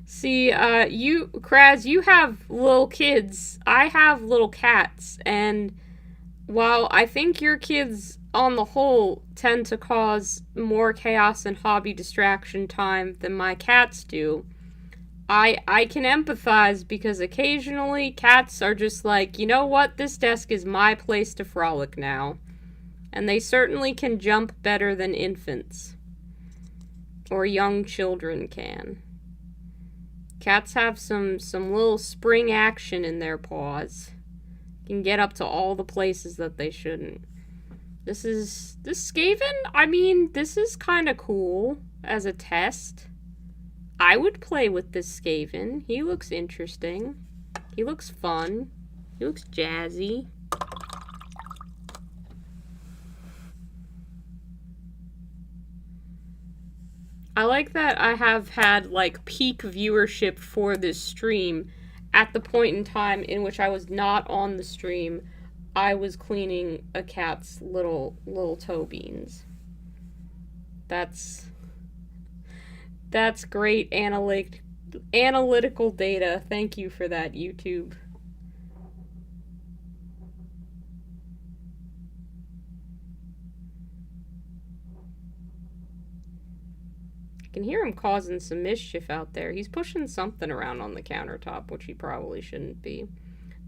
see, you, Kraz, you have little kids. I have little cats, and while I think your kids, on the whole, tend to cause more chaos and hobby distraction time than my cats do, I can empathize, because occasionally cats are just like, you know what, this desk is my place to frolic now. And they certainly can jump better than infants. Or young children can. Cats have some little spring action in their paws. Can get up to all the places that they shouldn't. This Skaven, I mean, this is kind of cool as a test. I would play with this Skaven. He looks interesting. He looks fun. He looks jazzy. I like that I have had, like, peak viewership for this stream at the point in time in which I was not on the stream. I was cleaning a cat's little toe beans. That's great analytical data. Thank you for that, YouTube. I can hear him causing some mischief out there. He's pushing something around on the countertop, which he probably shouldn't be.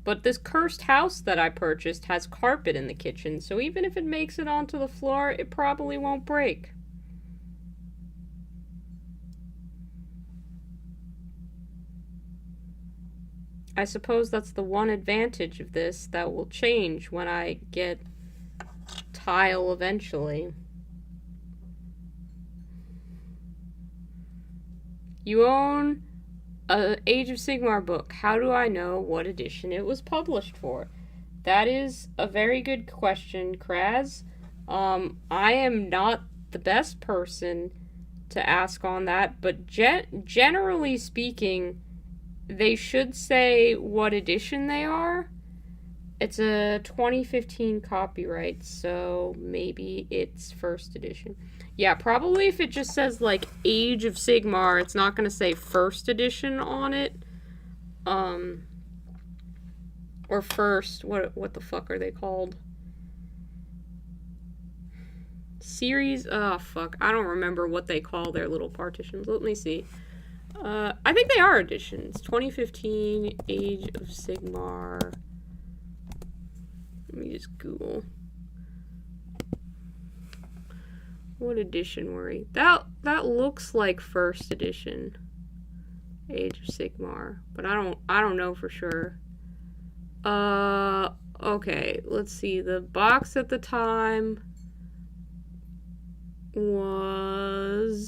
But this cursed house that I purchased has carpet in the kitchen, so even if it makes it onto the floor, it probably won't break. I suppose that's the one advantage of this that will change when I get tile eventually. You own a Age of Sigmar book. How do I know what edition it was published for? That is a very good question, Kraz. I am not the best person to ask on that, but generally speaking, they should say what edition they are. It's a 2015 copyright, so maybe it's first edition. Yeah, probably if it just says, like, Age of Sigmar, it's not going to say first edition on it. Or first, what the fuck are they called? Series, oh fuck, I don't remember what they call their little partitions. Let me see. I think they are editions. 2015 Age of Sigmar. Let me just Google. What edition were we? That looks like first edition. Age of Sigmar, but I don't know for sure. Okay, let's see. The box at the time was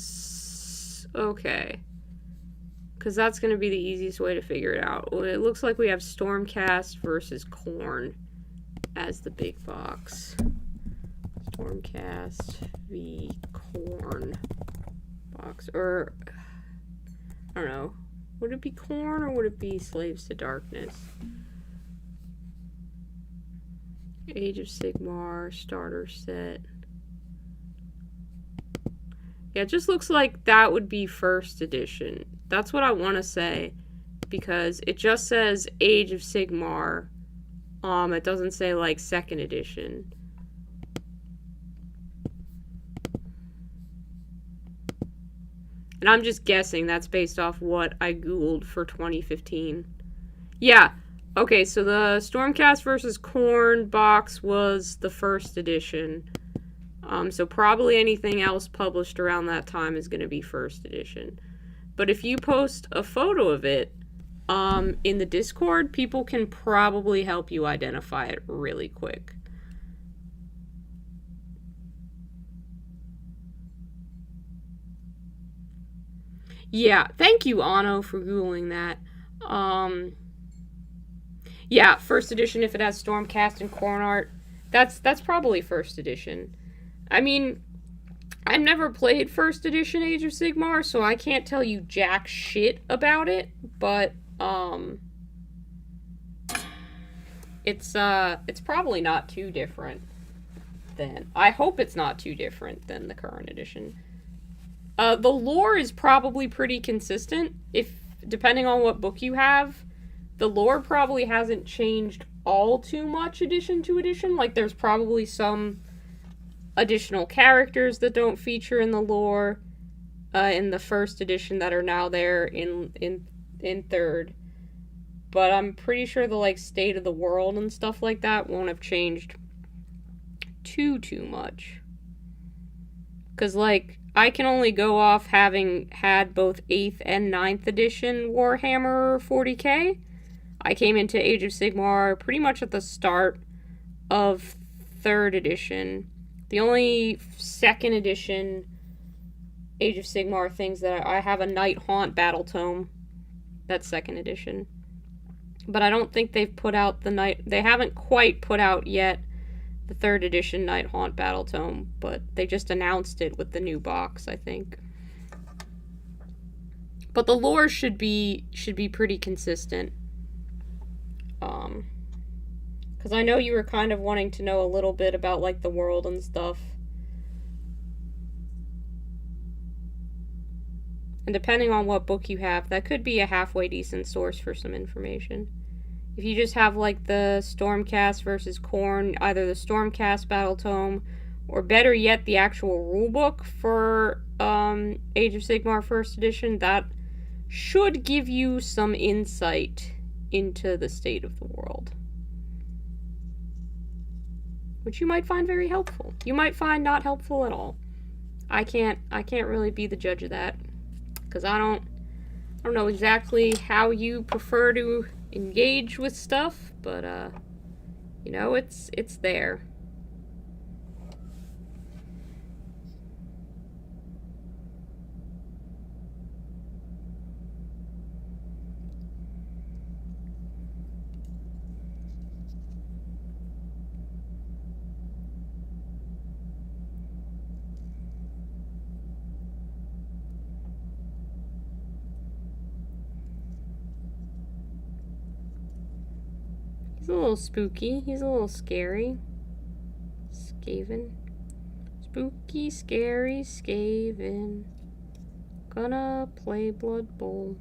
okay. Because that's going to be the easiest way to figure it out. Well, it looks like we have Stormcast versus Khorne as the big box. Stormcast v. Khorne box. Or, I don't know. Would it be Khorne or would it be Slaves to Darkness? Age of Sigmar starter set. Yeah, it just looks like that would be first edition. That's what I want to say, because it just says Age of Sigmar. It doesn't say, like, second edition. And I'm just guessing that's based off what I Googled for 2015. Yeah. Okay, so the Stormcast versus Khorne box was the first edition. So probably anything else published around that time is going to be first edition. But if you post a photo of it in the Discord, people can probably help you identify it really quick. Yeah, thank you, Ano, for Googling that. Yeah, first edition if it has Stormcast and Khorne art. That's probably first edition. I mean, I've never played first edition Age of Sigmar, so I can't tell you jack shit about it, but it's probably not too different than, I hope it's not too different than the current edition. The lore is probably pretty consistent, depending on what book you have. The lore probably hasn't changed all too much edition to edition. Like, there's probably some additional characters that don't feature in the lore in the first edition that are now there in third. But I'm pretty sure the, like, state of the world and stuff like that won't have changed too much. Because, like, I can only go off having had both 8th and 9th edition Warhammer 40k. I came into Age of Sigmar pretty much at the start of 3rd edition. The only 2nd edition Age of Sigmar things that I have a Night Haunt Battle Tome. That's 2nd edition. But I don't think they've put out they haven't quite put out yet the 3rd edition Night Haunt Battle Tome, but they just announced it with the new box, I think. But the lore should be pretty consistent. Because I know you were kind of wanting to know a little bit about, like, the world and stuff. And depending on what book you have, that could be a halfway decent source for some information. If you just have, like, the Stormcast versus Khorne, either the Stormcast Battle Tome, or better yet, the actual rulebook for Age of Sigmar First Edition, that should give you some insight into the state of the world. Which you might find very helpful. You might find not helpful at all. I can't really be the judge of that. Because I don't know exactly how you prefer to engage with stuff, but you know, it's there. He's a little spooky. He's a little scary. Skaven. Spooky, scary Skaven. Gonna play Blood Bowl.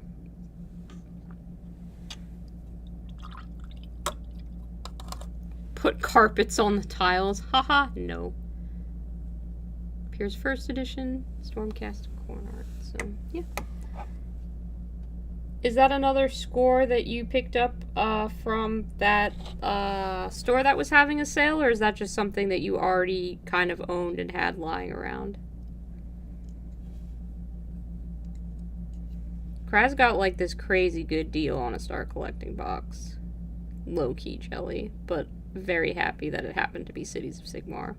Put carpets on the tiles. Haha, no. Appears First Edition, Stormcast Khorne art. So, yeah. Is that another score that you picked up from that store that was having a sale, or is that just something that you already kind of owned and had lying around? Kraz got like this crazy good deal on a Star Collecting box. Low-key jelly, but very happy that it happened to be Cities of Sigmar.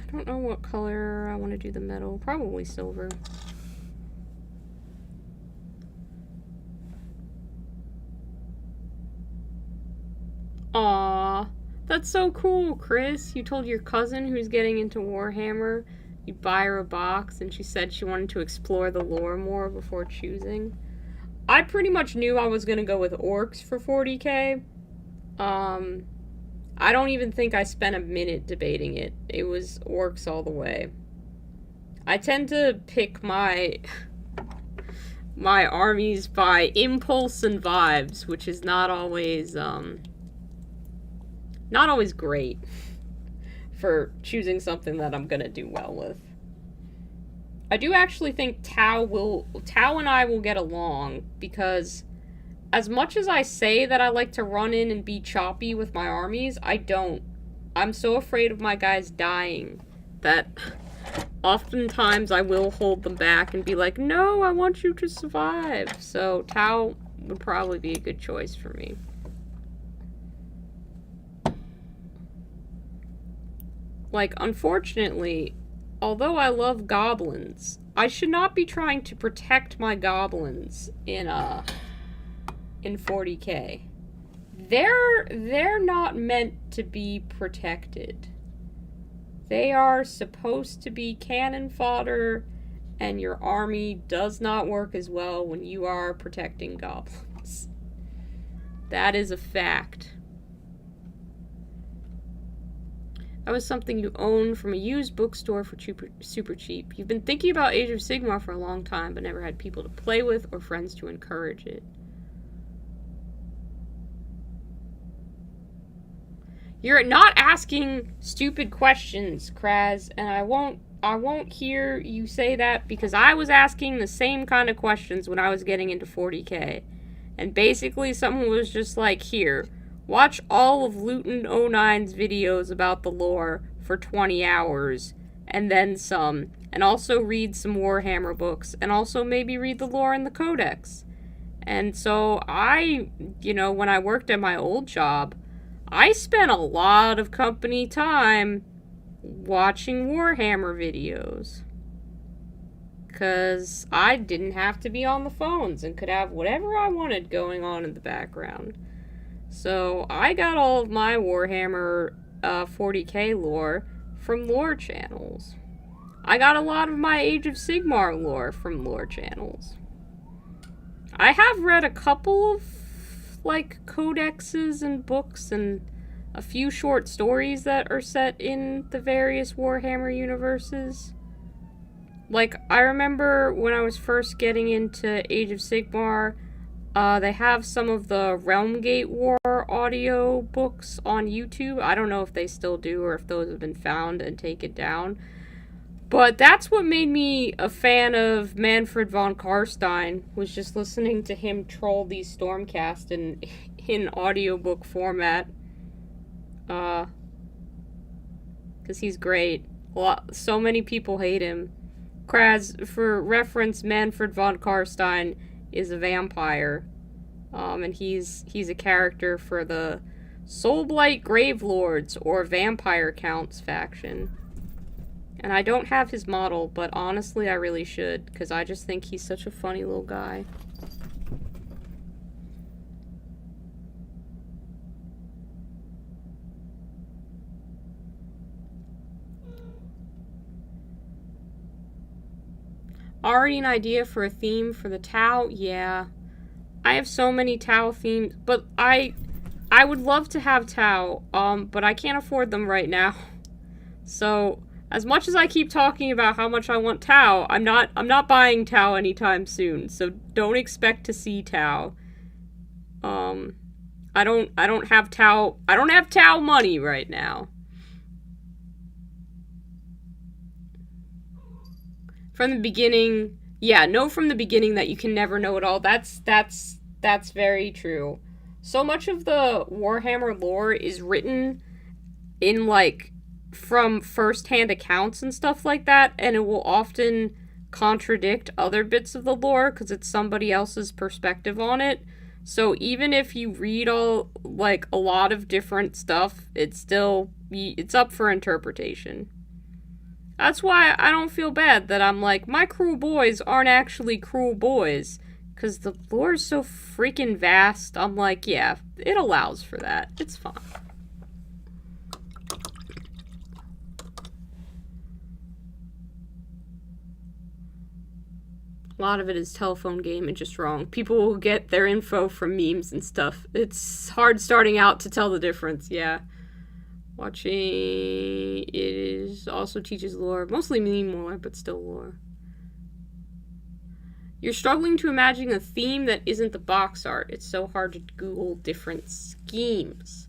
I don't know what color I want to do the metal. Probably silver. Aww. That's so cool, Chris. You told your cousin who's getting into Warhammer you'd buy her a box, and she said she wanted to explore the lore more before choosing. I pretty much knew I was going to go with orcs for 40k. I don't even think I spent a minute debating it. It was orcs all the way. I tend to pick my armies by impulse and vibes, which is not always great for choosing something that I'm gonna do well with. I do actually think Tau and I will get along, because as much as I say that I like to run in and be choppy with my armies, I don't. I'm so afraid of my guys dying that oftentimes I will hold them back and be like, no, I want you to survive. So Tau would probably be a good choice for me. Like, unfortunately, although I love goblins, I should not be trying to protect my goblins in 40k. They're not meant to be protected. They are supposed to be cannon fodder, and your army does not work as well when you are protecting goblins. That is a fact. That was something you owned from a used bookstore for super cheap. You've been thinking about Age of Sigmar for a long time, but never had people to play with or friends to encourage it. You're not asking stupid questions, Kraz, and I won't hear you say that, because I was asking the same kind of questions when I was getting into 40k. And basically someone was just like, here, watch all of Luton 09's videos about the lore for 20 hours, and then some, and also read some Warhammer books, and also maybe read the lore in the Codex. And so when I worked at my old job, I spent a lot of company time watching Warhammer videos. because I didn't have to be on the phones and could have whatever I wanted going on in the background. So I got all of my Warhammer 40k lore from lore channels. I got a lot of my Age of Sigmar lore from lore channels. I have read a couple of, like, codexes and books and a few short stories that are set in the various Warhammer universes. Like, I remember when I was first getting into Age of Sigmar, they have some of the Realmgate War audio books on YouTube. I don't know if they still do or if those have been found and taken down. But that's what made me a fan of Manfred von Karstein, was just listening to him troll these Stormcast in audiobook format. Because he's great. So many people hate him. Kraz, for reference, Manfred von Karstein is a vampire. And he's a character for the Soulblight Gravelords, or Vampire Counts faction. And I don't have his model, but honestly I really should, because I just think he's such a funny little guy. Already an idea for a theme for the Tau? Yeah. I have so many Tau themes, but I would love to have Tau, but I can't afford them right now. So, as much as I keep talking about how much I want Tau, I'm not buying Tau anytime soon, so don't expect to see Tau. I don't have Tau money right now. From the beginning, yeah, know from the beginning that you can never know it all. That's very true. So much of the Warhammer lore is written in, like, from first-hand accounts and stuff like that, and it will often contradict other bits of the lore because it's somebody else's perspective on it. So even if you read a lot of different stuff, it's up for interpretation. That's why I don't feel bad that I'm like, my cruel boys aren't actually cruel boys, because the lore is so freaking vast. I'm like, yeah, it allows for that. It's fine. A lot of it is telephone game and just wrong. People will get their info from memes and stuff. It's hard starting out to tell the difference, yeah. Watching also teaches lore. Mostly meme lore, but still lore. You're struggling to imagine a theme that isn't the box art. It's so hard to Google different schemes.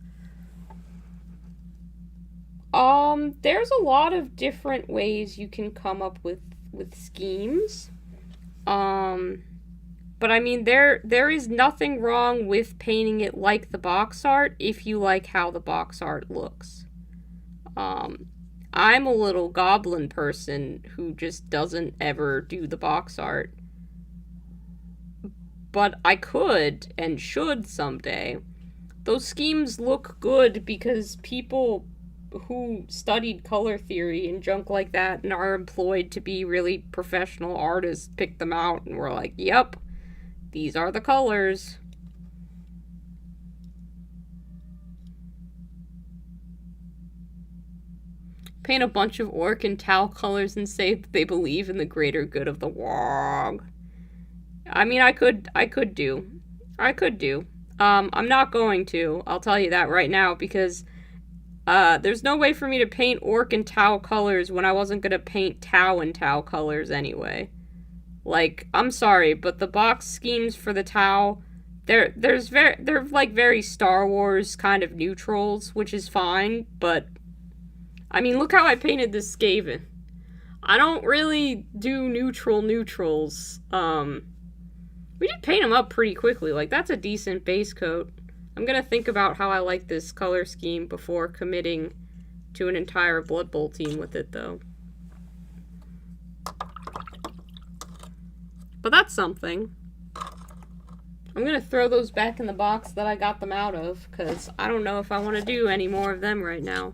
There's a lot of different ways you can come up with schemes. But I mean, there is nothing wrong with painting it like the box art if you like how the box art looks. I'm a little goblin person who just doesn't ever do the box art. But I could and should someday. Those schemes look good because people who studied color theory and junk like that and are employed to be really professional artists pick them out and were like, yep, these are the colors. Paint a bunch of orc and Tau colors and say that they believe in the greater good of the warg. I mean, I could do. I'm not going to. I'll tell you that right now, because there's no way for me to paint orc and Tau colors when I wasn't gonna paint Tau and Tau colors anyway. Like, I'm sorry, but the box schemes for the Tau, they're like very Star Wars kind of neutrals, which is fine, but I mean, look how I painted this Skaven. I don't really do neutrals. We did paint them up pretty quickly. Like, that's a decent base coat. I'm gonna think about how I like this color scheme before committing to an entire Blood Bowl team with it, though. But that's something. I'm gonna throw those back in the box that I got them out of, because I don't know if I want to do any more of them right now.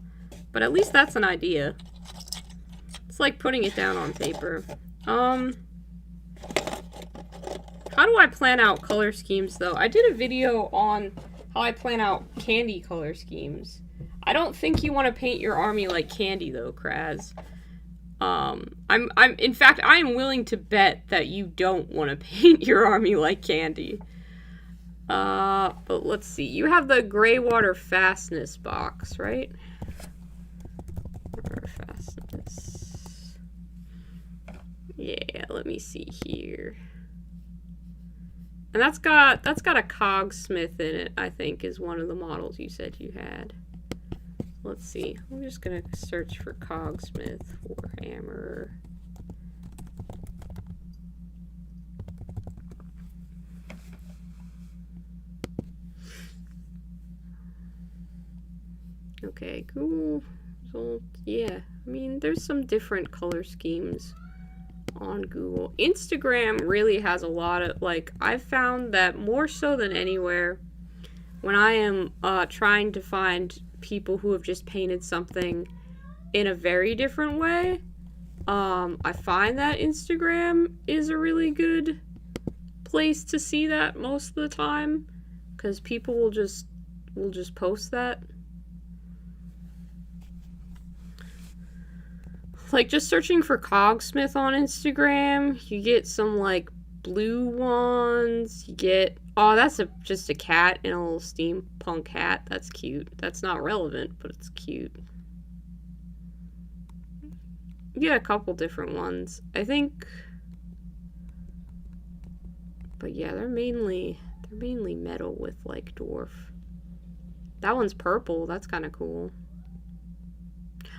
But at least that's an idea. It's like putting it down on paper. How do I plan out color schemes, though? I did a video on how I plan out candy color schemes. I don't think you want to paint your army like candy, though, Kraz. In fact, I am willing to bet that you don't want to paint your army like candy. But let's see. You have the gray water fastness box, right? Water fastness. Yeah, let me see here. And that's got a cogsmith in it, I think, is one of the models you said you had. Let's see. I'm just gonna search for cogsmith Warhammer. Okay, Google results. Yeah, I mean, there's some different color schemes on Google. Instagram really has a lot of, like, I've found that more so than anywhere, when I am trying to find people who have just painted something in a very different way, I find that Instagram is a really good place to see that most of the time, because people will just post that. Like, just searching for Cogsmith on Instagram, you get some, like, blue ones. You get... Oh, that's just a cat in a little steampunk hat. That's cute. That's not relevant, but it's cute. You get a couple different ones, I think. But yeah, they're mainly metal with, like, dwarf. That one's purple. That's kind of cool.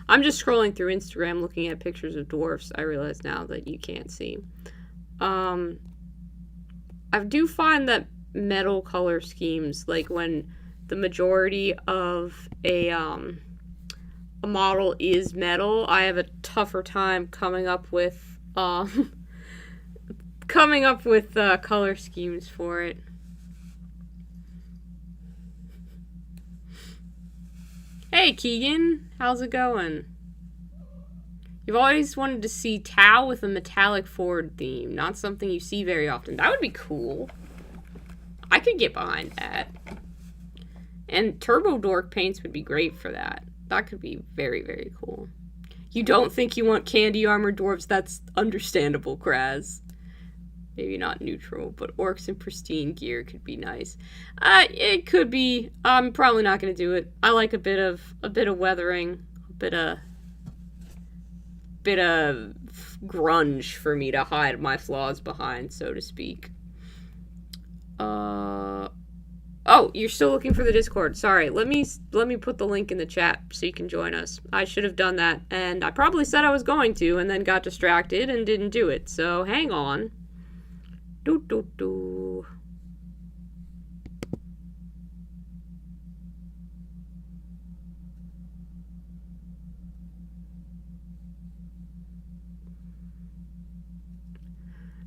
I'm just scrolling through Instagram looking at pictures of dwarfs. I realize now that you can't see. I do find that metal color schemes, like when the majority of a model is metal, I have a tougher time coming up with color schemes for it. Hey, Keegan. How's it going? You've always wanted to see Tau with a metallic Ford theme. Not something you see very often. That would be cool. I could get behind that. And Turbo Dork paints would be great for that. That could be very, very cool. You don't think you want candy armor dwarves? That's understandable, Kraz. Maybe not neutral, but orcs in pristine gear could be nice. It could be. I'm probably not going to do it. I like a bit of weathering, a bit of grunge for me to hide my flaws behind, so to speak. Oh, you're still looking for the Discord. Sorry. Let me put the link in the chat so you can join us. I should have done that, and I probably said I was going to, and then got distracted and didn't do it. So hang on.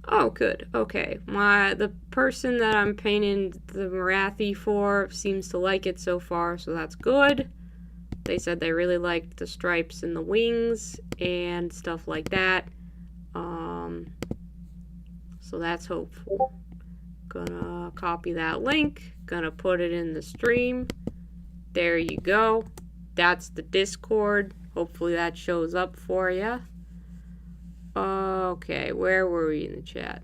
Oh, good. Okay. The person that I'm painting the Marathi for seems to like it so far, so that's good. They said they really liked the stripes and the wings and stuff like that. So that's hopeful. Gonna copy that link. Gonna put it in the stream. There you go. That's the Discord. Hopefully that shows up for you. Okay, where were we in the chat?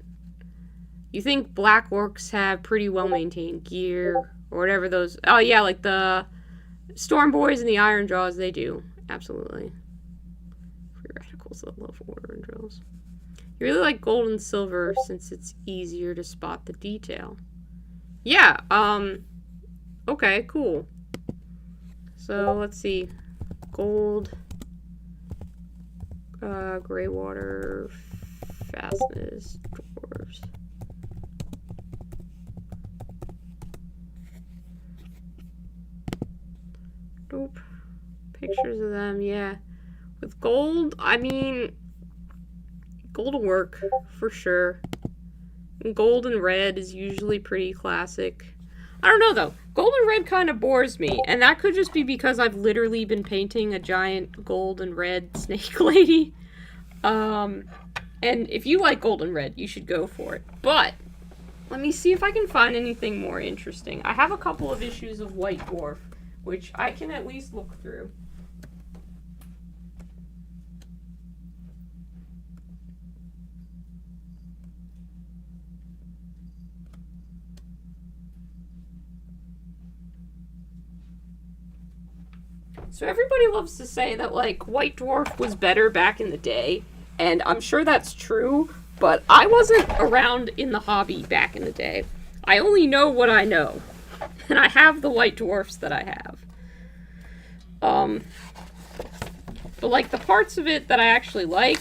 You think black orcs have pretty well-maintained gear, or whatever those... Oh, yeah, like the Storm Boys and the Iron Jaws, they do. Absolutely. Free radicals that love order and drills. You really like gold and silver since it's easier to spot the detail. Yeah, okay, cool. So, let's see. Gold... gray water, fastness, dwarves. Nope. Pictures of them, yeah. With gold, I mean, gold will work, for sure. And gold and red is usually pretty classic. I don't know, though. Gold and red kind of bores me, and that could just be because I've literally been painting a giant gold and red snake lady. And if you like gold and red, you should go for it. But Let me see if I can find anything more interesting. I have a couple of issues of White Dwarf, which I can at least look through. So everybody loves to say that, like, White Dwarf was better back in the day, and I'm sure that's true, but I wasn't around in the hobby back in the day. I only know what I know, and I have the White Dwarfs that I have. But, like, the parts of it that I actually like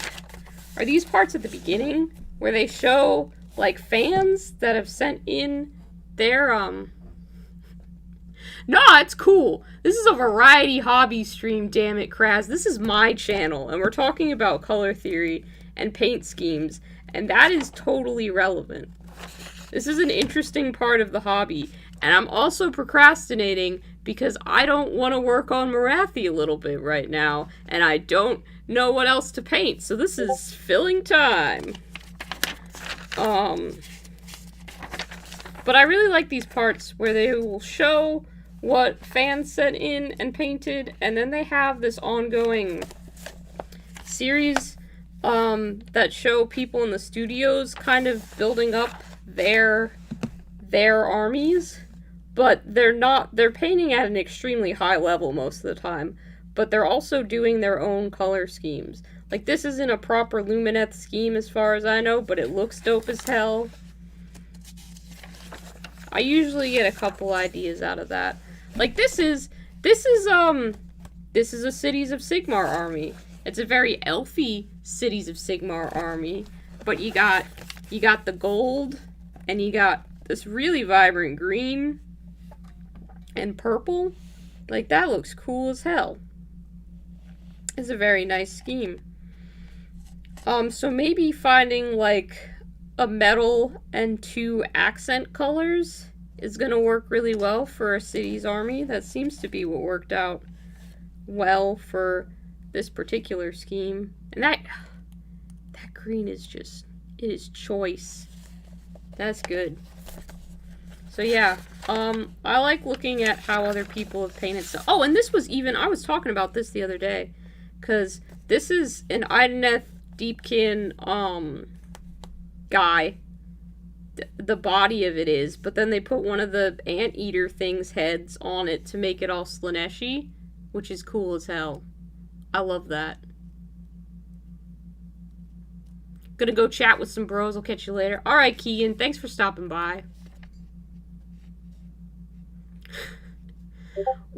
are these parts at the beginning, where they show, like, fans that have sent in their, No, it's cool. This is a variety hobby stream, damn it, Kraz. This is my channel, and we're talking about color theory and paint schemes, and that is totally relevant. This is an interesting part of the hobby, and I'm also procrastinating because I don't want to work on Marathi a little bit right now, and I don't know what else to paint, so this is filling time. But I really like these parts where they will show what fans sent in and painted, and then they have this ongoing series that show people in the studios kind of building up their armies, but they're painting at an extremely high level most of the time, but they're also doing their own color schemes. Like, this isn't a proper Lumineth scheme as far as I know, but it looks dope as hell. I usually get a couple ideas out of that. Like, this is a Cities of Sigmar army. It's a very elfy Cities of Sigmar army, but you got the gold, and you got this really vibrant green and purple. Like, that looks cool as hell. It's a very nice scheme. So maybe finding, like, a metal and 2 accent colors is going to work really well for a city's army. That seems to be what worked out well for this particular scheme. And that green is just, it is choice. That's good. So yeah, I like looking at how other people have painted stuff. Oh, and this was even, I was talking about this the other day, because this is an Ideneth Deepkin, guy. The body of it is, but then they put one of the anteater thing's heads on it to make it all Slaneshi, which is cool as hell. I love that. Gonna go chat with some bros. I'll catch you later. Alright, Keegan, thanks for stopping by.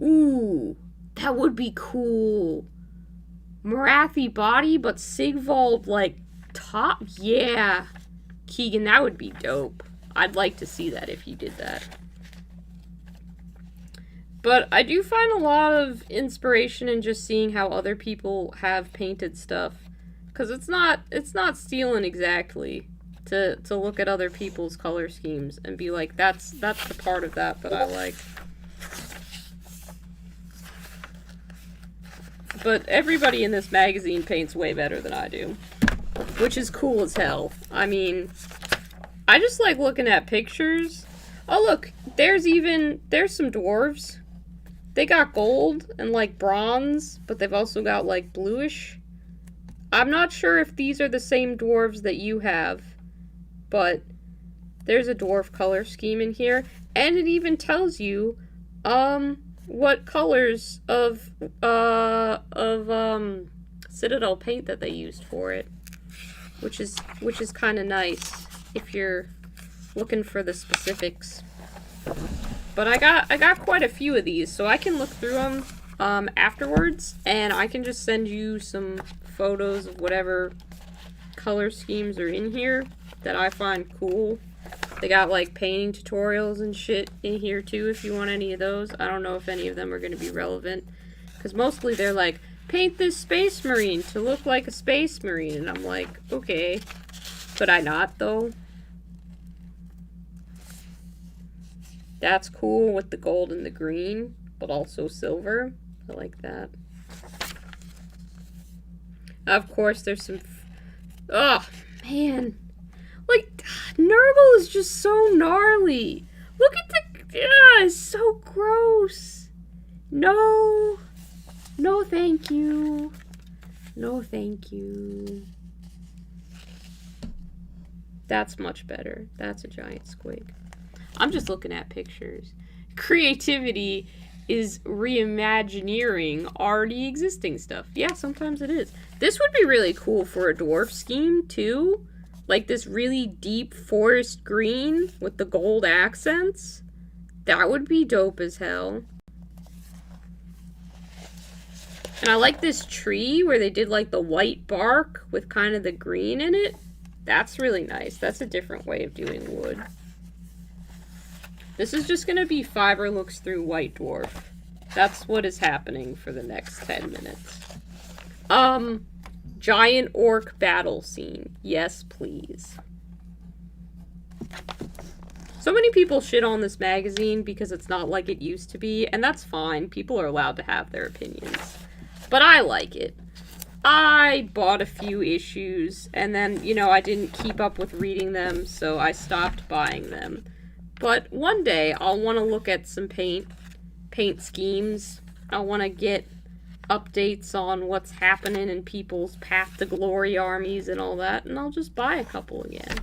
Ooh, that would be cool. Marathi body, but Sigvald, like, top? Yeah. Keegan, that would be dope. I'd like to see that if you did that. But I do find a lot of inspiration in just seeing how other people have painted stuff. Because it's not stealing exactly to look at other people's color schemes and be like, that's the part of that I like. But everybody in this magazine paints way better than I do. Which is cool as hell. I mean, I just like looking at pictures. Oh look, there's some dwarves. They got gold and like bronze, but they've also got like bluish. I'm not sure if these are the same dwarves that you have, but there's a dwarf color scheme in here, and it even tells you what colors of Citadel paint that they used for it. Which is kind of nice if you're looking for the specifics. But I got quite a few of these, so I can look through them afterwards, and I can just send you some photos of whatever color schemes are in here that I find cool. They got like painting tutorials and shit in here too if you want any of those. I don't know if any of them are going to be relevant, because mostly they're like, paint this space marine to look like a space marine, and I'm like, okay, could I not though? That's cool with the gold and the green, but also silver. I like that. Of course, there's some, oh man, Like, Nurgle is just so gnarly. Look at the... it's so gross. No. No, thank you. No, thank you. That's much better. That's a giant squig. I'm just looking at pictures. Creativity is reimagineering already existing stuff. Yeah, sometimes it is. This would be really cool for a dwarf scheme, too. Like this really deep forest green with the gold accents. That would be dope as hell. And I like this tree where they did like the white bark with kind of the green in it. That's really nice. That's a different way of doing wood. This is just going to be Fiverr looks through White Dwarf. That's what is happening for the next 10 minutes. Giant orc battle scene. Yes, please. So many people shit on this magazine because it's not like it used to be, and that's fine. People are allowed to have their opinions. But I like it. I bought a few issues, and then, you know, I didn't keep up with reading them, so I stopped buying them. But one day, I'll want to look at some paint schemes. I want to get updates on what's happening in people's Path to Glory armies and all that, and I'll just buy a couple again.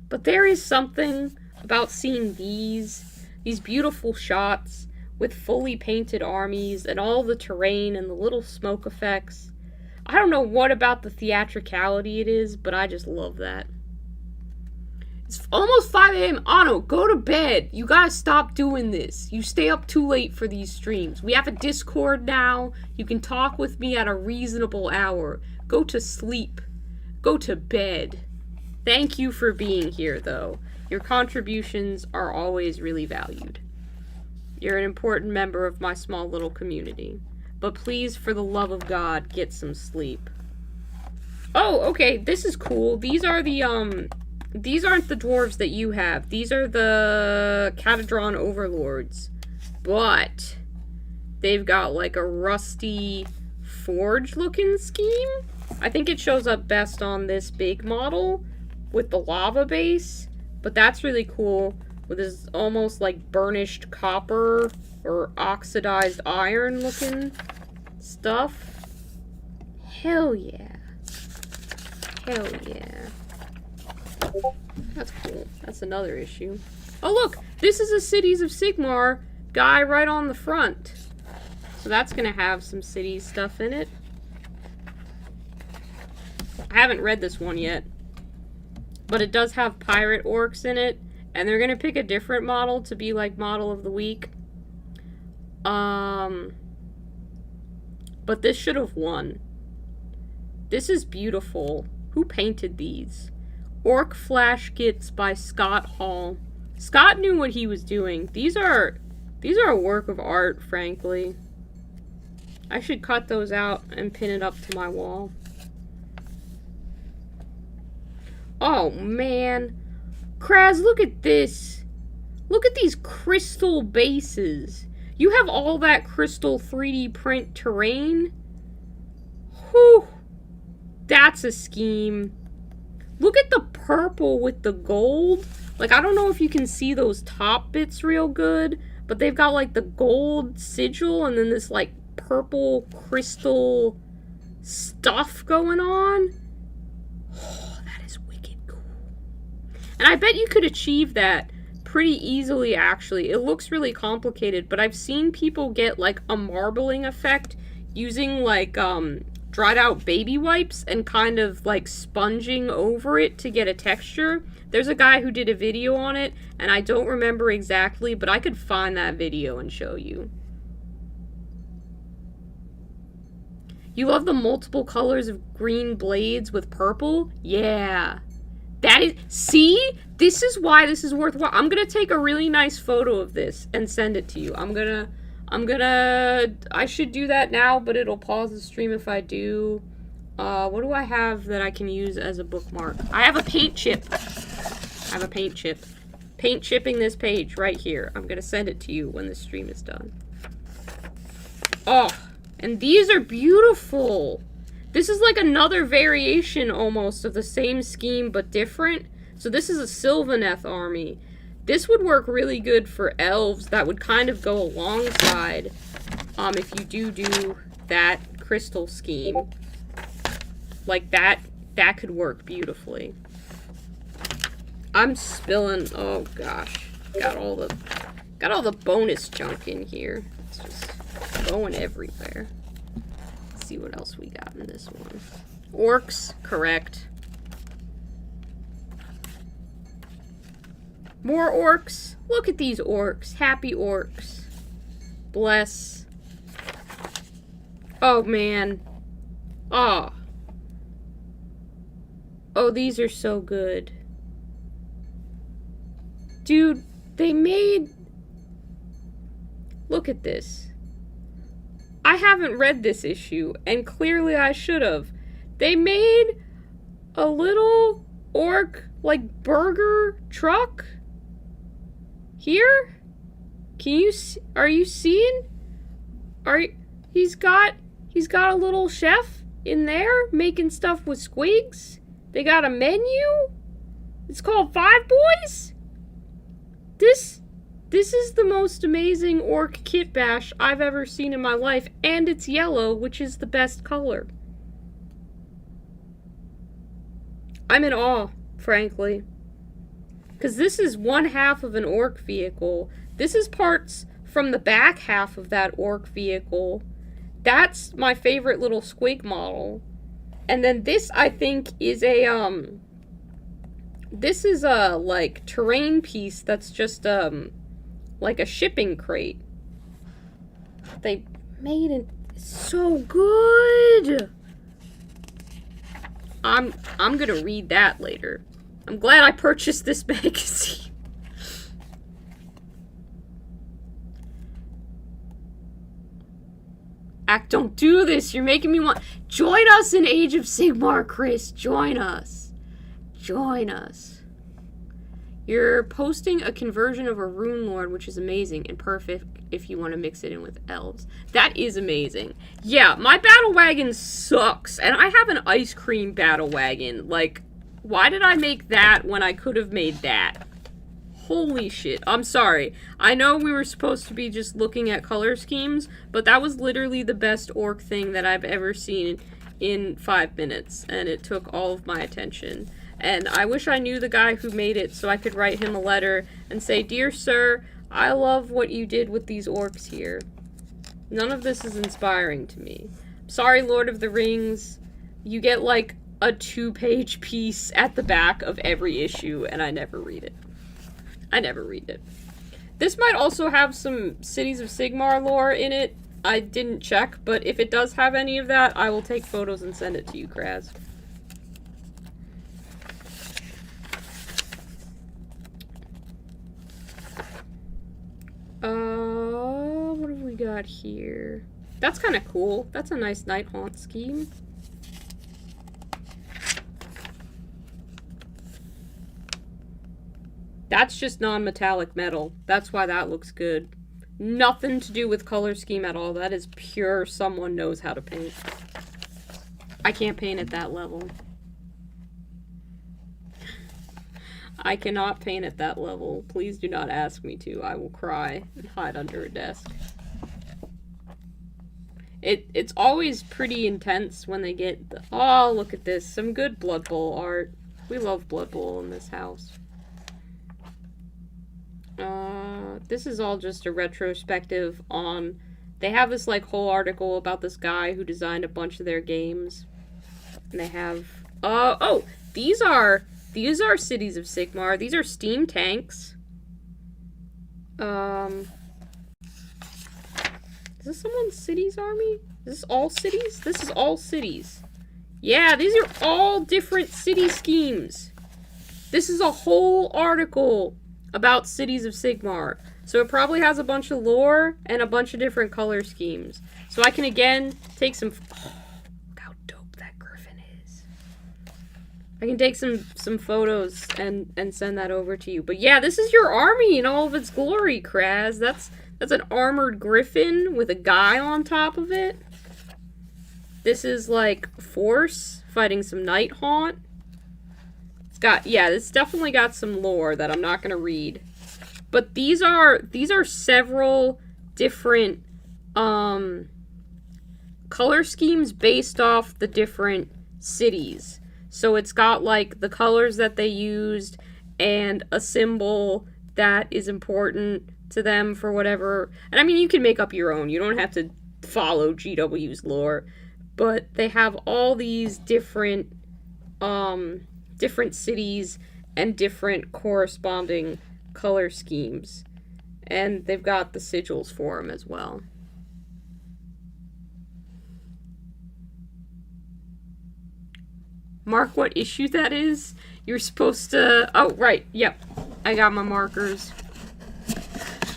But there is something about seeing these beautiful shots with fully painted armies and all the terrain and the little smoke effects. I don't know what about the theatricality it is, but I just love that. It's almost 5 a.m. Anno, go to bed. You gotta stop doing this. You stay up too late for these streams. We have a Discord now. You can talk with me at a reasonable hour. Go to sleep. Go to bed. Thank you for being here, though. Your contributions are always really valued. You're an important member of my small little community. But please, for the love of God, get some sleep. Oh, okay, this is cool. These are the, these aren't the dwarves that you have. These are the Catadron Overlords. But they've got like a rusty forge-looking scheme. I think it shows up best on this big model with the lava base. But that's really cool with this almost like burnished copper or oxidized iron looking stuff. Hell yeah. Hell yeah. That's cool. That's another issue. Oh look! This is a Cities of Sigmar guy right on the front. So that's gonna have some city stuff in it. I haven't read this one yet. But it does have pirate orcs in it. And they're gonna pick a different model to be like model of the week. But this should have won. This is beautiful. Who painted these? Orc Flash Gits by Scott Hall. Scott knew what he was doing. These are a work of art, frankly. I should cut those out and pin it up to my wall. Oh, man. Kraz, look at this. Look at these crystal bases. You have all that crystal 3D print terrain? Whew. That's a scheme. Look at the purple with the gold. Like, I don't know if you can see those top bits real good, but they've got, like, the gold sigil and then this, like, purple crystal stuff going on. Oh, that is wicked cool. And I bet you could achieve that pretty easily, actually. It looks really complicated, but I've seen people get, like, a marbling effect using, like, dried out baby wipes and kind of like sponging over it to get a texture. There's a guy who did a video on it, and I don't remember exactly, but I could find that video and show you. You love the multiple colors of green blades with purple? Yeah. That is, see? This is why this is worthwhile. I'm gonna take a really nice photo of this and send it to you. I should do that now, but it'll pause the stream if I do. What do I have that I can use as a bookmark? I have a paint chip. Paint chipping this page right here. I'm gonna send it to you when the stream is done. Oh, and these are beautiful. This is like another variation almost of the same scheme but different. So this is a Sylvaneth army. This would work really good for elves. That would kind of go alongside if you do that crystal scheme. Like that could work beautifully. I'm spilling, oh gosh. Got all the bonus junk in here. It's just going everywhere. Let's see what else we got in this one. Orcs, correct. More orcs. Look at these orcs. Happy orcs. Bless. Oh, man. Oh. Oh, these are so good. Dude, they made... Look at this. I haven't read this issue, and clearly I should have. They made a little orc, like, burger truck. Here? Can you see? Are you seeing? He's got a little chef in there making stuff with squigs. They got a menu. It's called Five Boys. This is the most amazing orc kit bash I've ever seen in my life, and it's yellow, which is the best color. I'm in awe, frankly. Because this is one half of an orc vehicle. This is parts from the back half of that orc vehicle. That's my favorite little squig model. And then this, I think, is a, this is a, like, terrain piece that's just, like a shipping crate. They made it so good! I'm gonna read that later. I'm glad I purchased this magazine. Act, don't do this. You're making me want... Join us in Age of Sigmar, Chris. Join us. Join us. You're posting a conversion of a Rune Lord, which is amazing and perfect if you want to mix it in with elves. That is amazing. Yeah, my battle wagon sucks. And I have an ice cream battle wagon. Like... Why did I make that when I could have made that? Holy shit. I'm sorry. I know we were supposed to be just looking at color schemes, but that was literally the best orc thing that I've ever seen in 5 minutes, and it took all of my attention. And I wish I knew the guy who made it so I could write him a letter and say, "Dear sir, I love what you did with these orcs here. None of this is inspiring to me. Sorry, Lord of the Rings. You get like a 2-page piece at the back of every issue, and I never read it. I never read it." This might also have some Cities of Sigmar lore in it. I didn't check, but if it does have any of that, I will take photos and send it to you, Kraz. What have we got here? That's kind of cool. That's a nice Night Haunt scheme. That's just non-metallic metal. That's why that looks good. Nothing to do with color scheme at all. That is pure someone knows how to paint. I can't paint at that level. I cannot paint at that level. Please do not ask me to. I will cry and hide under a desk. It's always pretty intense when they get the... Oh, look at this. Some good Blood Bowl art. We love Blood Bowl in this house. This is all just a retrospective on... They have this, like, whole article about this guy who designed a bunch of their games. And they have... oh! These are Cities of Sigmar. These are steam tanks. Is this someone's cities army? Is this all cities? This is all cities. Yeah, these are all different city schemes. This is a whole article about Cities of Sigmar. So it probably has a bunch of lore and a bunch of different color schemes. So I can, again, take some... Oh, look how dope that griffin is. I can take some photos and send that over to you. But yeah, this is your army in all of its glory, Kraz. That's an armored griffin with a guy on top of it. This is like Force fighting some Night Haunt. It's got, yeah, it's definitely got some lore that I'm not gonna read. But these are several different color schemes based off the different cities. So it's got like the colors that they used and a symbol that is important to them for whatever. And I mean, you can make up your own. You don't have to follow GW's lore. But they have all these different different cities and different corresponding color schemes. And they've got the sigils for them as well. Mark what issue that is. You're supposed to... Oh, right. Yep. I got my markers.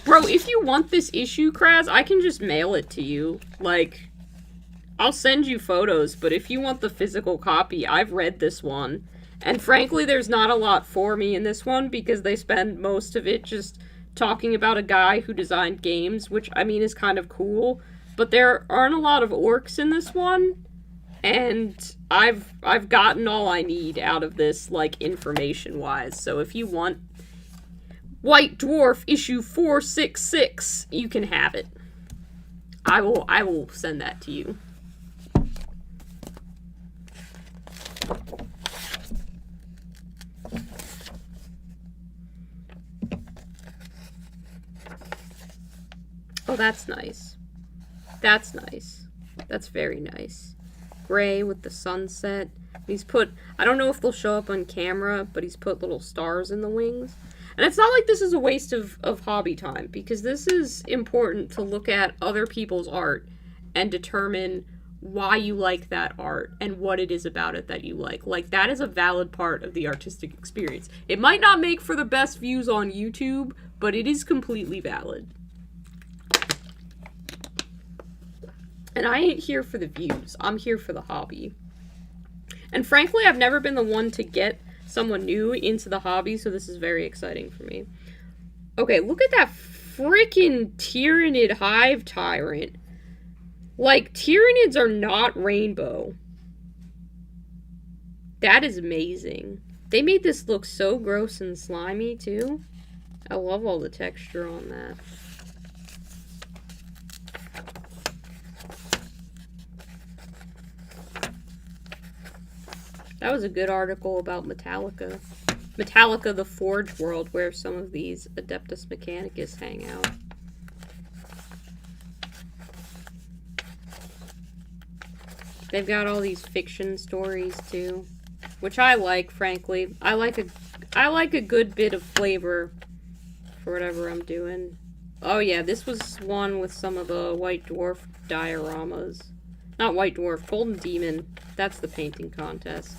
Bro, if you want this issue, Kraz, I can just mail it to you. Like, I'll send you photos, but if you want the physical copy, I've read this one. And frankly, there's not a lot for me in this one because they spend most of it just talking about a guy who designed games, which, I mean, is kind of cool. But there aren't a lot of orcs in this one. And I've gotten all I need out of this, like, information-wise. So if you want White Dwarf issue 466, you can have it. I will send that to you. Oh, that's nice. That's nice. That's very nice. Gray with the sunset. He's put, I don't know if they'll show up on camera, but he's put little stars in the wings. And it's not like this is a waste of hobby time, because this is important to look at other people's art and determine why you like that art and what it is about it that you like. Like, that is a valid part of the artistic experience. It might not make for the best views on YouTube, but it is completely valid. And I ain't here for the views. I'm here for the hobby. And frankly, I've never been the one to get someone new into the hobby, so this is very exciting for me. Okay, look at that freaking Tyrannid Hive Tyrant. Like, Tyrannids are not rainbow. That is amazing. They made this look so gross and slimy, too. I love all the texture on that. That was a good article about Metallica. Metallica, the Forge World, where some of these Adeptus Mechanicus hang out. They've got all these fiction stories, too. Which I like, frankly. I like a good bit of flavor for whatever I'm doing. Oh yeah, this was one with some of the White Dwarf dioramas. Not White Dwarf, Golden Demon. That's the painting contest.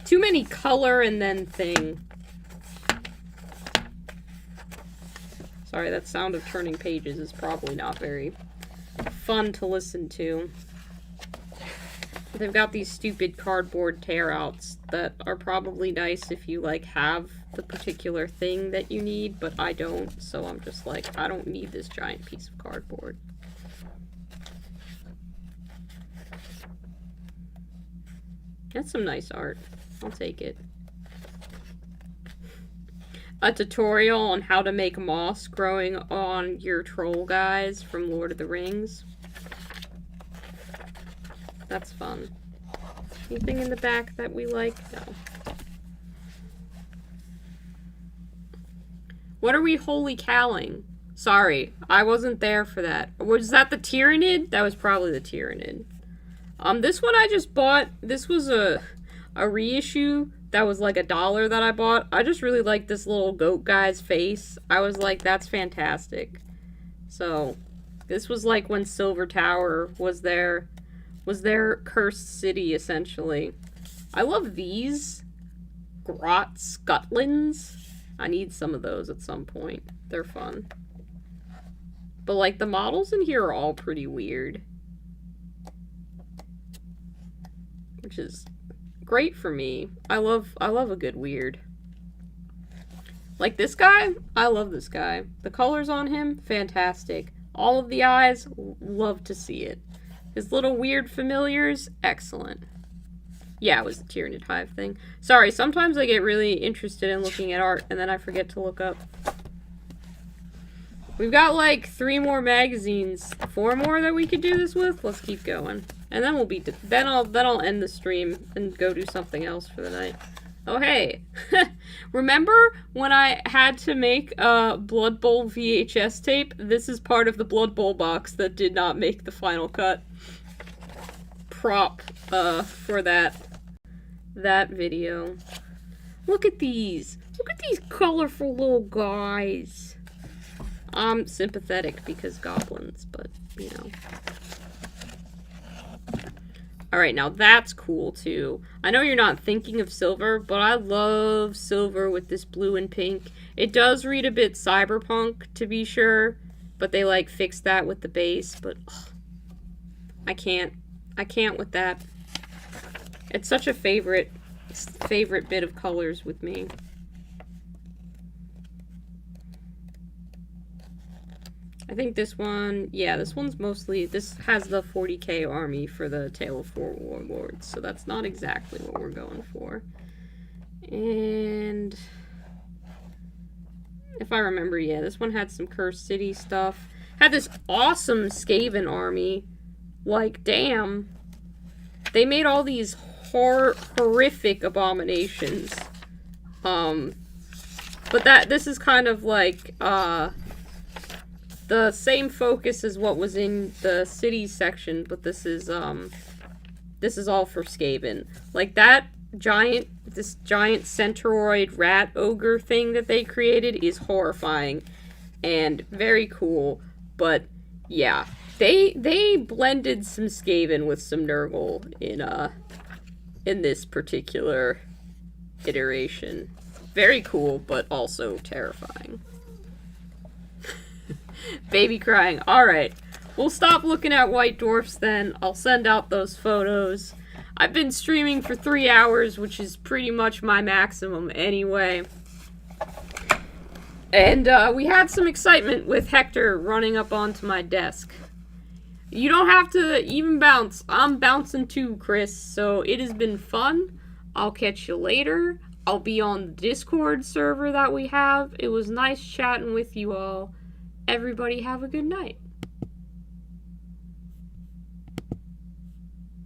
Too many color and then thing. Sorry, that sound of turning pages is probably not very fun to listen to. They've got these stupid cardboard tear-outs that are probably nice if you, like, have the particular thing that you need, but I don't, so I'm just like, I don't need this giant piece of cardboard. That's some nice art. I'll take it. A tutorial on how to make moss growing on your troll guys from Lord of the Rings. That's fun. Anything in the back that we like? No. What are we holy cowling? Sorry, I wasn't there for that. Was that the Tyrannid? That was probably the Tyrannid. This one I just bought. This was a reissue that was like $1 that I bought. I just really like this little goat guy's face. I was like, that's fantastic. So, this was like when Silver Tower was their cursed city, essentially. I love these grot scutlins. I need some of those at some point. They're fun. But like the models in here are all pretty weird. Which is great for me. I love a good weird. Like this guy, I love this guy. The colors on him, fantastic. All of the eyes, love to see it. His little weird familiars, excellent. Yeah, it was the Tyranid Hive thing. Sorry, sometimes I get really interested in looking at art and then I forget to look up. We've got like 3 more magazines, 4 more that we could do this with. Let's keep going. And then we'll be, then I'll end the stream and go do something else for the night. Oh, hey. Remember when I had to make a Blood Bowl VHS tape? This is part of the Blood Bowl box that did not make the final cut. Prop, for that video. Look at these. Look at these colorful little guys. I'm sympathetic because goblins, but, you know. Alright, now that's cool, too. I know you're not thinking of silver, but I love silver with this blue and pink. It does read a bit cyberpunk, to be sure, but they, like, fixed that with the base, but ugh, I can't with that. It's such a favorite bit of colors with me. I think this one, yeah, this one's mostly, this has the 40k army for the Tale of Four Warlords, so that's not exactly what we're going for. And if I remember, yeah, this one had some Cursed City stuff. Had this awesome Skaven army. Like, damn. They made all these horrific abominations. But this is kind of like, the same focus as what was in the cities section, but this is all for Skaven. Like, this giant centroid rat ogre thing that they created is horrifying and very cool, but yeah, they blended some Skaven with some Nurgle in this particular iteration. Very cool, but also terrifying. Baby crying. Alright. We'll stop looking at white dwarfs then. I'll send out those photos. I've been streaming for 3 hours, which is pretty much my maximum anyway. And we had some excitement with Hector running up onto my desk. You don't have to even bounce. I'm bouncing too, Chris. So it has been fun. I'll catch you later. I'll be on the Discord server that we have. It was nice chatting with you all. Everybody have a good night.